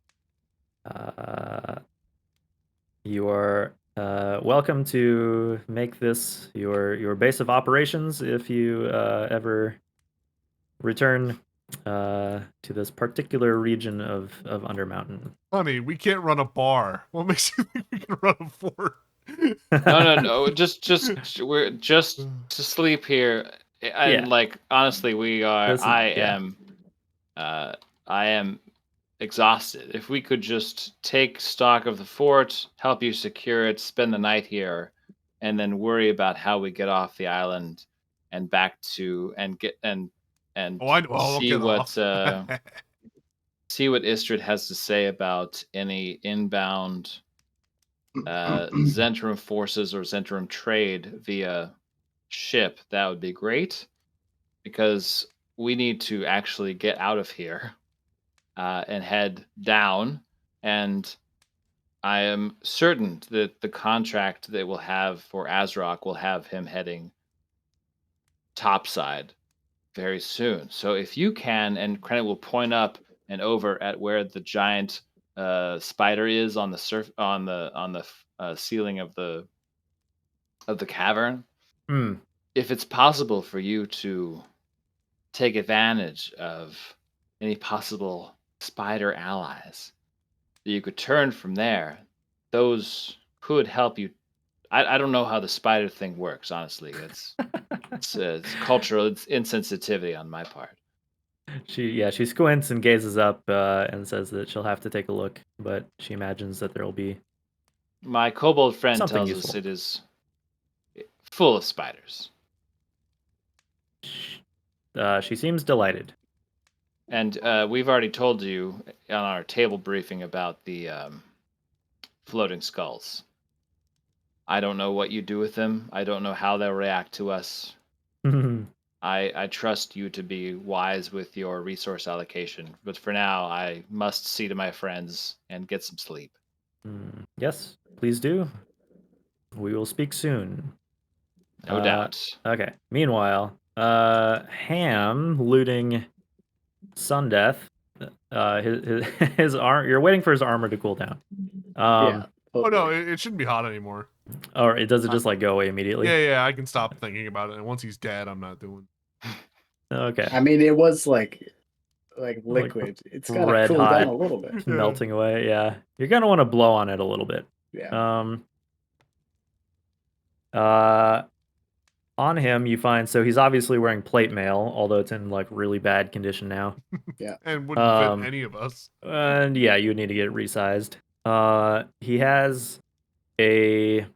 you are welcome to make this your base of operations if you ever return to this particular region of Undermountain. Honey, we can't run a bar. What makes you think we can run a fort? No. We're just to sleep here. And like honestly, we are. I am exhausted. If we could just take stock of the fort, help you secure it, spend the night here, and then worry about how we get off the island and back to and and We'll see get what see what Istrid has to say about any inbound Zentrum forces or Zentrum trade via ship. That would be great, because we need to actually get out of here and head down. And I am certain that the contract that we'll have for Azrok will have him heading topside very soon. So if you can, and Krennic will point up and over at where the giant spider is on the ceiling of the cavern. If it's possible for you to take advantage of any possible spider allies that you could turn from there, those could help you. I don't know how the spider thing works, honestly. It's cultural insensitivity on my part. She squints and gazes up and says that she'll have to take a look, but she imagines that there will be. My kobold friend tells useful. us it is full of spiders. She seems delighted. And we've already told you on our table briefing about the floating skulls. I don't know what you do with them. I don't know how they'll react to us. I trust you to be wise with your resource allocation. But for now, I must see to my friends and get some sleep. Yes, please do. We will speak soon. No doubt. Okay. Meanwhile, Ham looting Sundeath. His arm. You're waiting for his armor to cool down. Yeah. Oh no, it shouldn't be hot anymore. Or does it just like go away immediately? Yeah, I can stop thinking about it. And once he's dead, I'm not doing. Okay. I mean, it was like liquid. It's got to cool down a little bit. Melting away. Yeah, you're gonna want to blow on it a little bit. Yeah. On him you find, so he's obviously wearing plate mail, although it's in like really bad condition now. Yeah. And wouldn't fit any of us. And yeah, you would need to get it resized. He has a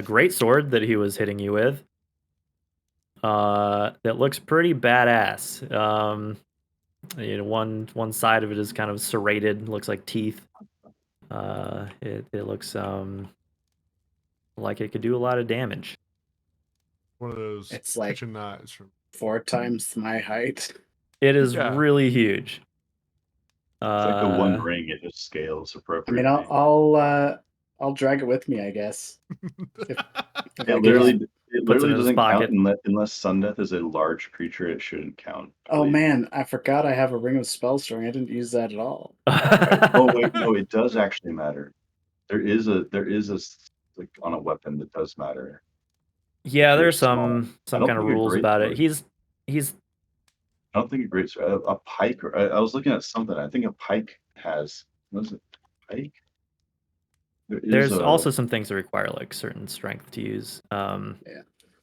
great sword that he was hitting you with. That looks pretty badass. One side of it is kind of serrated, looks like teeth. It looks like it could do a lot of damage. One of those. It's like kitchen knives from 4 times my height. It is really huge. It's like the One Ring. It just scales appropriately. I mean, I'll drag it with me, I guess. It literally doesn't count unless Sundeath is a large creature. It shouldn't count. Oh man, I forgot I have a ring of spellstring. I didn't use that at all. Oh wait, no, it does actually matter. There is a like on a weapon that does matter. Yeah, there's some kind of rules about it. He's. I don't think a great sword. A pike. I was looking at something. I think a pike has. What is it? Pike. There's also some things that require like certain strength to use. Yeah.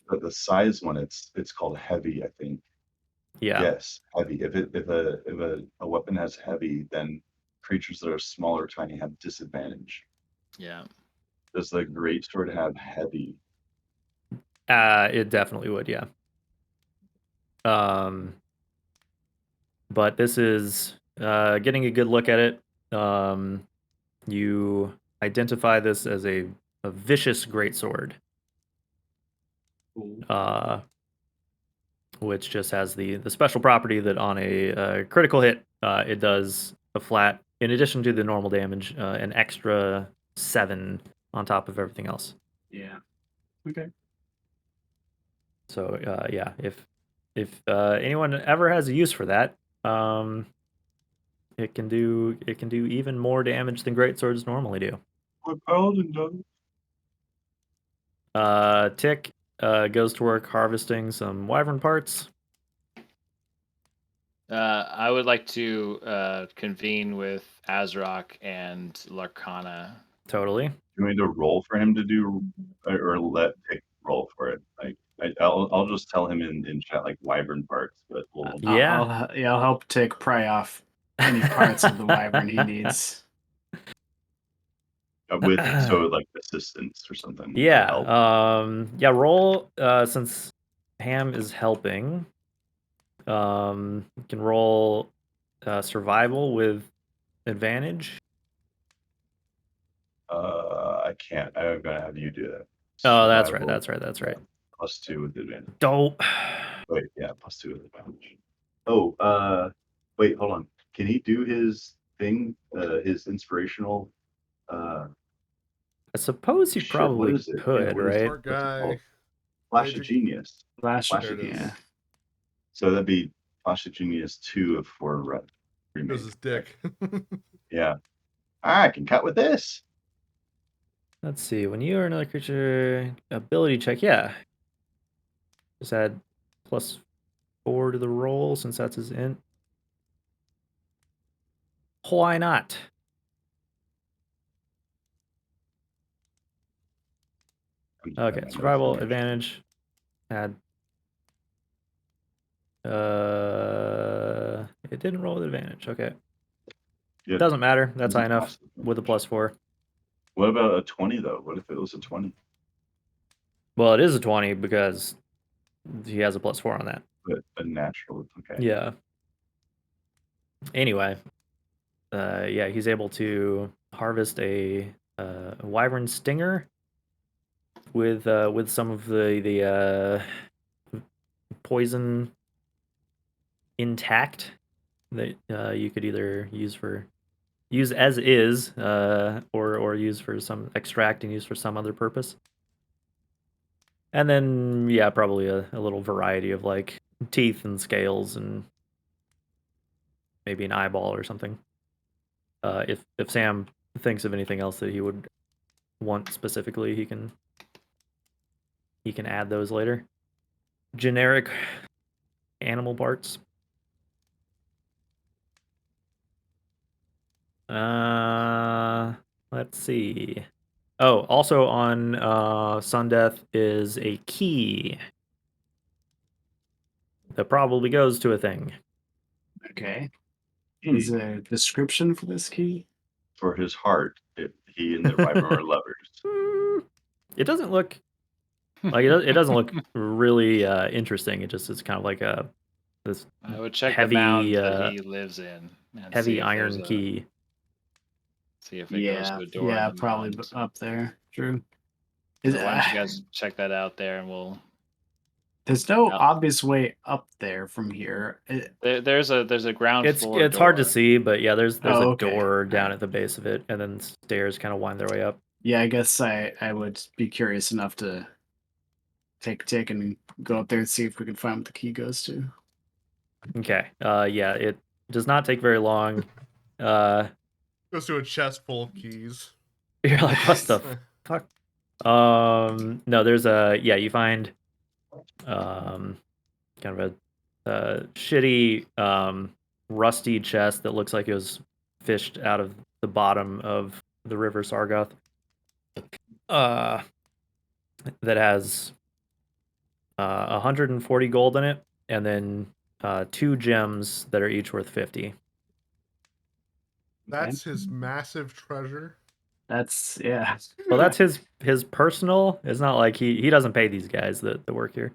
But the size one, it's called heavy, I think. Yeah. Yes, heavy. If a weapon has heavy, then creatures that are small or tiny have disadvantage. Yeah. Does the greatsword have heavy? It definitely would, yeah. But this is getting a good look at it. You identify this as a vicious greatsword, which just has the special property that on a critical hit, it does a flat, in addition to the normal damage, an extra 7 on top of everything else. Yeah. Okay. So yeah, if anyone ever has a use for that, it can do even more damage than greatswords normally do. My paladin does. Tick goes to work harvesting some wyvern parts. I would like to convene with Azrok and Larkana. Totally. You want me to roll for him to do, or let Tick roll for it? Like I'll just tell him in chat like wyvern parts, but we'll... I'll help Tick pry off any parts of the wyvern he needs. With like assistance or something. Yeah. Yeah. Roll since Ham is helping. You can roll survival with advantage. I can't. I'm gonna have you do that. Oh, that's right. Survival, That's right. +2 with advantage. Don't. Wait, yeah, +2 with advantage. Oh, wait, hold on. Can he do his thing? His inspirational. I suppose you Shit, what probably is it? could, What is it? right? Smart What's it guy. called? Flash of Magic. Genius. Flash, Flash There of it is. yeah. So that'd be Flash of Genius 2 for remake. Goes his dick. Yeah. I can cut with this. Let's see. When you are another creature, ability check. Yeah. Just add +4 to the roll since that's his int. Why not? Okay, survival advantage. Add. It didn't roll with advantage. Okay, Yeah. doesn't matter. That's high enough Awesome. with a +4. What about a 20 though? What if it was a 20? Well, it is a 20 because he has a +4 on that. But a natural, okay. Yeah. Anyway, yeah, he's able to harvest a wyvern stinger with some of the poison intact that you could either use as is, or use for some extract and use for some other purpose. And then yeah, probably a little variety of like teeth and scales and maybe an eyeball or something. If Sam thinks of anything else that he would want specifically, he can add those later. Generic animal parts. Let's see. Oh, also on Sundeath is a key that probably goes to a thing. Okay. Is there a description for this key? For his heart, if he and the wyvern are lovers. It doesn't look like it doesn't look really interesting. It just is kind of like this I would check heavy, the mound that he lives in. And heavy see if iron there's key. See if it goes to a door. Yeah, in the probably mound. up there. True. So why don't you guys check that out there, and we'll. There's no obvious way up there from here. There's a ground floor. It's hard to see, but yeah, there's a okay. door down at the base of it, and then stairs kind of wind their way up. Yeah, I guess I would be curious enough to take and go up there and see if we can find what the key goes to. Okay. Yeah, it does not take very long. Goes to a chest full of keys. You're like, what the fuck? No, there's you find kind of a shitty rusty chest that looks like it was fished out of the bottom of the river Sargoth. That has 140 gold in it, and then 2 gems that are each worth 50. That's his massive treasure. That's yeah. Well, that's his personal. It's not like he doesn't pay these guys that work here.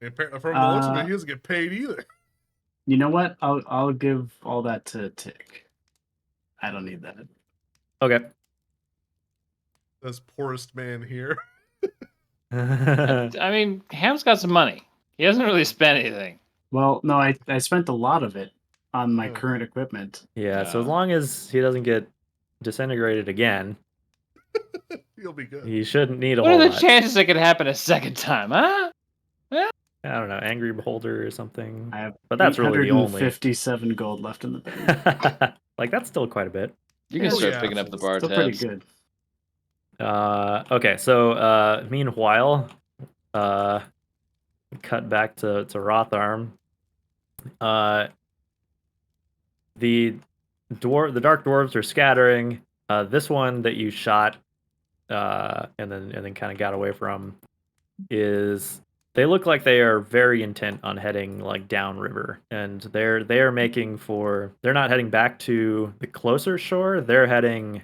And from the looks of it, he doesn't get paid either. You know what? I'll give all that to Tick. I don't need that. Okay. That's poorest man here. I mean, Ham's got some money. He hasn't really spent anything. Well, no, I spent a lot of it on my current equipment. Yeah, so as long as he doesn't get disintegrated again, he'll be good. He shouldn't need a whole lot. What lot. are the chances it could happen a second time, huh? I don't know, Angry Beholder or something. I have but that's really the only 57 gold left in the bank. Like that's still quite a bit. You can start picking up the bar still tabs. pretty good. Okay, so meanwhile, cut back to Rotharm. The dark dwarves are scattering. This one that you shot, and then kind of got away from, they look like they are very intent on heading like downriver, and they are making for. They're not heading back to the closer shore. They're heading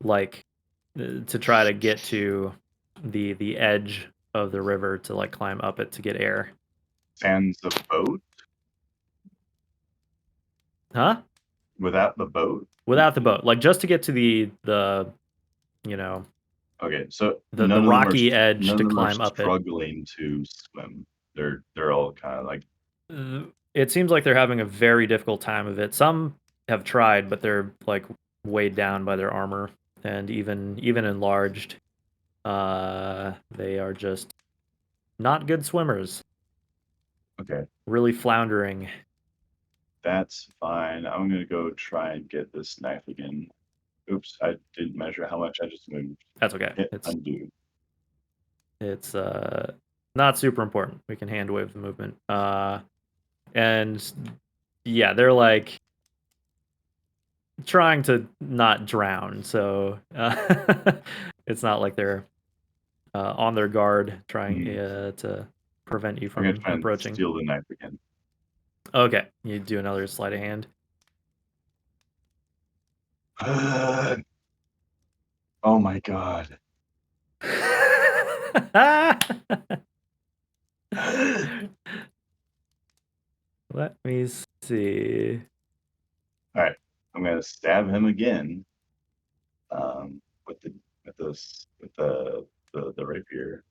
like to try to get to the edge of the river to like climb up it to get air. Sans the boat? Huh? Without the boat? Without the boat, like just to get to the you know. Okay, so the rocky edge to climb up it. Struggling to swim. They're all kind of like. It seems like they're having a very difficult time of it. Some have tried, but they're like weighed down by their armor, and even enlarged. They are just not good swimmers. Okay. Really floundering. That's fine. I'm gonna go try and get this knife again. Oops, I didn't measure how much I just moved. That's okay. Hit undo. It's not super important. We can hand wave the movement. And yeah, they're like trying to not drown, so it's not like they're on their guard trying to prevent you from approaching. Steal the knife again. Okay, you do another sleight of hand. Oh my god. Let me see. All right, I'm gonna stab him again. With the rapier.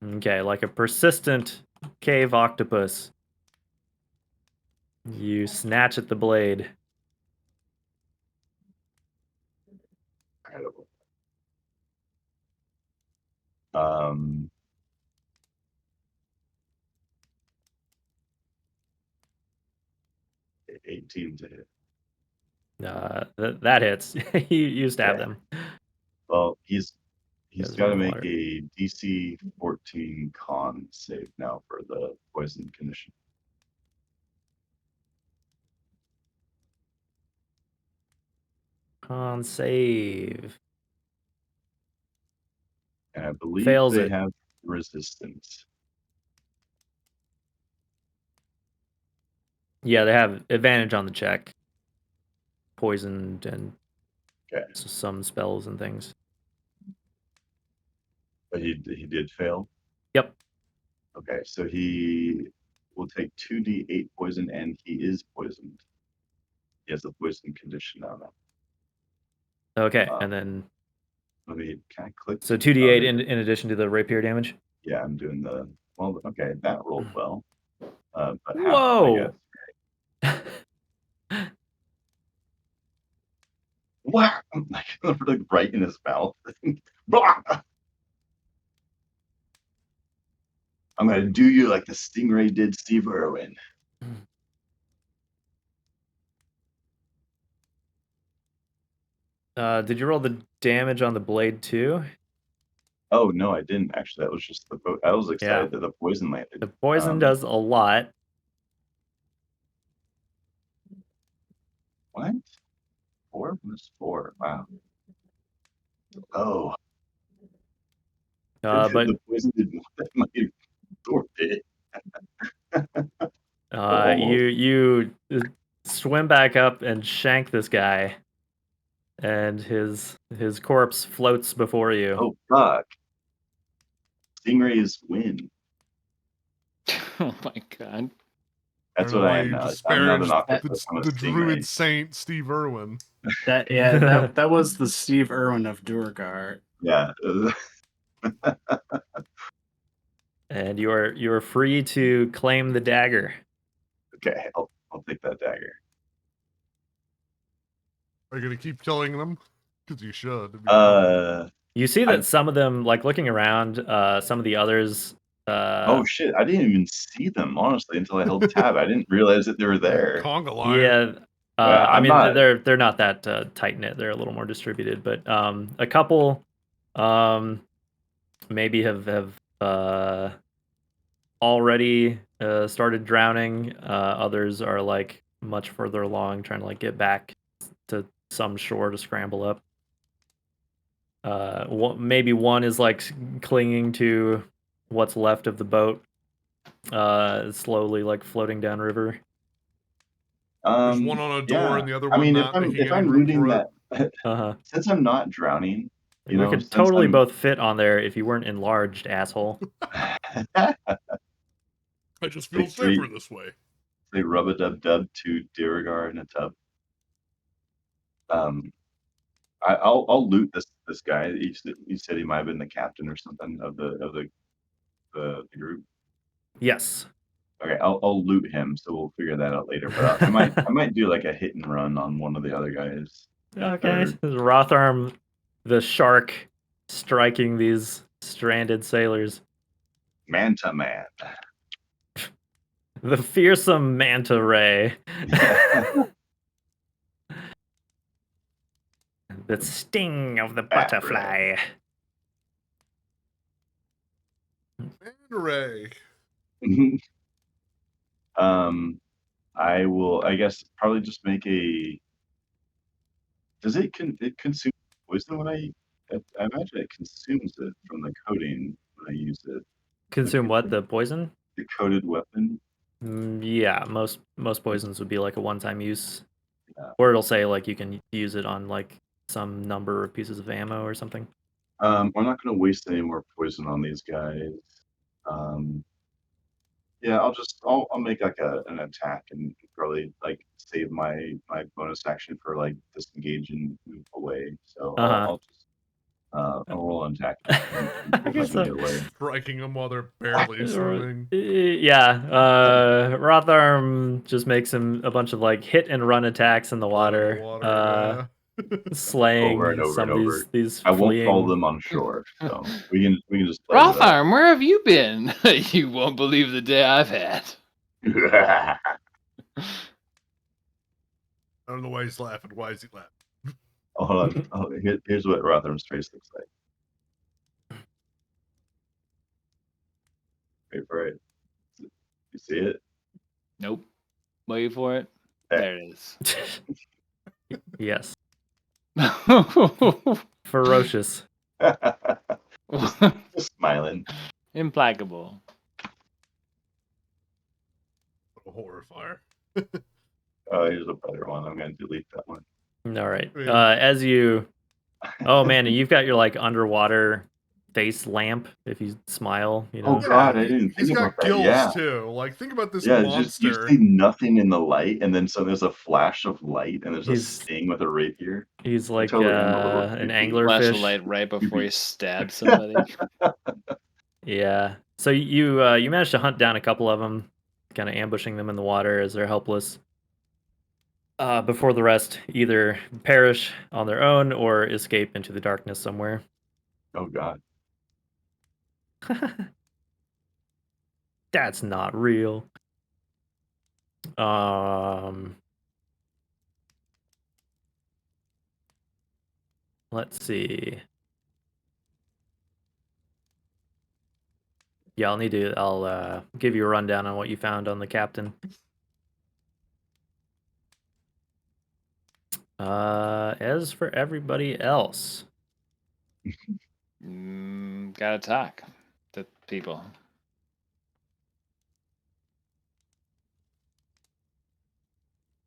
Okay, like a persistent cave octopus. You snatch at the blade. Incredible. 18 to hit. That hits. you stab them. Well, he's got to make water. a DC 14 con save now for the poison condition. Con save. And I believe Fails they it. have resistance. Yeah, they have advantage on the check. Poisoned and some spells and things. But he did fail? Yep. Okay, so he will take 2d8 poison, and he is poisoned. He has a poison condition now. Okay, and then... Can I click? So 2d8 in addition to the rapier damage? Yeah, I'm doing the... Well, okay, that rolled well. But whoa! Half, what? Like right in his mouth. I'm gonna do you like the stingray did Steve Irwin. Did you roll the damage on the blade too? Oh no, I didn't actually. That was just the boat. I was excited that the poison landed. The poison does a lot. What? 4 plus 4. Wow. Oh. But the poison did more than my sword did. You swim back up and shank this guy, and his corpse floats before you. Oh fuck! Stingrays win. Oh my god! That's what I am now. I'm not an octopus. The druid saint Steve Irwin. That was the Steve Irwin of Durgar. Yeah. And you're free to claim the dagger. Okay, I'll take that dagger. Are you gonna keep killing them? Because you should. You see that some of them, like looking around, some of the others. Oh shit! I didn't even see them honestly until I held tab. I didn't realize that they were there. Conga line. Yeah. I mean, they're not that tight knit. They're a little more distributed, but a couple, maybe have already started drowning. Others are like much further along, trying to like get back to some shore to scramble up. Maybe one is like clinging to what's left of the boat, slowly like floating downriver. There's one on a door and the other one not. If I'm looting that, since I'm not drowning, We could totally both fit on there if you weren't enlarged, asshole. I just feel safer this way. They rub-a-dub-dub to Dirigar in a tub. I'll loot this guy. He said he might have been the captain or something of the group. Yes. Okay, I'll loot him, so we'll figure that out later. But I might do like a hit and run on one of the other guys. Okay, Rotharm, the shark, striking these stranded sailors. Manta Man. The fearsome manta ray. The sting of the butterfly. Ray. I will. I guess probably just make a. Does it consume poison when I imagine it consumes it from the coating when I use it. Consume what? The poison? The coated weapon. Yeah, most poisons would be like a one-time use, or it'll say like you can use it on like some number of pieces of ammo or something. I'm not going to waste any more poison on these guys. Yeah, I'll make like an attack and probably like save my bonus action for like disengage and move away. So I'll just I'll roll an attack. Striking them while they're barely swimming. Yeah, Rotharm just makes him a bunch of like hit and run attacks in the water. Slaying some of these I won't call them on shore, so we can just. Rotharm, where have you been? You won't believe the day I've had. I don't know why he's laughing. Why is he laughing? Oh, hold on. Here's what Rotharm's face looks like. Wait for it. You see it? Nope. Wait for it. There it is. Yes. Ferocious. just smiling. Implacable. A horrifier. Here's a better one. I'm gonna delete that one. All right. As you, oh man, you've got your like underwater face lamp. If you smile, you know. Oh god, I didn't think about that. He's got gills Yeah. too. Like think about this monster. Just you see nothing in the light, and then there's a flash of light, and there's a sting with a rapier. He's like an anglerfish. Flash of light right before you stab somebody. Yeah. So you managed to hunt down a couple of them, kind of ambushing them in the water as they're helpless. Before the rest either perish on their own or escape into the darkness somewhere. Oh god. That's not real. Let's see. Yeah, I'll give you a rundown on what you found on the captain. As for everybody else, gotta talk to people.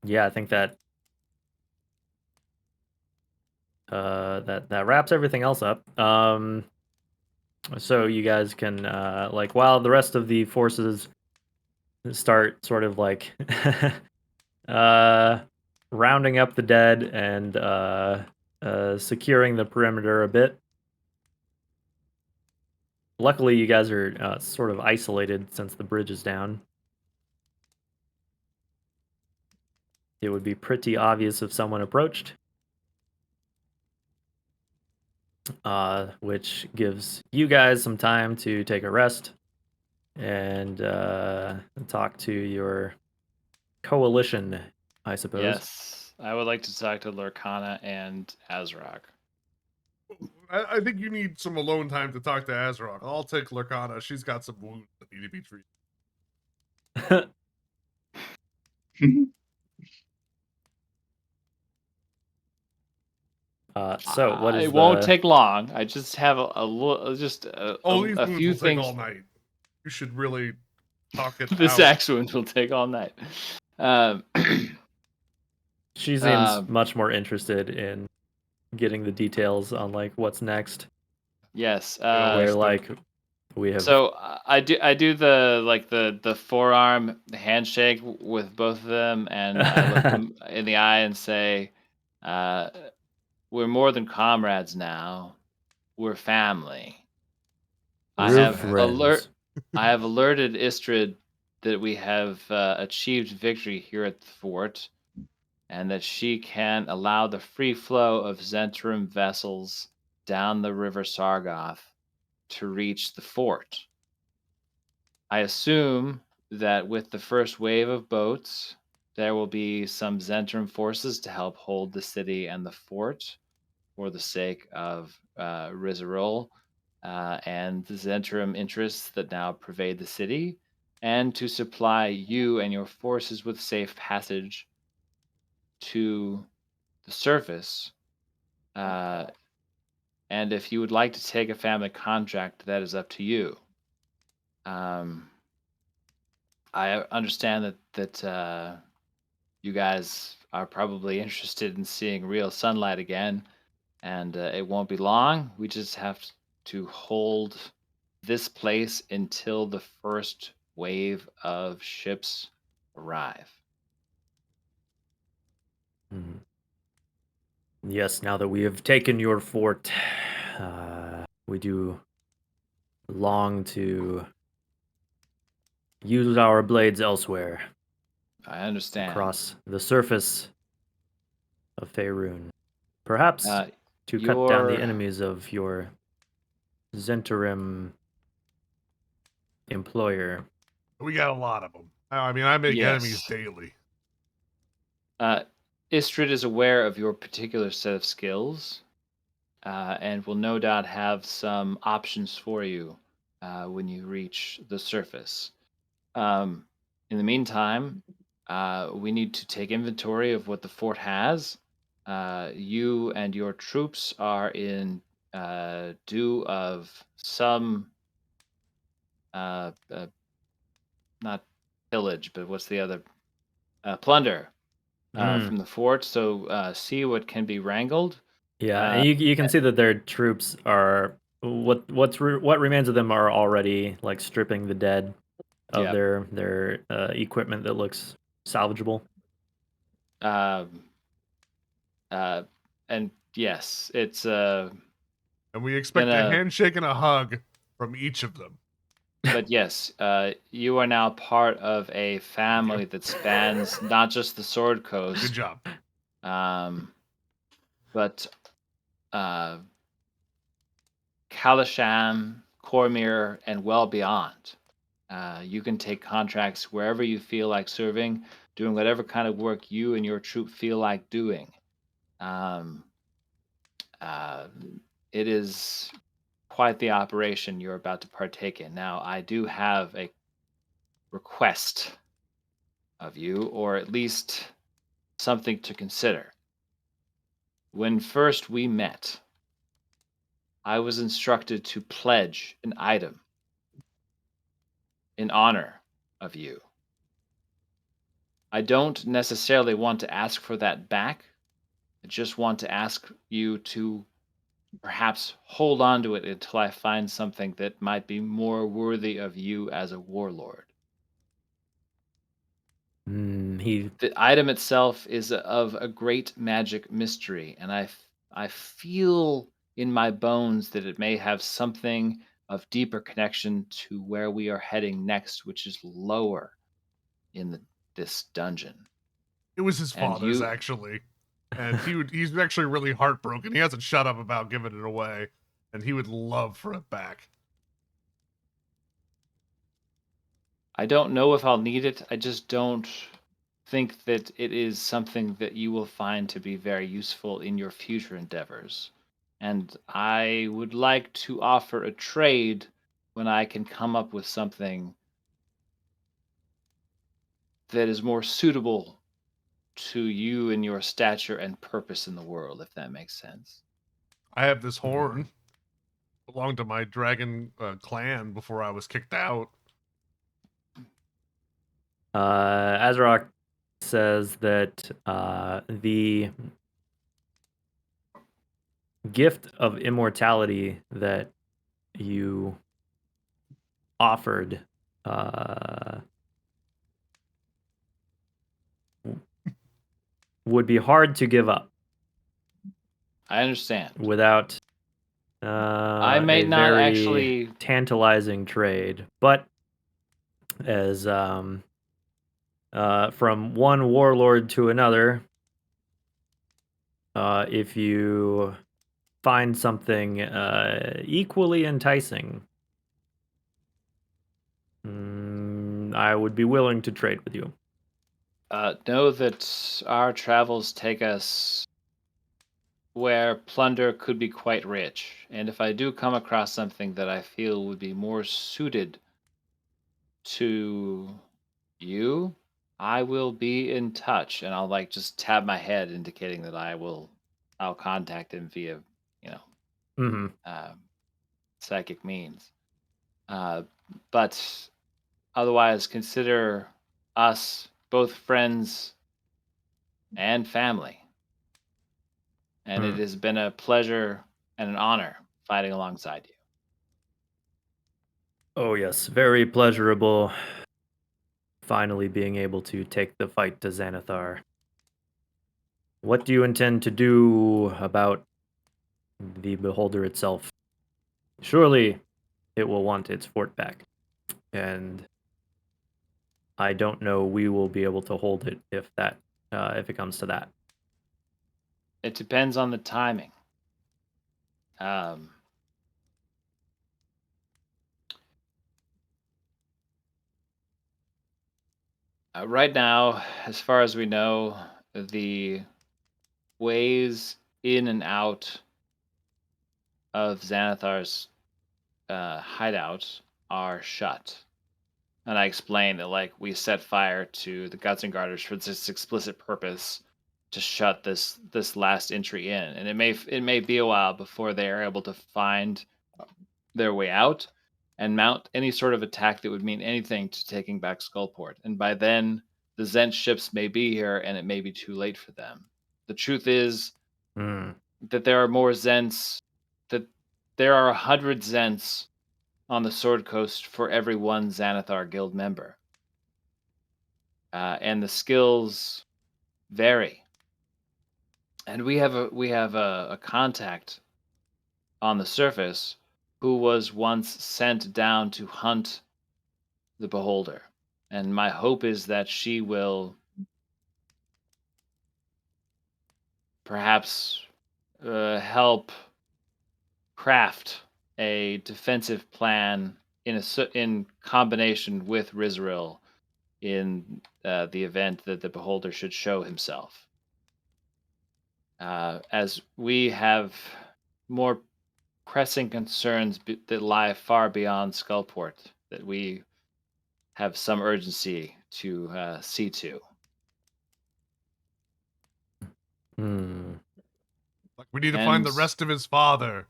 Yeah, I think that that wraps everything else up. So you guys can like while the rest of the forces start sort of like rounding up the dead and securing the perimeter a bit. Luckily, you guys are sort of isolated since the bridge is down. It would be pretty obvious if someone approached. Which gives you guys some time to take a rest and talk to your coalition, I suppose. Yes, I would like to talk to Lorcana and Azrok. I think you need some alone time to talk to Azrok. I'll take Lorcana. She's got some wounds that need to be treated. So what is it won't take long. I just have a few things. Take all night. You should really talk it This axe wound will take all night. She seems much more interested in getting the details on like what's next. Yes. Where like we have. So I do the forearm handshake with both of them, and I look them in the eye and say, "We're more than comrades now. We're family." I have alerted Istrid that we have achieved victory here at the fort, and that she can allow the free flow of Zentrum vessels down the river Sargoth to reach the fort. I assume that with the first wave of boats, there will be some Zentrum forces to help hold the city and the fort for the sake of Rizarol and the Zentrum interests that now pervade the city, and to supply you and your forces with safe passage to the surface. And if you would like to take a family contract, that is up to you. I understand that you guys are probably interested in seeing real sunlight again, and it won't be long. We just have to hold this place until the first wave of ships arrive. Yes, now that we have taken your fort, we do long to use our blades elsewhere. I understand. Across the surface of Faerun. Perhaps to cut down the enemies of your Zentrum employer. We got a lot of them. I mean, I make enemies daily. Istrid is aware of your particular set of skills, and will no doubt have some options for you when you reach the surface. In the meantime, we need to take inventory of what the fort has. You and your troops are in due of some, not pillage, but what's the other? Plunder from the fort. So see what can be wrangled. Yeah, and you can see that their troops are what remains of them are already like stripping the dead of their equipment that looks salvageable. And yes, it's and we expect a handshake and a hug from each of them. But yes, you are now part of a family that spans not just the Sword Coast. Good job. But Kalasham, Cormyr, and well beyond. You can take contracts wherever you feel like serving, doing whatever kind of work you and your troop feel like doing. It is quite the operation you're about to partake in. Now, I do have a request of you, or at least something to consider. When first we met, I was instructed to pledge an item in honor of you. I don't necessarily want to ask for that back. I just want to ask you to perhaps hold on to it until I find something that might be more worthy of you as a warlord. The item itself is of a great magic mystery, and I feel in my bones that it may have something of deeper connection to where we are heading next, which is lower in this dungeon. It was his father's, actually. And he's actually really heartbroken. He hasn't shut up about giving it away, and he would love for it back. I don't know if I'll need it. I just don't think that it is something that you will find to be very useful in your future endeavors. And I would like to offer a trade when I can come up with something that is more suitable to you and your stature and purpose in the world, if that makes sense. I have this horn. Belonged to my dragon clan before I was kicked out. Azrok says that the gift of immortality that you offered would be hard to give up. I understand. Without I may a not very actually tantalizing trade, but as from one warlord to another, if you find something equally enticing, I would be willing to trade with you. know that our travels take us where plunder could be quite rich, and if I do come across something that I feel would be more suited to you, I will be in touch, and I'll like just tap my head, indicating that I'll contact him via, you know, Mm-hmm. psychic means. But otherwise, consider us both friends and family. And it has been a pleasure and an honor fighting alongside you. Oh yes, very pleasurable. Finally being able to take the fight to Xanathar. What do you intend to do about the Beholder itself? Surely it will want its fort back. And I don't know we will be able to hold it if it comes to that. It depends on the timing. Right now, as far as we know, the ways in and out of Xanathar's hideout are shut. And I explained that, like, we set fire to the Guts and Garters for this explicit purpose to shut this last entry in, and it may be a while before they are able to find their way out and mount any sort of attack that would mean anything to taking back Skullport. And by then, the Zent ships may be here, and it may be too late for them. The truth is that there are more Zents, that there are 100 Zents on the Sword Coast for every one Xanathar guild member. And the skills vary. And we have a contact on the surface who was once sent down to hunt the Beholder. And my hope is that she will perhaps help craft a defensive plan in combination with Rizril in the event that the Beholder should show himself. As we have more pressing concerns that lie far beyond Skullport that we have some urgency to see to. Like we need to find the rest of his father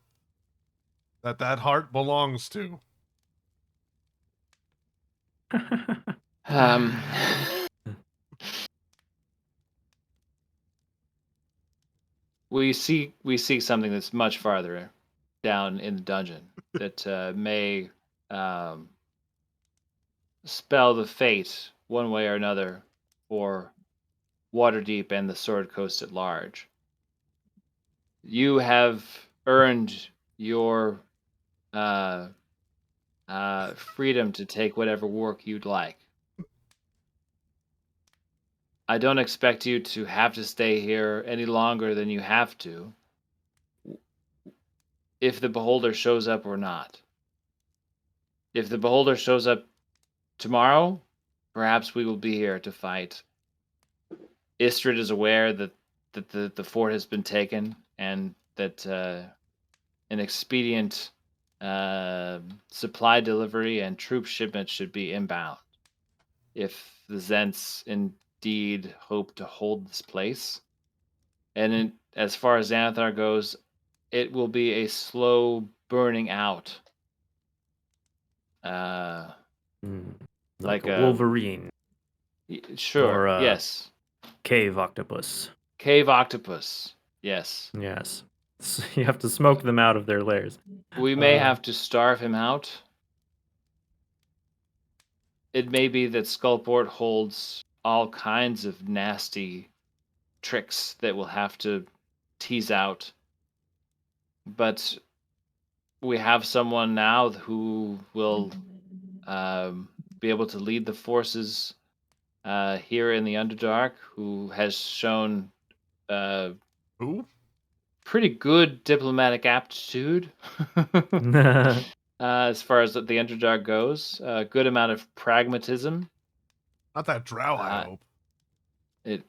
that heart belongs to. We see something that's much farther down in the dungeon that may spell the fate one way or another for Waterdeep and the Sword Coast at large. You have earned your freedom to take whatever work you'd like. I don't expect you to have to stay here any longer than you have to, if the Beholder shows up or not. If the Beholder shows up tomorrow, perhaps we will be here to fight. Istrid is aware that the fort has been taken and that an expedient supply delivery and troop shipment should be inbound. If the Zents indeed hope to hold this place. And as far as Xanathar goes, it will be a slow burning out. Like a Wolverine. Sure, yes. Cave octopus. Cave octopus, yes. Yes. You have to smoke them out of their lairs. We may have to starve him out. It may be that Skullport holds all kinds of nasty tricks that we'll have to tease out. But we have someone now who will be able to lead the forces here in the Underdark, who has shown Who? pretty good diplomatic aptitude as far as the Underdark goes. A good amount of pragmatism. Not that drow, I hope. It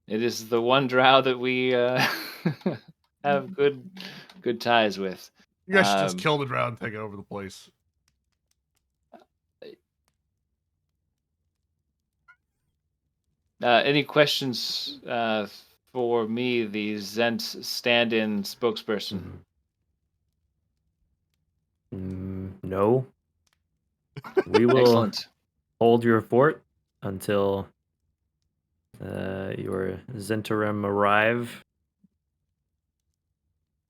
is the one drow that we have good ties with. You guys should just kill the drow and take over the place. Any questions for me, the Zent stand-in spokesperson? No. We will Excellent. hold your fort until your Zentarim arrive.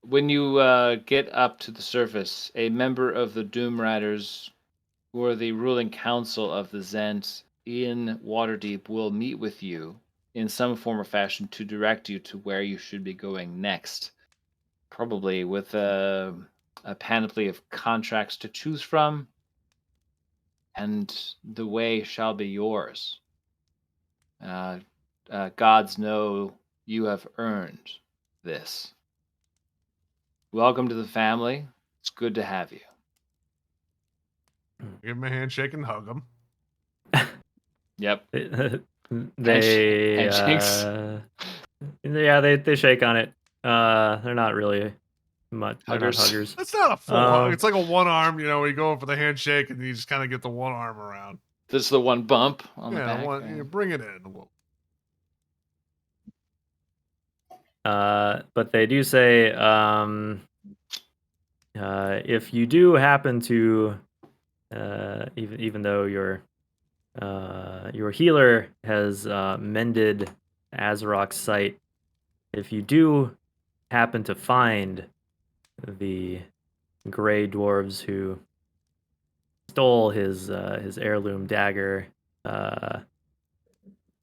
When you get up to the surface, a member of the Doom Riders, who are the ruling council of the Zent in Waterdeep, will meet with you in some form or fashion to direct you to where you should be going next. Probably with a panoply of contracts to choose from, and the way shall be yours. Gods know you have earned this. Welcome to the family. It's good to have you. Give him a handshake and hug him. Yep. They Handshakes. Yeah, they shake on it. They're not really much. They're not huggers. That's not a full hug. It's like a one arm. You know, you go for the handshake and you just kind of get the one arm around. This is the one bump on the back. Bring it in. But they do say, if you do happen to, even though your healer has mended Azrok's sight, if you do happen to find the gray dwarves who stole his heirloom dagger,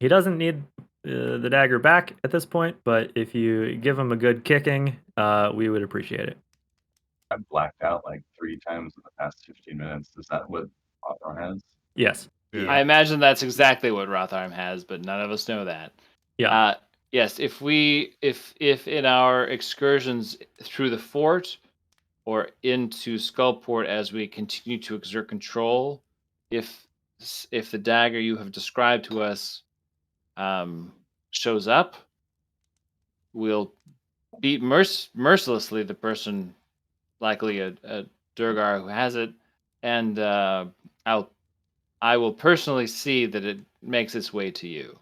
he doesn't need the dagger back at this point, but if you give him a good kicking, we would appreciate it. I've blacked out like 3 times in the past 15 minutes. Is that what Hawthorne has? Yes. Yeah. I imagine that's exactly what Rotharm has, but none of us know that. Yeah. Yes, if in our excursions through the fort or into Skullport as we continue to exert control, if the dagger you have described to us shows up, we'll beat mercilessly the person, likely a Durgar who has it, and I will personally see that it makes its way to you,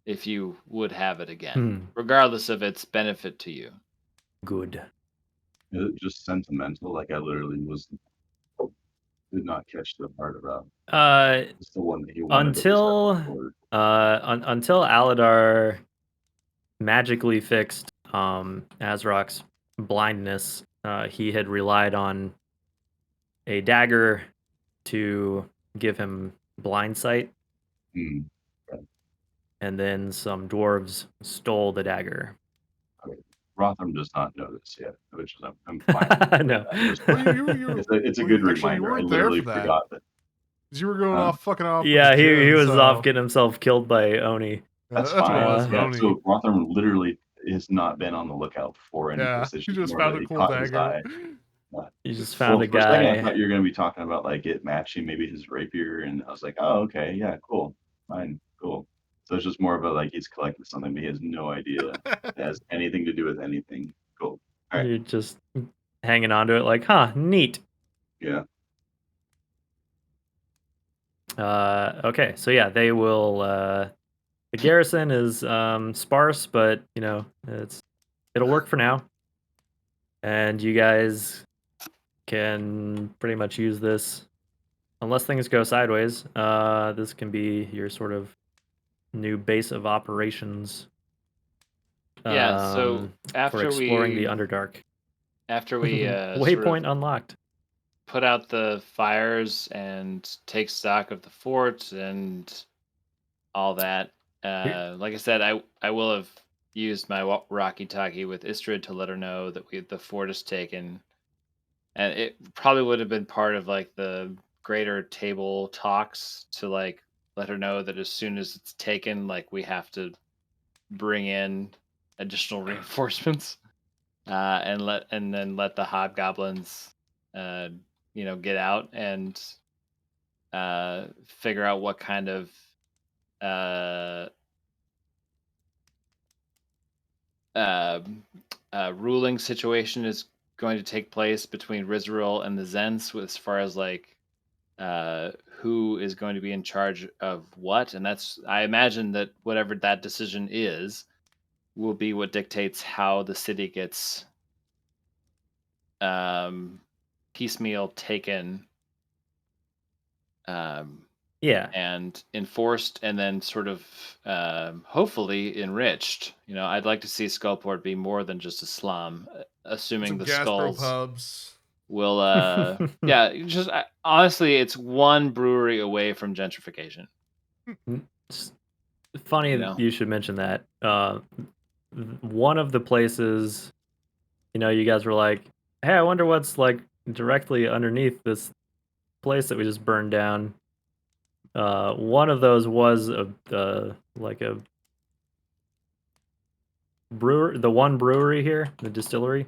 if you would have it again, regardless of its benefit to you. Good. Is it just sentimental? Like I literally did not catch the part about it's the one that he wanted until Aladar magically fixed Azrok's blindness. He had relied on a dagger to give him blind sight. Right. And then some dwarves stole the dagger. Rotham does not know this yet, which is I'm fine. No. It's a good reminder. I literally forgot that. You were going off fucking off. Yeah, he was off getting himself killed by Oni. That's fine. Yeah, so Rotham literally has not been on the lookout for any decisions. He just found a cool dagger. You just found a guy. For a second, I thought you were going to be talking about like it matching maybe his rapier, and I was like, oh, okay, yeah, cool, fine, cool. So it's just more about like he's collecting something, but he has no idea it has anything to do with anything. Cool. All right. You're just hanging on to it like, huh, neat. Yeah. Okay, so yeah, they will. The garrison is sparse, but you know it'll work for now. And you guys can pretty much use this, unless things go sideways. This can be your sort of new base of operations. So after for exploring we the Underdark. After we waypoint unlocked, put out the fires and take stock of the fort and all that. Like I said, I will have used my walkie-talkie with Istrid to let her know that the fort is taken, and it probably would have been part of like the greater table talks to like let her know that as soon as it's taken, like we have to bring in additional reinforcements, and then let the hobgoblins, get out and figure out what kind of uh, uh, ruling situation is going to take place between Rizaril and the Zents as far as like who is going to be in charge of what. And I imagine that whatever that decision is will be what dictates how the city gets piecemeal taken, and enforced, and then sort of hopefully enriched. I'd like to see Skullport be more than just a slum, assuming the skulls pubs will. Honestly, it's one brewery away from gentrification. It's funny you should mention that. One of the places, you guys were like, "Hey, I wonder what's like directly underneath this place that we just burned down." One of those was a brewer, the one brewery here, the distillery.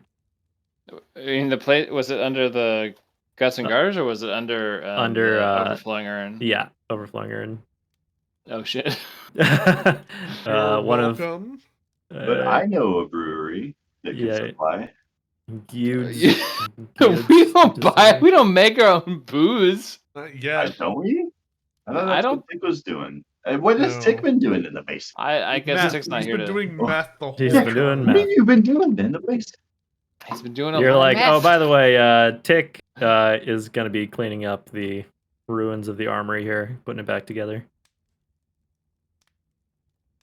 I mean, the place, was it under the Guts and Garters, or was it under the Overflowing Urn? Yeah, Overflowing Urn. Oh shit. You're one welcome. But I know a brewery that can supply. We don't make our own booze. Don't we? I thought that's what Tick was doing. What has No. Tick been doing in the basement? I guess Tick's not here to. He's been doing meth the whole He's time. been doing What meth. have you been doing in the basement? He's been doing You're like, meth. oh, by the way, Tick is going to be cleaning up the ruins of the armory here, putting it back together.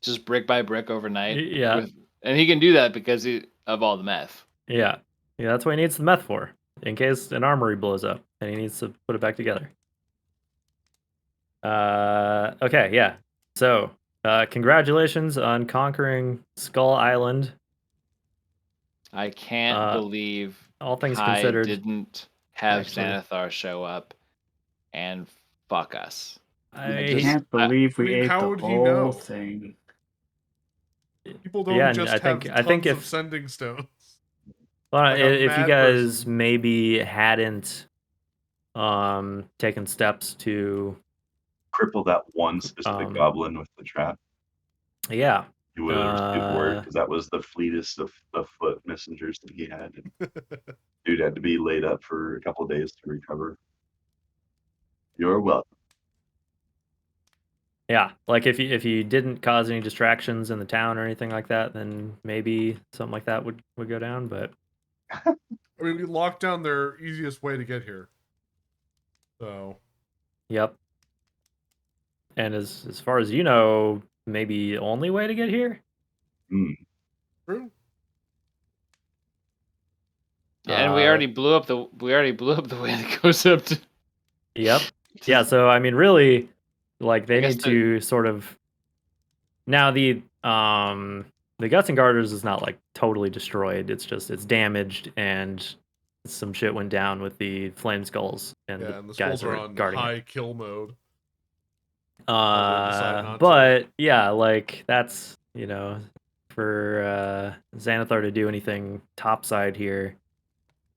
Just brick by brick overnight. Yeah. And he can do that because of all the meth. Yeah, that's what he needs the meth for, in case an armory blows up and he needs to put it back together. Okay, yeah. So, congratulations on conquering Skull Island. I can't believe all things Kai considered didn't have Xanathar show up and fuck us. I can't believe we ate the whole thing. People don't just have tons of sending stones. Well, if you guys maybe hadn't taken steps to cripple that one specific goblin with the trap, yeah, you would have received word, because that was the fleetest of foot messengers that he had. Dude had to be laid up for a couple of days to recover. You're welcome. Yeah, like if you didn't cause any distractions in the town or anything like that, then maybe something like that would go down. But I mean, we locked down their easiest way to get here. So. Yep. And as far as you know, maybe only way to get here. True. Yeah, and we already blew up the way that goes up to. Yep. Yeah. So I mean, really, like they need to sort of. Now the Guts and Garters is not like totally destroyed. It's just it's damaged and some shit went down with the flame skulls and the guys skulls are on guarding high kill mode. But yeah, like that's for Xanathar to do anything topside here,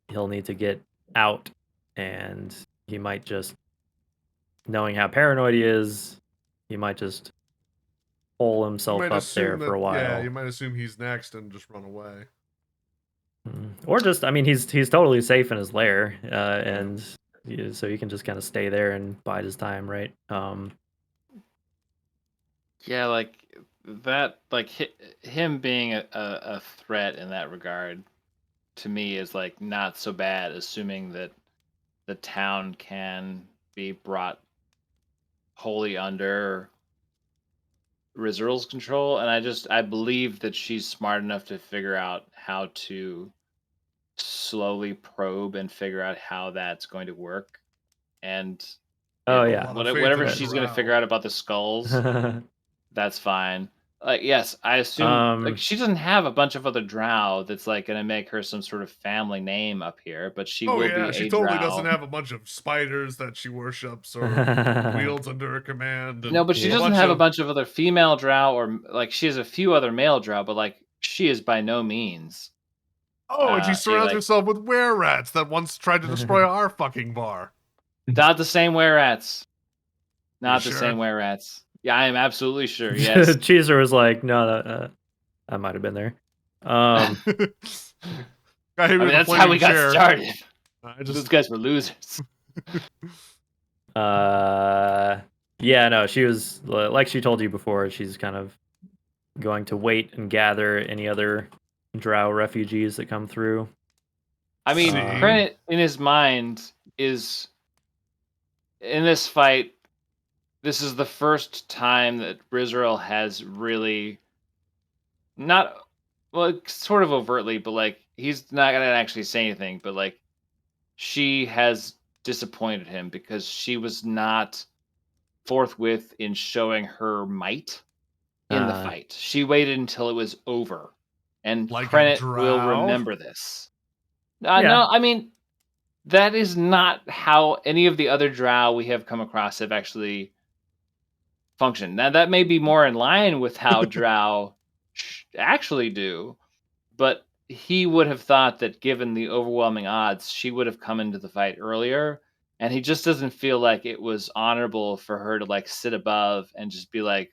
he'll need to get out, and he might just, knowing how paranoid he is, he might just hole himself up there for a while. Yeah, you might assume he's next and just run away. Or just, I mean, he's totally safe in his lair, and so he can just kind of stay there and bide his time, right? Yeah, like that, like him being a threat in that regard, to me, is like not so bad, assuming that the town can be brought wholly under Rizural's control, and I believe that she's smart enough to figure out how to slowly probe and figure out how that's going to work. And whatever she's going to figure out about the skulls, that's fine. Like, yes, I assume like she doesn't have a bunch of other drow that's like going to make her some sort of family name up here, but she will be she a totally drow. doesn't have a bunch of spiders that she worships or wields under her command. No, but she doesn't have a bunch of other female drow, or like she has a few other male drow, but like she is by no means. Oh, and she surrounds herself with were-rats that once tried to destroy our fucking bar. Not the same were-rats. Not the same were-rats. Yeah, I am absolutely sure. Yes. Cheeser was like, no, I might have been there. I mean, that's how we got started. Those guys were losers. Yeah, no, she was like she told you before. She's kind of going to wait and gather any other drow refugees that come through. I mean, Krenit in his mind is in this fight. This is the first time that Rizuril has really not, well, sort of overtly, but like he's not gonna actually say anything, but like she has disappointed him because she was not forthwith in showing her might in the fight. She waited until it was over, and like Krenit will remember this. No, I mean that is not how any of the other drow we have come across have actually functioned. Now that may be more in line with how drow actually do, but he would have thought that given the overwhelming odds, she would have come into the fight earlier, and he just doesn't feel like it was honorable for her to like sit above and just be like,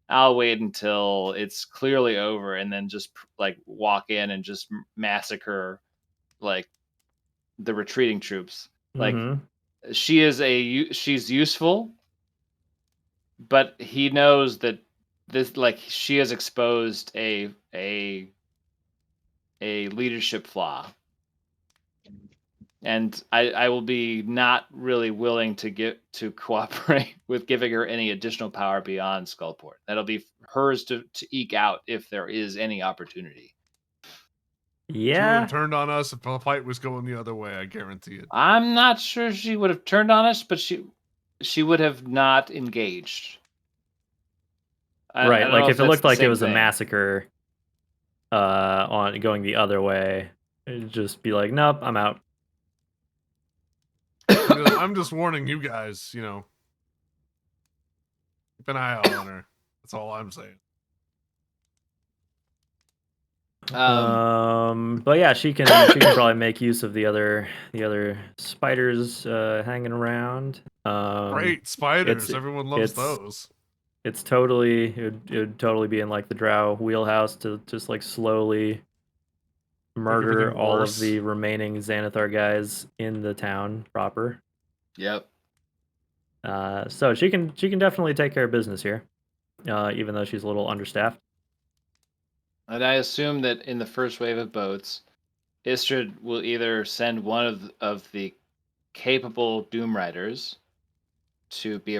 I'll wait until it's clearly over and then just like walk in and just massacre like the retreating troops. Like she's useful, but he knows that this, like, she has exposed a leadership flaw, and I will be not really willing to cooperate with giving her any additional power beyond Skullport. That'll be hers to eke out if there is any opportunity. Yeah, she would have turned on us if the fight was going the other way. I guarantee it. I'm not sure she would have turned on us, but she would have not engaged. Right, like if it looked like it was a massacre on going the other way, it'd just be like, nope, I'm out. I'm just warning you guys, you know. Keep an eye out on her. That's all I'm saying. But yeah, she can probably make use of the other spiders hanging around. Great spiders! Everyone loves those. It's totally it would totally be in like the drow wheelhouse to just like slowly murder all of the remaining Xanathar guys in the town proper. Yep. So she can definitely take care of business here, even though she's a little understaffed. And I assume that in the first wave of boats, Istrid will either send one of the capable Doom Riders to be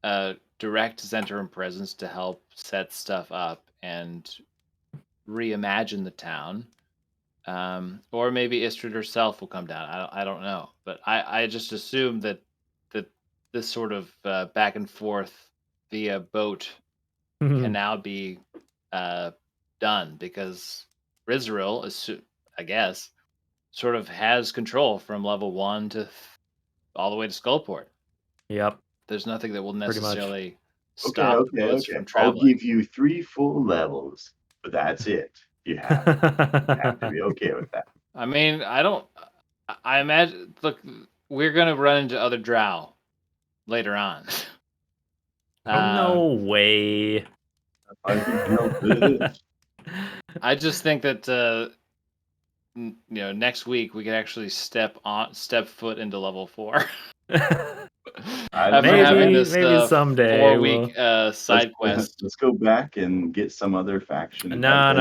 a direct Zhentarim presence to help set stuff up and reimagine the town. Or maybe Istrid herself will come down. I don't know. But I just assume that this sort of back and forth via boat can now be done because Rizuril, I guess, sort of has control from level 1 to all the way to Skullport. Yep. There's nothing that will necessarily stop the boats from traveling. I'll give you 3 full levels, but that's it. You have to be okay with that. I mean, I imagine. Look, we're gonna run into other drow later on. No way. I just think that next week we could actually step foot into level 4. Maybe someday 4-week side quest. Let's go back and get some other faction. No.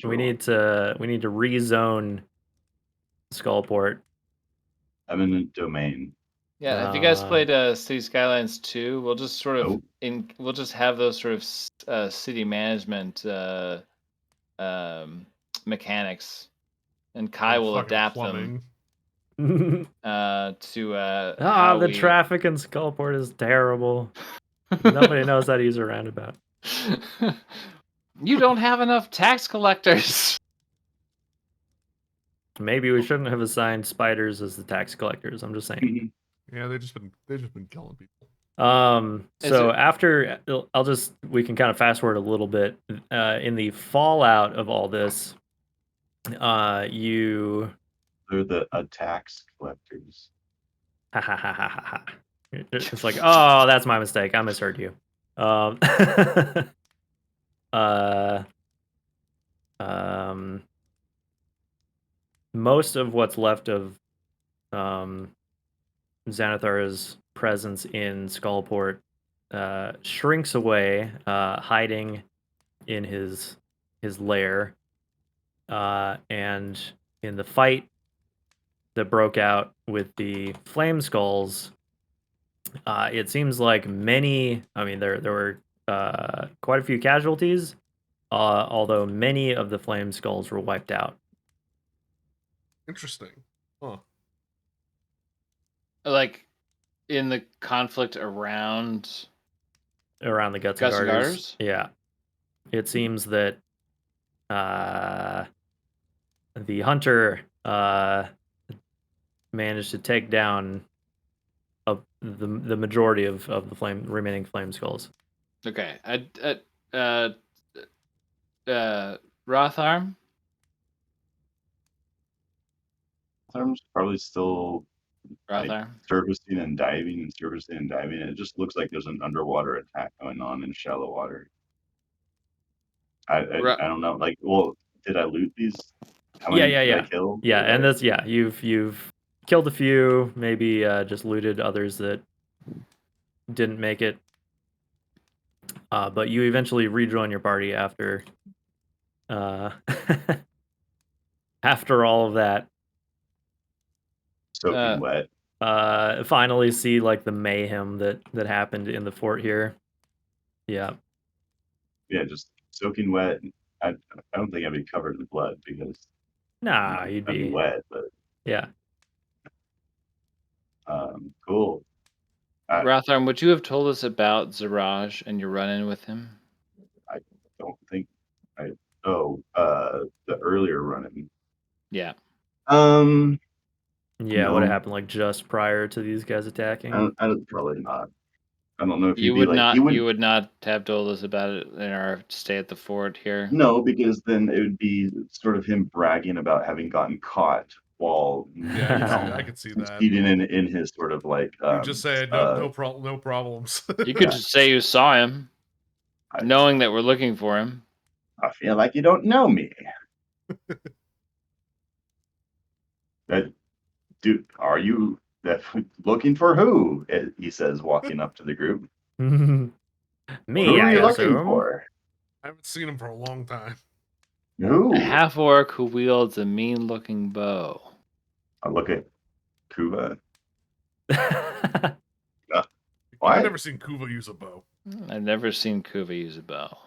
We need to rezone Skullport. Eminent domain. Yeah, have you guys played City Skylines 2? We'll just sort of we'll just have those sort of city management mechanics, and Kai will adapt plumbing. them to how the traffic in Skullport is terrible. Nobody knows how to use a roundabout. You don't have enough tax collectors. Maybe we shouldn't have assigned spiders as the tax collectors. I'm just saying. Yeah, they've just been killing people. So after we can kind of fast forward a little bit. In the fallout of all this, they're the tax collectors. Ha ha ha ha ha. It's like, oh, that's my mistake. I misheard you. Most of what's left of Xanathar's presence in Skullport shrinks away, hiding in his lair. And in the fight that broke out with the Flame Skulls, it seems like there were quite a few casualties, although many of the Flame Skulls were wiped out. Interesting. Huh. Like in the conflict around the Guts and Garters? Yeah. It seems that the hunter managed to take down the majority of the remaining Flame Skulls. Okay. Rotharm? Rotharm's probably still Rotharm? servicing and diving. It just looks like there's an underwater attack going on in shallow water. I don't know. Like, well, did I loot these? How many did I kill? Yeah, and that's you've killed a few, maybe just looted others that didn't make it. But you eventually rejoin your party after after all of that. Soaking wet. Finally see like the mayhem that happened in the fort here. Yeah. Yeah, just soaking wet. I don't think I'd be covered in blood because you'd be wet, but yeah. Cool. Rotharm, would you have told us about Zaraj and your run-in with him? I don't think the earlier run-in. Yeah. Yeah, what happened like just prior to these guys attacking? I probably not. I don't know if you would not have told us about it in our stay at the fort here. No, because then it would be sort of him bragging about having gotten caught while I could see that eating in his sort of like. You just say no problems. You could just say you saw him, knowing that we're looking for him. I feel like you don't know me. Dude, are you looking for who? He says, walking up to the group. Me, who are you looking for? I haven't seen him for a long time. Who? A half-orc who wields a mean-looking bow. I look at Kuva. I've never seen Kuva use a bow. I've never seen Kuva use a bow.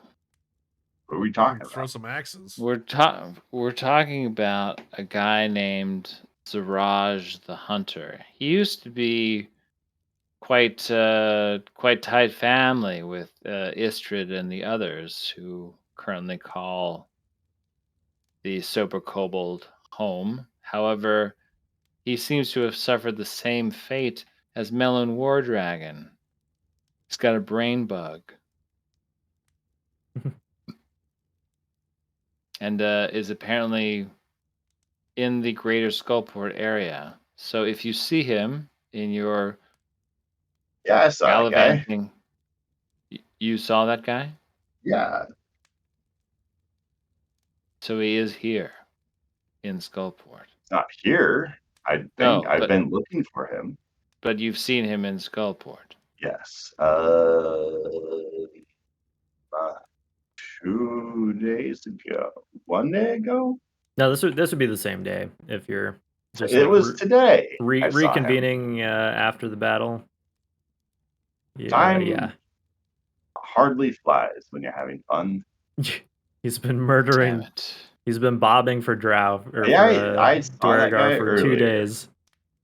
What are we talking about? Throw some axes. We're talking about a guy named Zaraj the Hunter. He used to be quite tight family with Istrid and the others who currently call the Sober Kobold home. However, he seems to have suffered the same fate as Melon War Dragon. He's got a brain bug. And is apparently in the greater Skullport area. So if you see him in your I saw that guy. You saw that guy? Yeah. So he is here in Skullport. Not here. I've been looking for him. But you've seen him in Skullport. Yes. 2 days ago. 1 day ago? No, this would be the same day if you're Just it was today. Reconvening after the battle. Yeah, Time hardly flies when you're having fun. He's been murdering. He's been bobbing for Drow or I saw that guy for earlier. 2 days.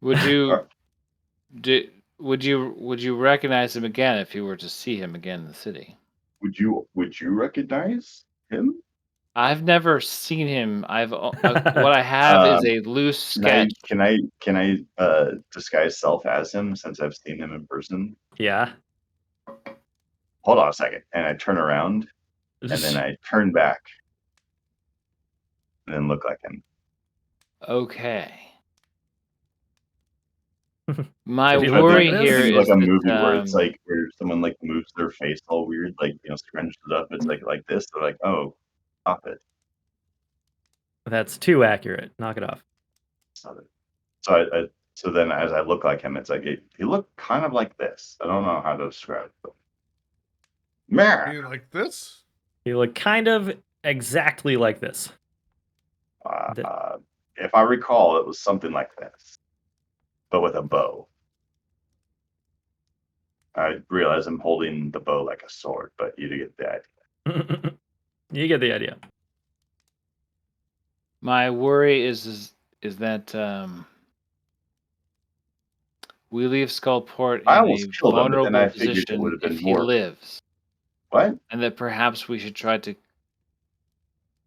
Would you recognize him again if you were to see him again in the city? Would you recognize him? I've never seen him. What I have is a loose sketch. Can I disguise self as him since I've seen him in person? Yeah. Hold on a second, and I turn around, and then I turn back, and then look like him. Okay. My worry here is like a movie where it's like where someone like moves their face all weird, like scrunches it up. It's like this. They're like, oh, stop it. That's too accurate. Knock it off. Stop it. So then as I look like him, it's like he looked kind of like this. I don't know how to describe it. You like this? He looked kind of exactly like this. If I recall, it was something like this, but with a bow. I realize I'm holding the bow like a sword, but you get the idea. You get the idea. My worry is that we leave Skullport in a vulnerable position if he lives. What? And that perhaps we should try to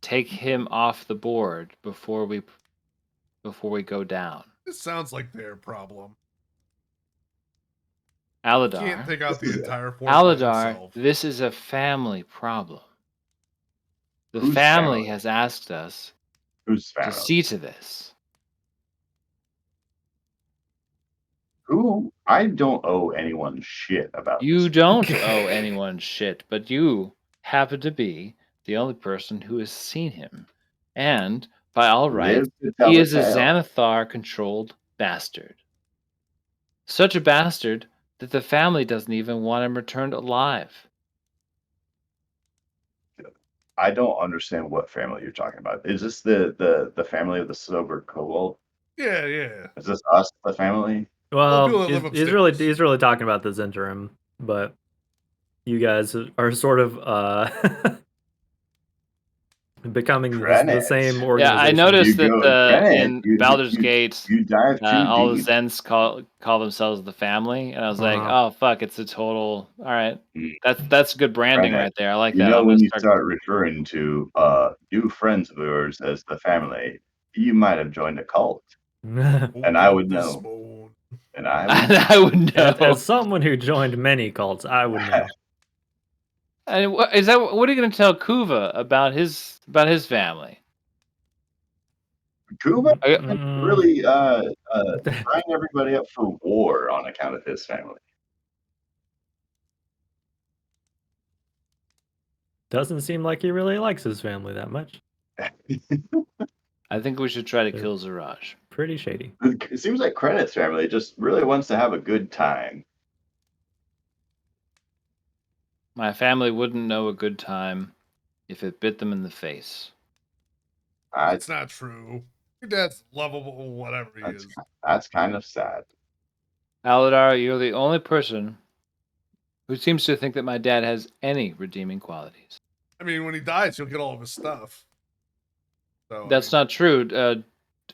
take him off the board before we go down. This sounds like their problem. Aladar. You can't take out the entire force. Aladar, this is a family problem. The family has asked us to see to this. Who? I don't owe anyone shit about this. You don't owe anyone shit, but you happen to be the only person who has seen him. And, by all rights, he is a Xanathar-controlled bastard. Such a bastard that the family doesn't even want him returned alive. I don't understand what family you're talking about. Is this the family of the Sober Kobold? Yeah, yeah. Is this us, the family? Well, he's really talking about this interim, but you guys are sort of becoming the same organization. Yeah, I noticed that in Baldur's Gate, all the Zens call themselves the family, and I was like, oh fuck, it's a total. All right, that's good branding right there. I like that. You know, when you start referring to new friends of yours as the family, you might have joined a cult, and I would know. And I would know. As someone who joined many cults, I would know. And what are you going to tell Kuva about his family? Kuva really signing everybody up for war on account of his family. Doesn't seem like he really likes his family that much. I think we should try to kill Zaraj. Pretty shady. It seems like Krennic's family just really wants to have a good time. My family wouldn't know a good time if it bit them in the face. That's not true. Your dad's lovable, whatever he is. That's kind of sad. Aladar, you're the only person who seems to think that my dad has any redeeming qualities. I mean, when he dies, you'll get all of his stuff. So, that's not true.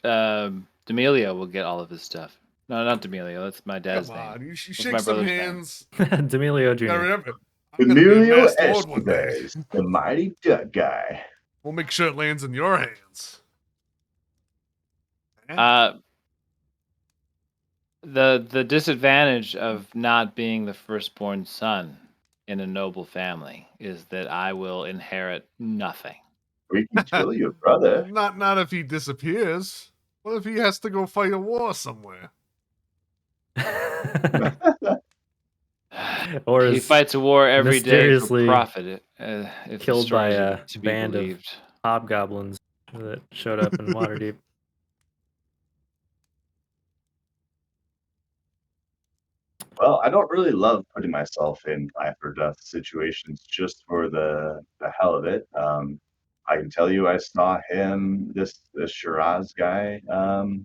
D'Amelio will get all of his stuff. No, not D'Amelio. That's my dad's name. You shake some hands. D'Amelio Jr. Remember, Emilio Estevez, the mighty duck guy. We'll make sure it lands in your hands. The disadvantage of not being the firstborn son in a noble family is that I will inherit nothing. We can kill your brother. Not if he disappears. What if he has to go fight a war somewhere? Or he fights a war every day for profit. Killed by a band of hobgoblins that showed up in Waterdeep. Well, I don't really love putting myself in life or death situations just for the hell of it. I can tell you, I saw him, this Shiraz guy.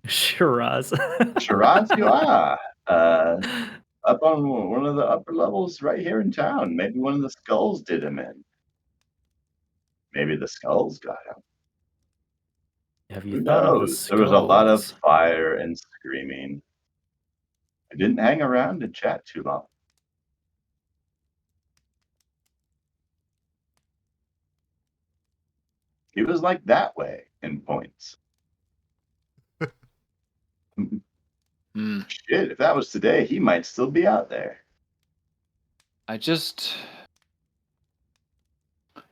Shiraz. Shiraz, you are. Up on one of the upper levels right here in town. Maybe one of the skulls did him in. Maybe the skulls got him. Have Who you thought of the knows? skulls? There was a lot of fire and screaming. I didn't hang around and chat too long. He was like that way in points. Shit, if that was today, he might still be out there. I just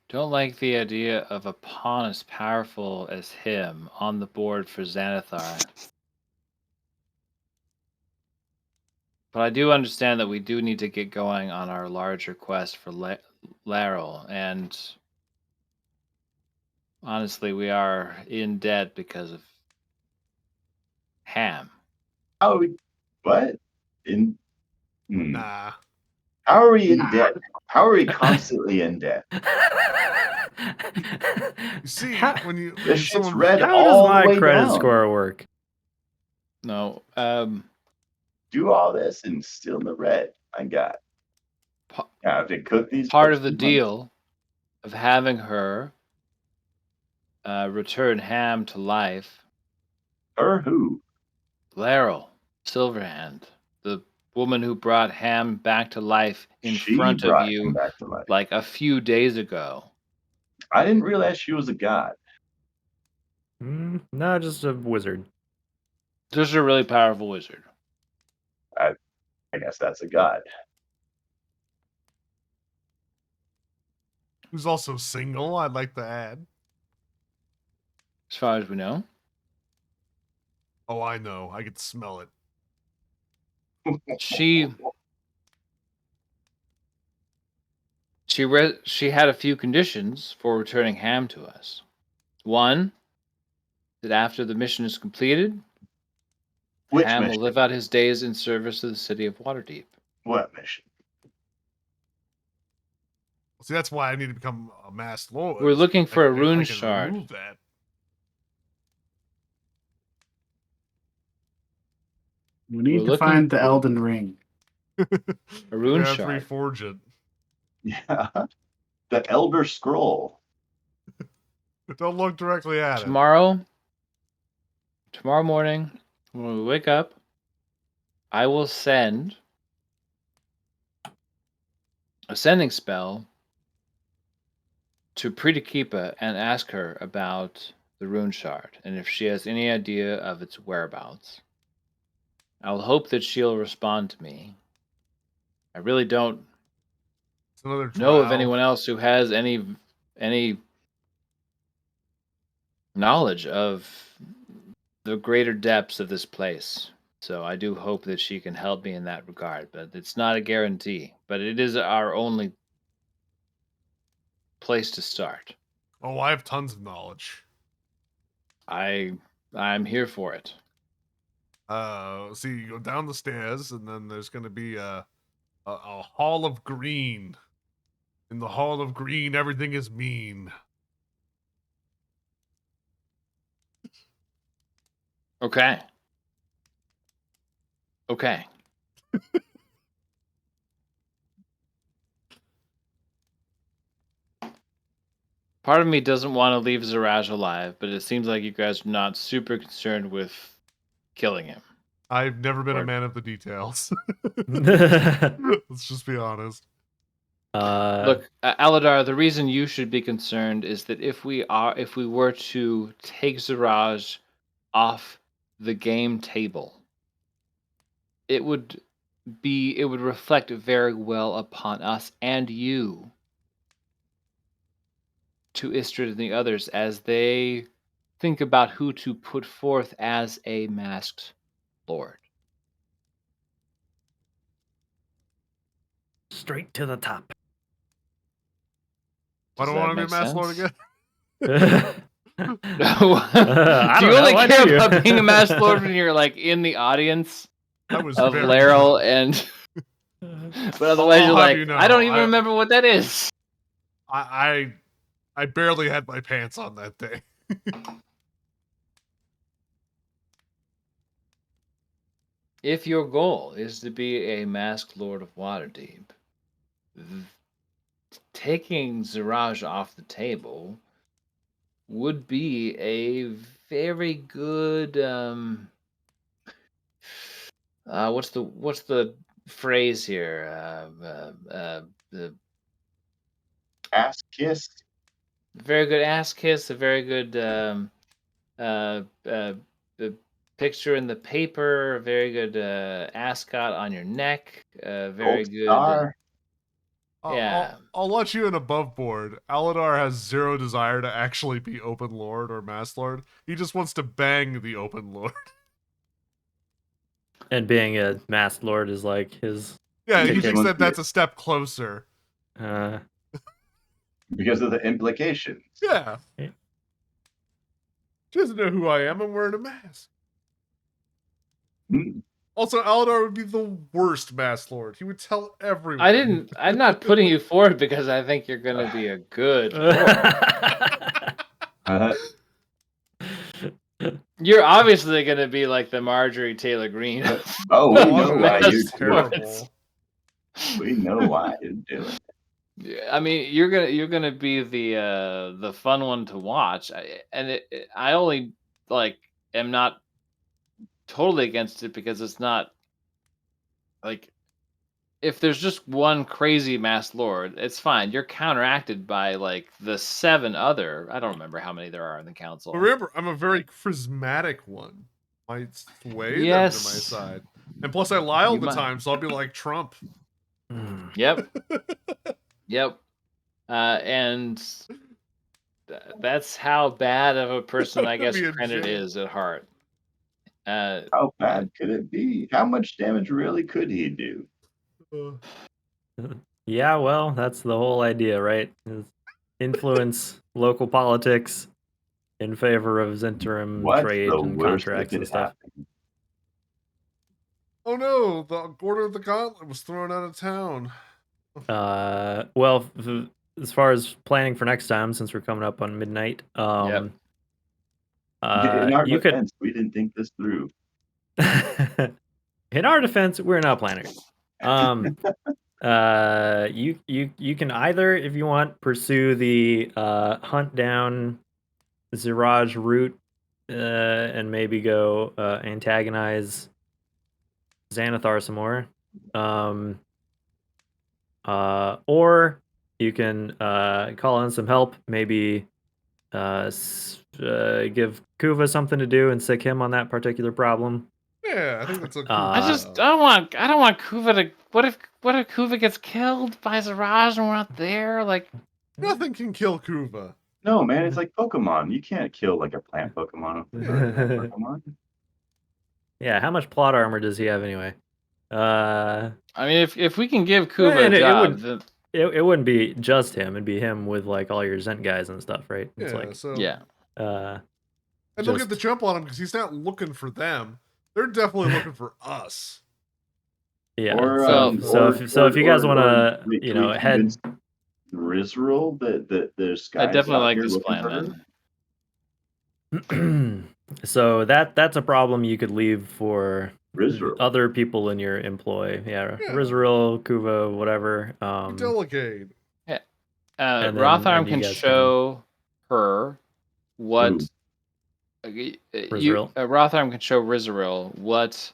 don't like the idea of a pawn as powerful as him on the board for Xanathar. But I do understand that we do need to get going on our larger quest for Laryl, and honestly, we are in debt because of Ham. How are we? What? Nah. How are we in debt? How are we constantly in debt? You see, when this shit's someone red How all does my the way credit down. score work? No, do all this and still in the red. I got. I have to cook these. Part of the deal of having her return Ham to life. Her who? Laryl Silverhand, the woman who brought Ham back to life in front of you back to life. like a few days ago. I didn't realize she was a god. No, just a wizard. Just a really powerful wizard. I guess that's a god. who's also single, I'd like to add. As far as we know. Oh, I know. I could smell it. She had a few conditions for returning Ham to us. One, that after the mission is completed, Ham will live out his days in service to the city of Waterdeep. What mission? See, that's why I need to become a masked lord. We're looking for a rune I can shard. remove that. We need to find the Elden Ring. A rune shard. Yeah, reforge it. Yeah. The Elder Scroll. Don't look directly at Tomorrow morning, when we wake up, I will send a sending spell to Pritakeepa and ask her about the rune shard, and if she has any idea of its whereabouts. I will hope that she'll respond to me. I really don't know of anyone else who has any knowledge of the greater depths of this place. So I do hope that she can help me in that regard, but it's not a guarantee. But it is our only place to start. Oh, I have tons of knowledge. I'm here for it. See, you go down the stairs, and then there's going to be a hall of green. In the hall of green, everything is mean. Okay. Part of me doesn't want to leave Zaraj alive, but it seems like you guys are not super concerned with killing him. I've never been a man of the details. Let's just be honest. Look, Aladar, the reason you should be concerned is that if we were to take Zaraj off the game table, it would reflect very well upon us and you to Istrid and the others as they think about who to put forth as a masked lord. Straight to the top. I don't want to be a masked lord again. Do you only care about being a masked lord when you're like in the audience of Laryl and but otherwise you're like, I don't even remember what that is. I I barely had my pants on that day. If your goal is to be a masked Lord of Waterdeep, taking Ziraj off the table would be a very good what's the phrase here? The Ass kiss. very good ass kiss, a very good the picture in the paper, a very good ascot on your neck, very Gold good. star. Yeah. I'll let you in above board. Aladar has zero desire to actually be Open Lord or Mass Lord. He just wants to bang the Open Lord. And being a Masked Lord is like his. Yeah, he He thinks wants that to- that's a step closer. Because of the implications. Yeah. Yeah. She doesn't know who I am. I'm wearing a mask. Hmm. Also, Aladar would be the worst Mass Lord. He would tell everyone. I'm not putting you forward because I think you're gonna be a good Lord. You're obviously gonna be like the Marjorie Taylor Greene. Oh, we know Oh, why that's you do it. terrible. We know why you do it. Yeah, I mean, you're gonna be the fun one to watch, I only like am not totally against it because it's not like if there's just one crazy masked lord, it's fine. You're counteracted by like the 7 other. I don't remember how many there are in the council. But remember, I'm a very charismatic one. I sway them to my Yes. side. And plus, I lie all You the might- time, so I'll be like Trump. Yep. Yep. And that's how bad of a person I guess Be a Credit jail. is at heart. How bad could it be? How much damage really could he do? Yeah, well, that's the whole idea, right? Is influence local politics in favor of his interim What's trade the and worst that contracts and could stuff. happen? Oh no, the Order of the Gauntlet was thrown out of town. Well, as far as planning for next time, since we're coming up on midnight, In our you could. defense, we didn't think this through. In our defense, we're not planners. You can either, if you want, pursue the hunt down Ziraj route, and maybe go antagonize Xanathar some more. Or you can call in some help, maybe give Kuva something to do and sick him on that particular problem. Yeah, I think that's a cool. I don't want Kuva to. What if Kuva gets killed by Ziraj and we're not there? Like Nothing can kill Kuva. No, man, it's like Pokemon. You can't kill like a plant Pokemon. Pokemon. Yeah, how much plot armor does he have anyway? I mean, if we can give Kuva and a it job, wouldn't- then It wouldn't be just him. It'd be him with like all your Zent guys and stuff, right? It's Yeah, like, so yeah. and they'll get the jump on him because he's not looking for them. They're definitely looking for us. Yeah. Or, so if you guys want to, you know, head. Rizril that there's guys I definitely out like here this looking plan, for her? man. So that's a problem you could leave for Rizril. other people in your employ. Yeah, Yeah. Rizril, Kuva, whatever. You delegate. and then Rotharm you can guys show her what Rizril. Rotharm can show Rizril what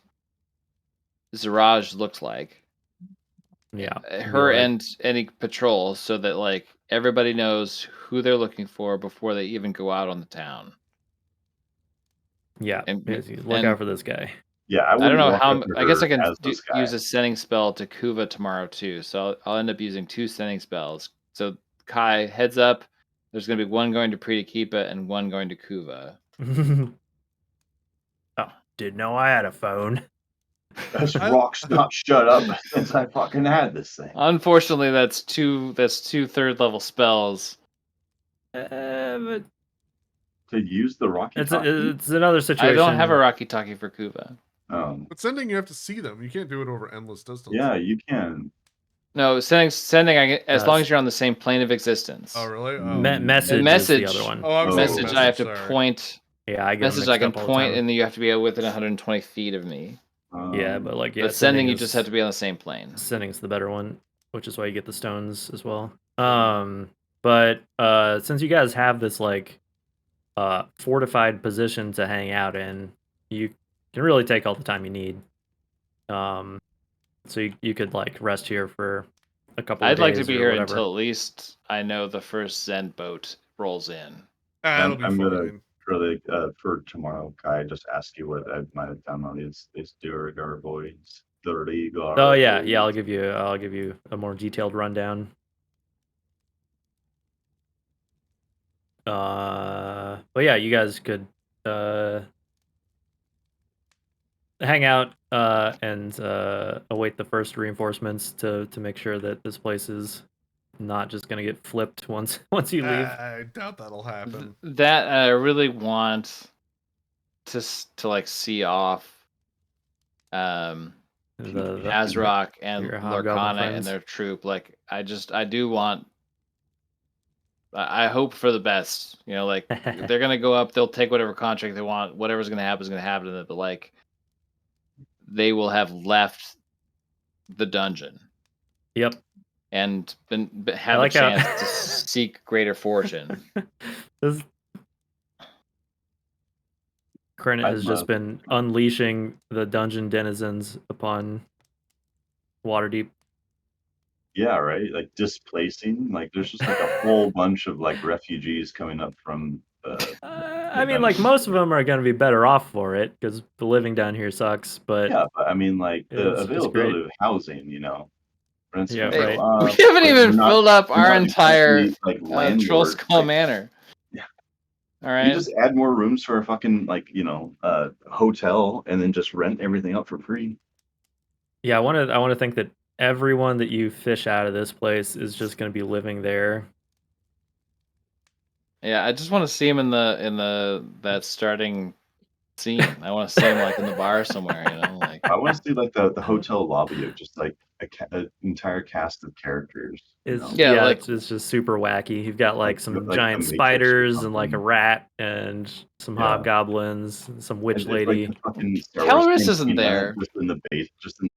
Ziraj looks like. Yeah. Her like- and any patrol, so that like everybody knows who they're looking for before they even go out on the town. Yeah. and- Look and- out for this guy. Yeah, I don't know how. I guess I can as this guy. use a sending spell to Kuva tomorrow too. So I'll end up using 2 sending spells. So Kai, heads up. There's going to be one going to Pritakeepa and one going to Kuva. Oh, didn't know I had a phone. This rock's not shut up since I fucking had this thing. Unfortunately, that's two 3rd level spells. But To use the Rocky it's Talkie? it's another situation. I don't have a Rocky Talkie for Kuva. But sending, you have to see them. You can't do it over endless distance. Yeah, you can. No, sending. As long as you're on the same plane of existence. Oh, really? Message is the other one. Oh, I was thinking message. I have to sorry. point. Yeah, I get message. I can all point, and you have to be within 120 feet of me. Yeah, but like but sending, you just have to be on the same plane. Sending's the better one, which is why you get the stones as well. But since you guys have this like fortified position to hang out in, you can really take all the time you need. So you could like rest here for a couple of days. I'd like to be here until at least I know the first Zen boat rolls in. That'll be fine. For tomorrow, Kai, just ask you what I might have done on these Duragar boys. Oh yeah, I'll give you a more detailed rundown. But yeah, you guys could hang out and await the first reinforcements to make sure that this place is not just gonna get flipped once you leave. I doubt that'll happen. That I really want to like see off the Azrok and Lorcana and their troop. Like I do want. I hope for the best. You know, like they're gonna go up, they'll take whatever contract they want. Whatever's gonna happen is gonna happen. But like, they will have left the dungeon. Yep. And have a chance to seek greater fortune. Crenit has just been unleashing the dungeon denizens upon Waterdeep. Yeah, right. Like displacing. Like there's just like a whole bunch of like refugees coming up from. I mean, like most of them are going to be better off for it because the living down here sucks. But yeah, but I mean, like the availability of housing, you know. Yeah, right. We haven't even filled up our entire Troll Skull Manor. Yeah. All right. You just add more rooms for a fucking hotel, and then just rent everything out for free. Yeah, I want to think that everyone that you fish out of this place is just going to be living there. Yeah, I just want to see him in that starting scene. I want to see him like in the bar somewhere, you know, like I want to see like the hotel lobby of just like an entire cast of characters. Yeah, like it's just super wacky. You've got like some giant spiders and like a rat and some hobgoblins, and some witch lady. Caloris isn't there. Just in the base, just in